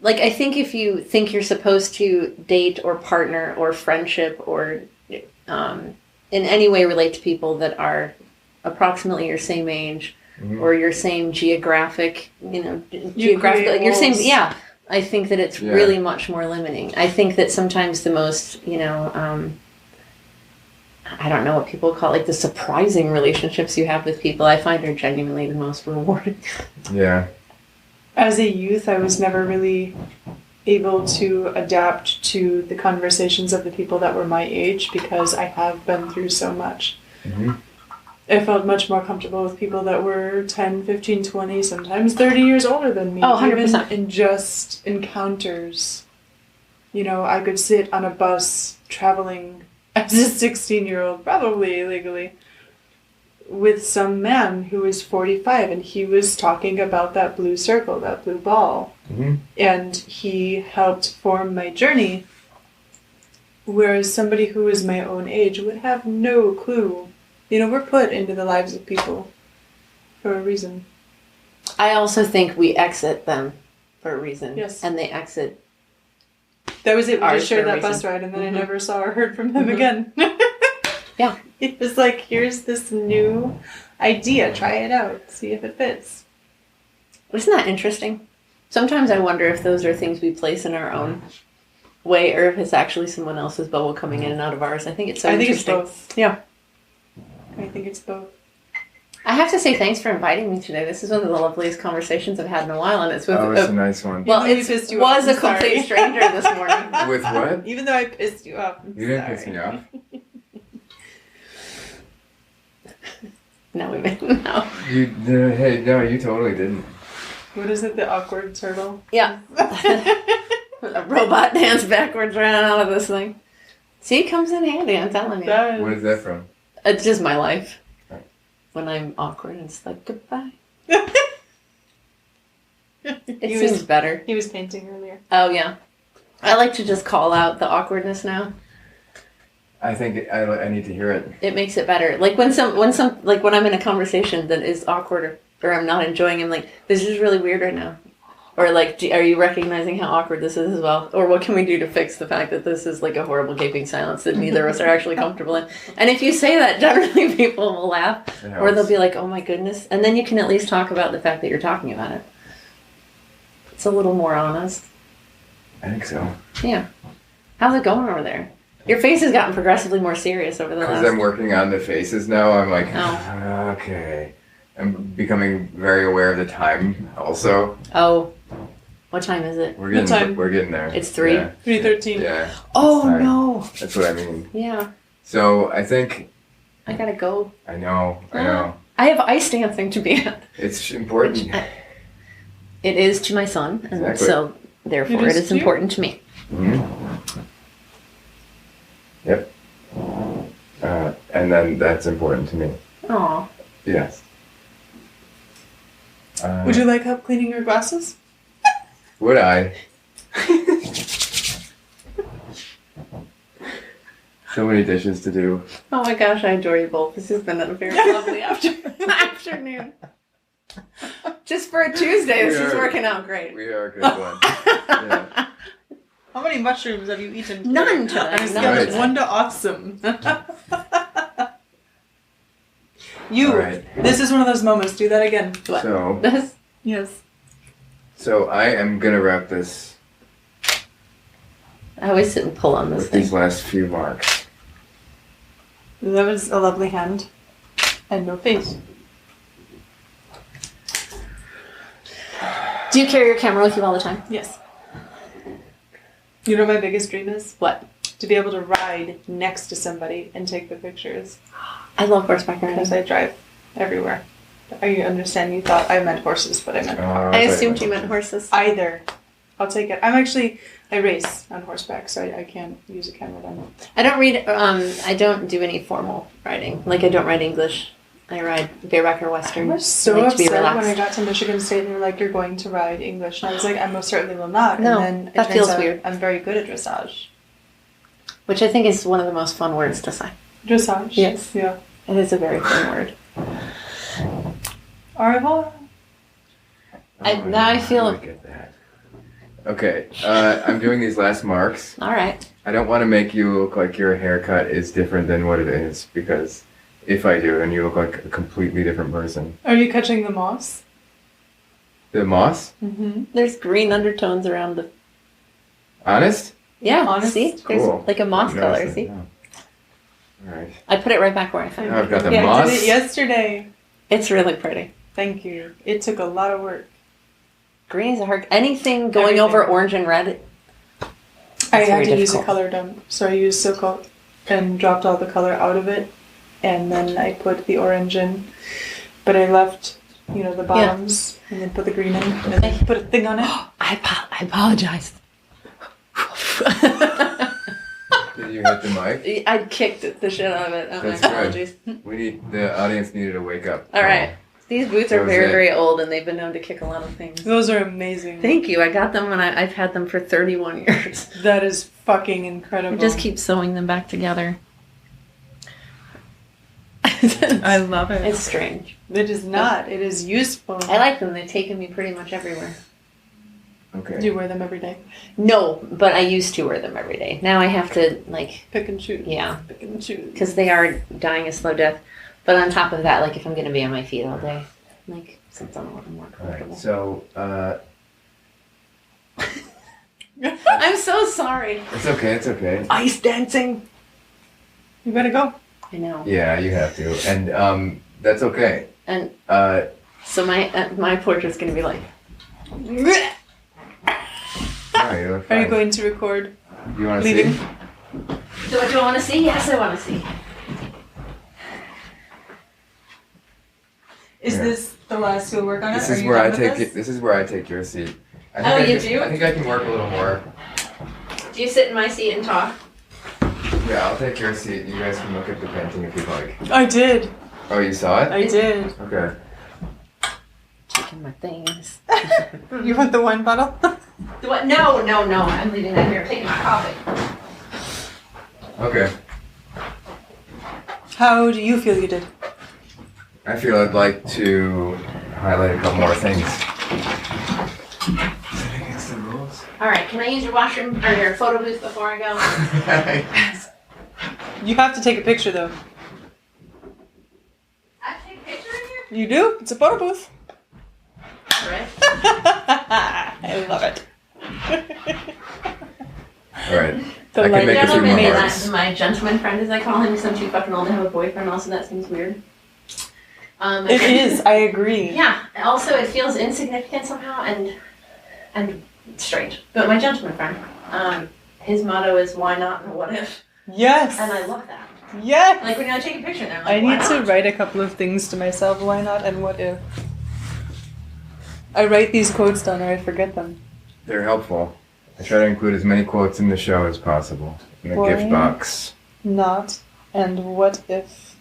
Like I think if you think you're supposed to date or partner or friendship or in any way relate to people that are approximately your same age or your same geographic, geographical, your same, I think that it's really much more limiting. I think that sometimes the most, I don't know what people call like the surprising relationships you have with people, I find are genuinely the most rewarding. Yeah. As a youth, I was never really able to adapt to the conversations of the people that were my age because I have been through so much. I felt much more comfortable with people that were 10, 15, 20, sometimes 30 years older than me. Oh, 100%. Even in just encounters. I could sit on a bus traveling as a 16-year-old, probably illegally, with some man who was 45, and he was talking about that blue circle, that blue ball. And he helped form my journey, whereas somebody who was my own age would have no clue. We're put into the lives of people for a reason. I also think we exit them for a reason. Yes. And they exit. That was it. We Ours just shared for a that bus reason. ride, and then I never saw or heard from him again. Yeah. It was like, here's this new idea. Try it out. See if it fits. Isn't that interesting? Sometimes I wonder if those are things we place in our own way or if it's actually someone else's bubble coming in and out of ours. I think it's so interesting. I think it's both. Yeah. I think it's both. I have to say thanks for inviting me today. This is one of the loveliest conversations I've had in a while, and it's with It's a nice one. well, Even though it we pissed you was off, a I'm sorry. complete stranger this morning. With what? Even though I pissed you off. I'm You didn't sorry. piss me off. No, we no. Hey, no, you totally didn't. What is it? The awkward turtle? Yeah. A robot dance backwards right out of this thing. See, it comes in handy. I'm telling you. That What is that from? It's just my life. Right. When I'm awkward, it's like goodbye. It He seems was- better. He was painting earlier. Oh yeah, I like to just call out the awkwardness now. I think I need to hear it. It makes it better. Like when I'm in a conversation that is awkward or I'm not enjoying, I'm like, this is really weird right now. Or like, are you recognizing how awkward this is as well? Or what can we do to fix the fact that this is like a horrible gaping silence that neither of us are actually comfortable in? And if you say that, generally people will laugh. It Or they'll helps. be like, oh my goodness. And then you can at least talk about the fact that you're talking about it. It's a little more honest. I think so. Yeah. How's it going over there? Your face has gotten progressively more serious over the Because last... I'm working on the faces now, I'm like, Oh. okay. I'm becoming very aware of the time also. Oh. What time is it? We're What time? getting, we're getting there. It's 3? Yeah. 3:13. Yeah. Oh, Sorry. no. That's what I mean. Yeah. So I think, I gotta go. I know. I have ice dancing to be at. It's important. It is to my son, and Exactly. so therefore It it is is to you? important to me. Yep. And then that's important to me. Aw. Yes. Would you like help cleaning your glasses? Would I? So many dishes to do. Oh my gosh, I adore you both. This has been a very lovely afternoon. Just for a Tuesday, this is working out great. We are a good one. Yeah. How many mushrooms have you eaten today? None today. On a scale None of today. 1 to awesome. You. All right. This is one of those moments. Do that again. What? So, This? Yes. I am gonna wrap this I always sit and pull on this with thing. these last few marks. That was a lovely hand. And no face. Do you carry your camera with you all the time? Yes. You know what my biggest dream is? What? To be able to ride next to somebody and take the pictures. I love horseback Because riding. I drive everywhere. I understand you thought I meant horses, but I meant I assumed you meant horses. either. I'll take it. I race on horseback, so I can't use a camera then. I don't read, I don't do any formal riding. Like, I don't ride English. I ride bareback or I Western. was so I like to be upset when I relaxed. got to Michigan State and they were like, "You're going to ride English." And I was like, "I most certainly will not." No, and then that turns feels out weird. I'm very good at dressage. Which I think is one of the most fun words to say. Dressage? Yes. Yeah. It is a very fun word. Au revoir. Now I feel- Look at that. Okay, I'm doing these last marks. All right. I don't want to make you look like your haircut is different than what it is, because if I do, then you look like a completely different person. Are you catching the moss? The moss? Mm-hmm. There's green undertones around the... Honest? Yeah, Honest? see? There's Cool. like a moss I've color, noticed see? it, yeah. All right. I put it right back where I found Now I've it. got the Yeah, I moss. did it yesterday. It's really pretty. Thank you. It took a lot of work. Green is a hard... Anything going Everything. over orange and red... I It's had very to use a difficult. color dump, so I used silk coat and dropped all the color out of it, and then I put the orange in, but I left, the bottoms, and then put the green in, and then put a thing on it. I apologize. Did you hit the mic? I kicked the shit out of it. Oh, my That's good. apologies. The audience needed to wake up. All right. These boots That are was very, it. very old, and they've been known to kick a lot of things. Those are amazing. Thank you. I got them when I've had them for 31 years. That is fucking incredible. I just keep sewing them back together. I love it. It's strange. It is not. It is useful. I like them. They've taken me pretty much everywhere. Okay. Do you wear them every day? No, but I used to wear them every day. Now I have to, Pick and choose. yeah, Pick and choose. because they are dying a slow death. But on top of that, like, if I'm going to be on my feet all day, like, something a little more All right. comfortable. So, I'm so sorry. it's okay. It's okay. Ice dancing. You better go. I know. Yeah, you have to, and that's okay. And Uh, so my portrait's going to be like... oh, you look Are you fine. going to record? You want to leaving? see? Do I want to see? Yes, I want to see. Is Yeah. this the last you'll work on it? This Are is you where done I with take this? it. This is where I take your seat. I Oh, you can, do? I think I can work a little more. Do you sit in my seat and talk? Yeah, I'll take your seat. You guys can look at the painting if you'd like. I did. Oh, you saw it? I did. Okay. Taking my things. You want the wine bottle? What? No. I'm leaving that here. Taking my coffee. Okay. How do you feel you did? I feel I'd like to highlight a couple more things. Is it against the rules? All right. Can I use your washroom or your photo booth before I go? You have to take a picture though. I take a picture in here. You do? It's a photo booth. All right. I love it. All right. The I can light make a few Gentleman, more my, marks. my gentleman friend, as I call him, because I'm too fucking old to have a boyfriend. Also, that seems weird. It is. I agree. Yeah. Also, it feels insignificant somehow and strange. But my gentleman friend, his motto is "Why not and what if," Yes. and I love that. Yes. Like when I take a picture, there, I'm I like, why need to not? write a couple of things to myself. Why not and what if? I write these quotes down or I forget them. They're helpful. I try to include as many quotes in the show as possible in the Why? gift box. Not and what if.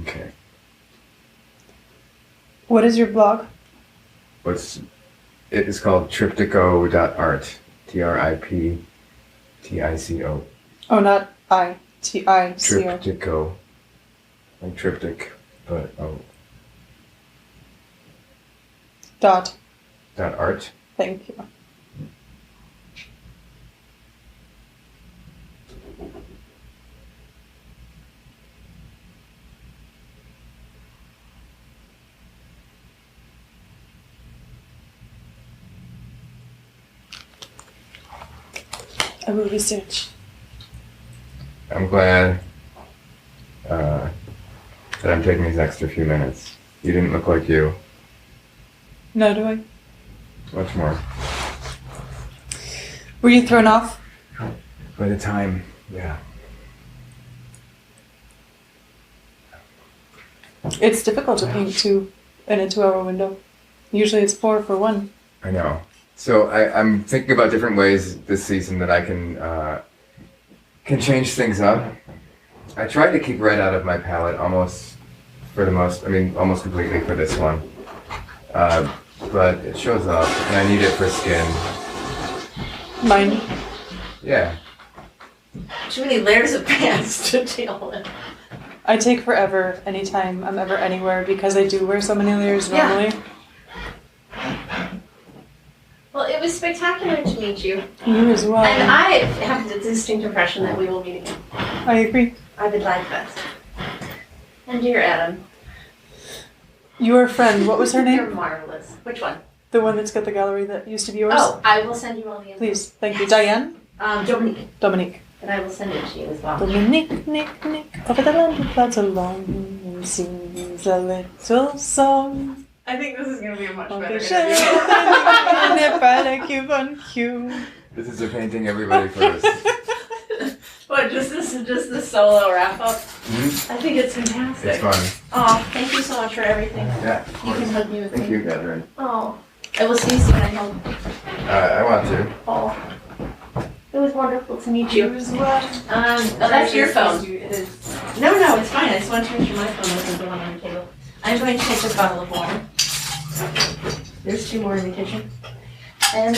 Okay. What is your blog? It is called triptycho.art. TRIPTICO. Oh, not I. TICO. Triptycho. like triptych, but oh, Dot. art. Thank you. I will research. I'm glad that I'm taking these extra few minutes. You didn't look like you. No, do I? Much more. Were you thrown off? By the time, yeah. It's difficult to paint two in a 2-hour window. Usually it's 4 for 1. I know. So I'm thinking about different ways this season that I can change things up. I tried to keep red out of my palette almost completely for this one. But it shows up, and I need it for skin. Mine. Yeah. Too many layers of pants to deal with. I take forever anytime I'm ever anywhere because I do wear so many layers normally. Well, it was spectacular to meet you. You as well. And I have the distinct impression that we will meet again. I agree. I would like that. And dear Adam. Your friend, what was her You're name? marvelous. Which one? The one that's got the gallery that used to be yours? Oh, I will send you all the info. Please, thank you. Diane? Dominique. Dominique. And I will send it to you as well. Dominique, Nick, over the land of clouds along, sings a little song. I think this is going to be a much better If interview. I like you on cue. This is a painting everybody first. What, just this solo wrap up? Mm-hmm. I think it's fantastic. It's fun. Oh, thank you so much for everything. Yeah, of You course. can hug me with Thank me. you, Catherine. Oh, I will see you soon, I hope. I want to. Oh, it was wonderful to meet you. as well. Oh, that's your phone. It is. No, it's fine. I just wanted to make sure my phone wasn't the one on the table. I'm going to take this bottle of water. There's 2 more in the kitchen. And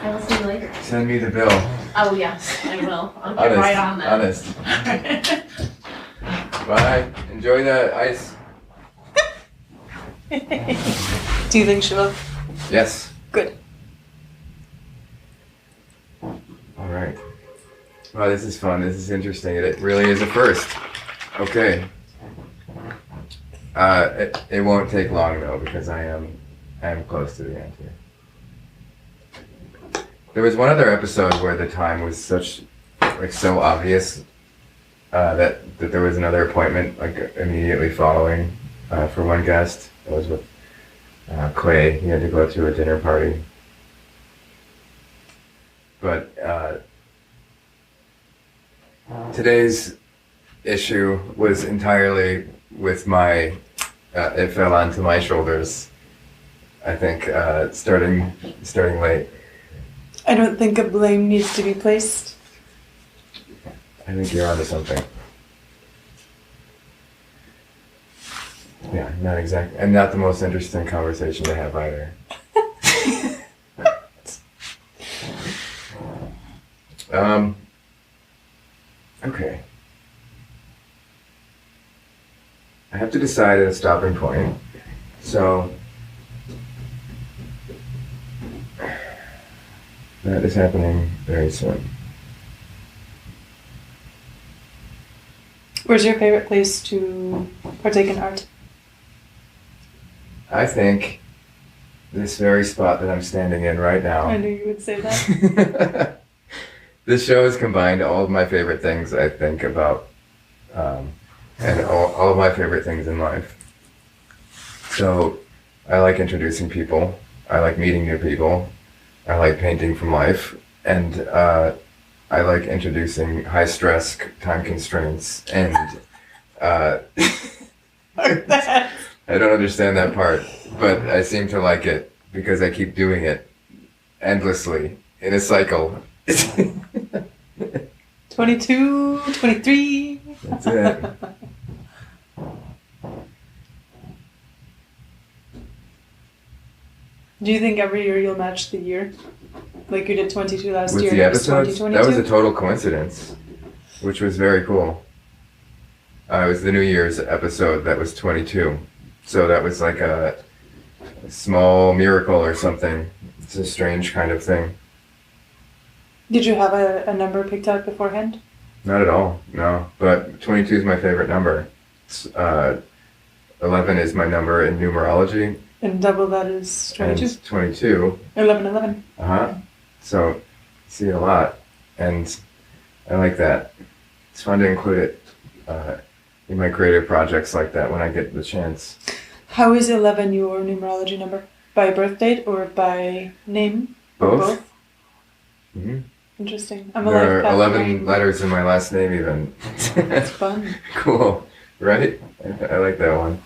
I will see you later. Send me the bill. Oh, yes, I will. I'll get right on that. Honest. Bye. Enjoy the ice. Do you think she'll? Yes. Good. All right. Wow, this is fun. This is interesting. It really is a first. Okay. It won't take long though because I am close to the end here. There was one other episode where the time was so obvious that there was another appointment immediately following for one guest. It was with Clay. He had to go to a dinner party. But today's issue was entirely with my, it fell onto my shoulders, I think, starting late. I don't think a blame needs to be placed. I think you're onto something. Yeah, not exactly, and not the most interesting conversation to have either. Okay. I have to decide a stopping point. So that is happening very soon. Where's your favorite place to partake in art? I think this very spot that I'm standing in right now. I knew you would say that. This show has combined all of my favorite things I think about, and all of my favorite things in life. So I like introducing people. I like meeting new people. I like painting from life. And I like introducing high-stress time constraints. And I don't understand that part, but I seem to like it because I keep doing it endlessly in a cycle. 22, 23. That's it. Do you think every year you'll match the year? Like you did 22 last With year. the and it was episodes, 2022? that was a total coincidence, which was very cool. It was the New Year's episode that was 22. So that was like a small miracle or something. It's a strange kind of thing. Did you have a number picked out beforehand? Not at all, no. But 22 is my favorite number. 11 is my number in numerology. And double that is 22? And 22. 11. Uh-huh. So, see it a lot. And I like that. It's fun to include it in my creative projects like that when I get the chance. How is 11 your numerology number? By birth date or by name? Or Both. Mm-hmm. Interesting. There are 11 letters in my last name even. That's fun. Cool. Right? I like that one.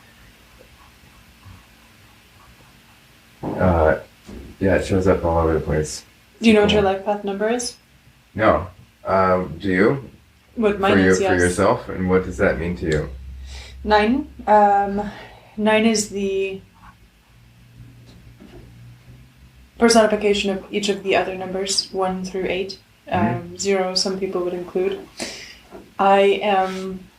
Yeah, it shows up all over the place. Do you know what your life path number is? No. Do you? What mine is, yes. For yourself? And what does that mean to you? 9. 9 is the personification of each of the other numbers, 1 through 8. 0, some people would include. I am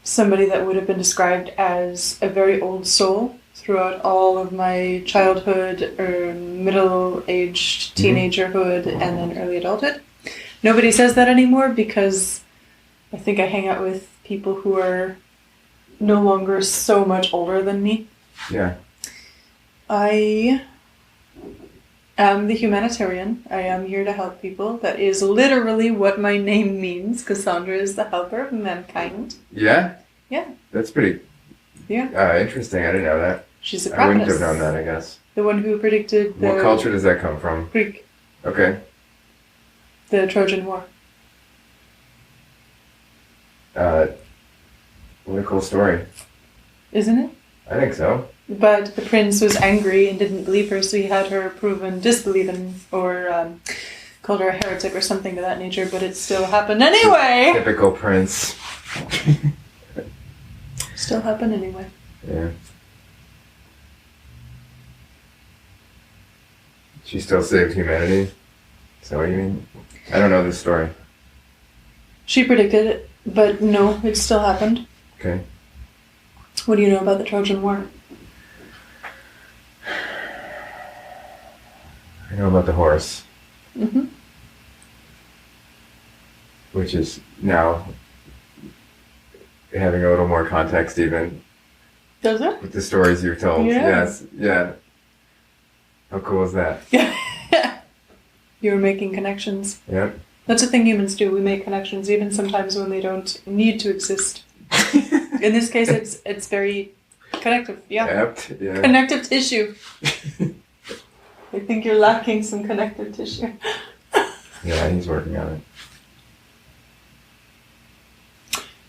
somebody that would have been described as a very old soul throughout all of my childhood, or middle-aged teenagerhood, and then early adulthood. Nobody says that anymore because I think I hang out with people who are no longer so much older than me. Yeah. I am the humanitarian. I am here to help people. That is literally what my name means. Cassandra is the helper of mankind. Yeah? Yeah. That's pretty interesting. I didn't know that. She's a I wouldn't prophetess. have known that, I guess. The one who predicted the... What culture does that come from? Greek. Okay. The Trojan War. What a cool story. Isn't it? I think so. But the prince was angry and didn't believe her, so he had her proven disbelieving, or called her a heretic or something of that nature, but it still happened anyway! Typical prince. Still happened anyway. Yeah. She still saved humanity? Is that what you mean? I don't know this story. She predicted it, but no, it still happened. Okay. What do you know about the Trojan War? I know about the horse. Mm-hmm. Which is now having a little more context even. Does it? With the stories you've told. Yeah. Yes. Yeah. How cool is that? Yeah. You're making connections. Yep. That's the thing humans do. We make connections even sometimes when they don't need to exist. In this case, it's very connective. Yeah. Apt. Yeah. Connective tissue. I think you're lacking some connective tissue. Yeah, he's working on it.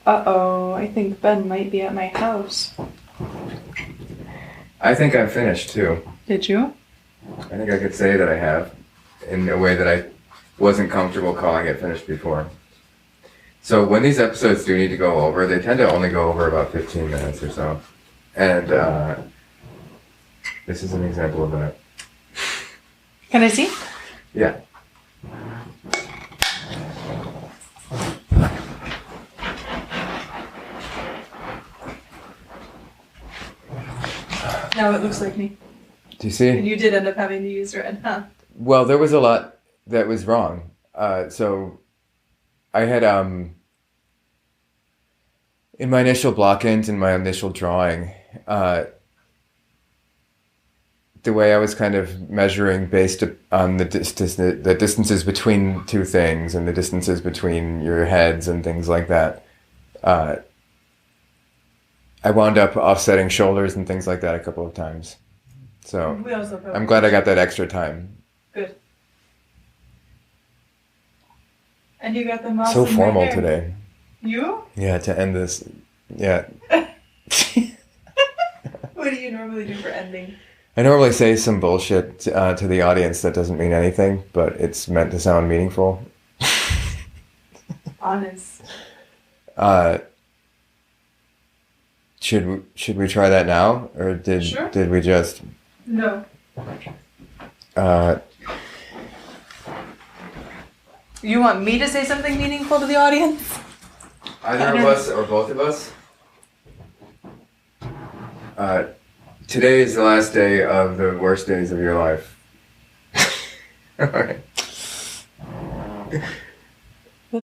Uh-oh, I think Ben might be at my house. I think I'm finished too. Did you? I think I could say that I have, in a way that I wasn't comfortable calling it finished before. So when these episodes do need to go over, they tend to only go over about 15 minutes or so. And this is an example of that. Can I see? Yeah. Now it looks like me. Do you see? And you did end up having to use red, huh? Well, there was a lot that was wrong. So I had, in my initial block-ins, in my initial drawing, the way I was kind of measuring based on the distances between two things and the distances between your heads and things like that, I wound up offsetting shoulders and things like that a couple of times. So I'm glad I got that extra time. Good. And you got the mouse So in formal your hair. today. You? Yeah, to end this. Yeah. What do you normally do for ending? I normally say some bullshit to the audience that doesn't mean anything, but it's meant to sound meaningful. Honest. Should we try that now, or did we just? No. You want me to say something meaningful to the audience? Either of us or both of us. Today is the last day of the worst days of your life. Alright.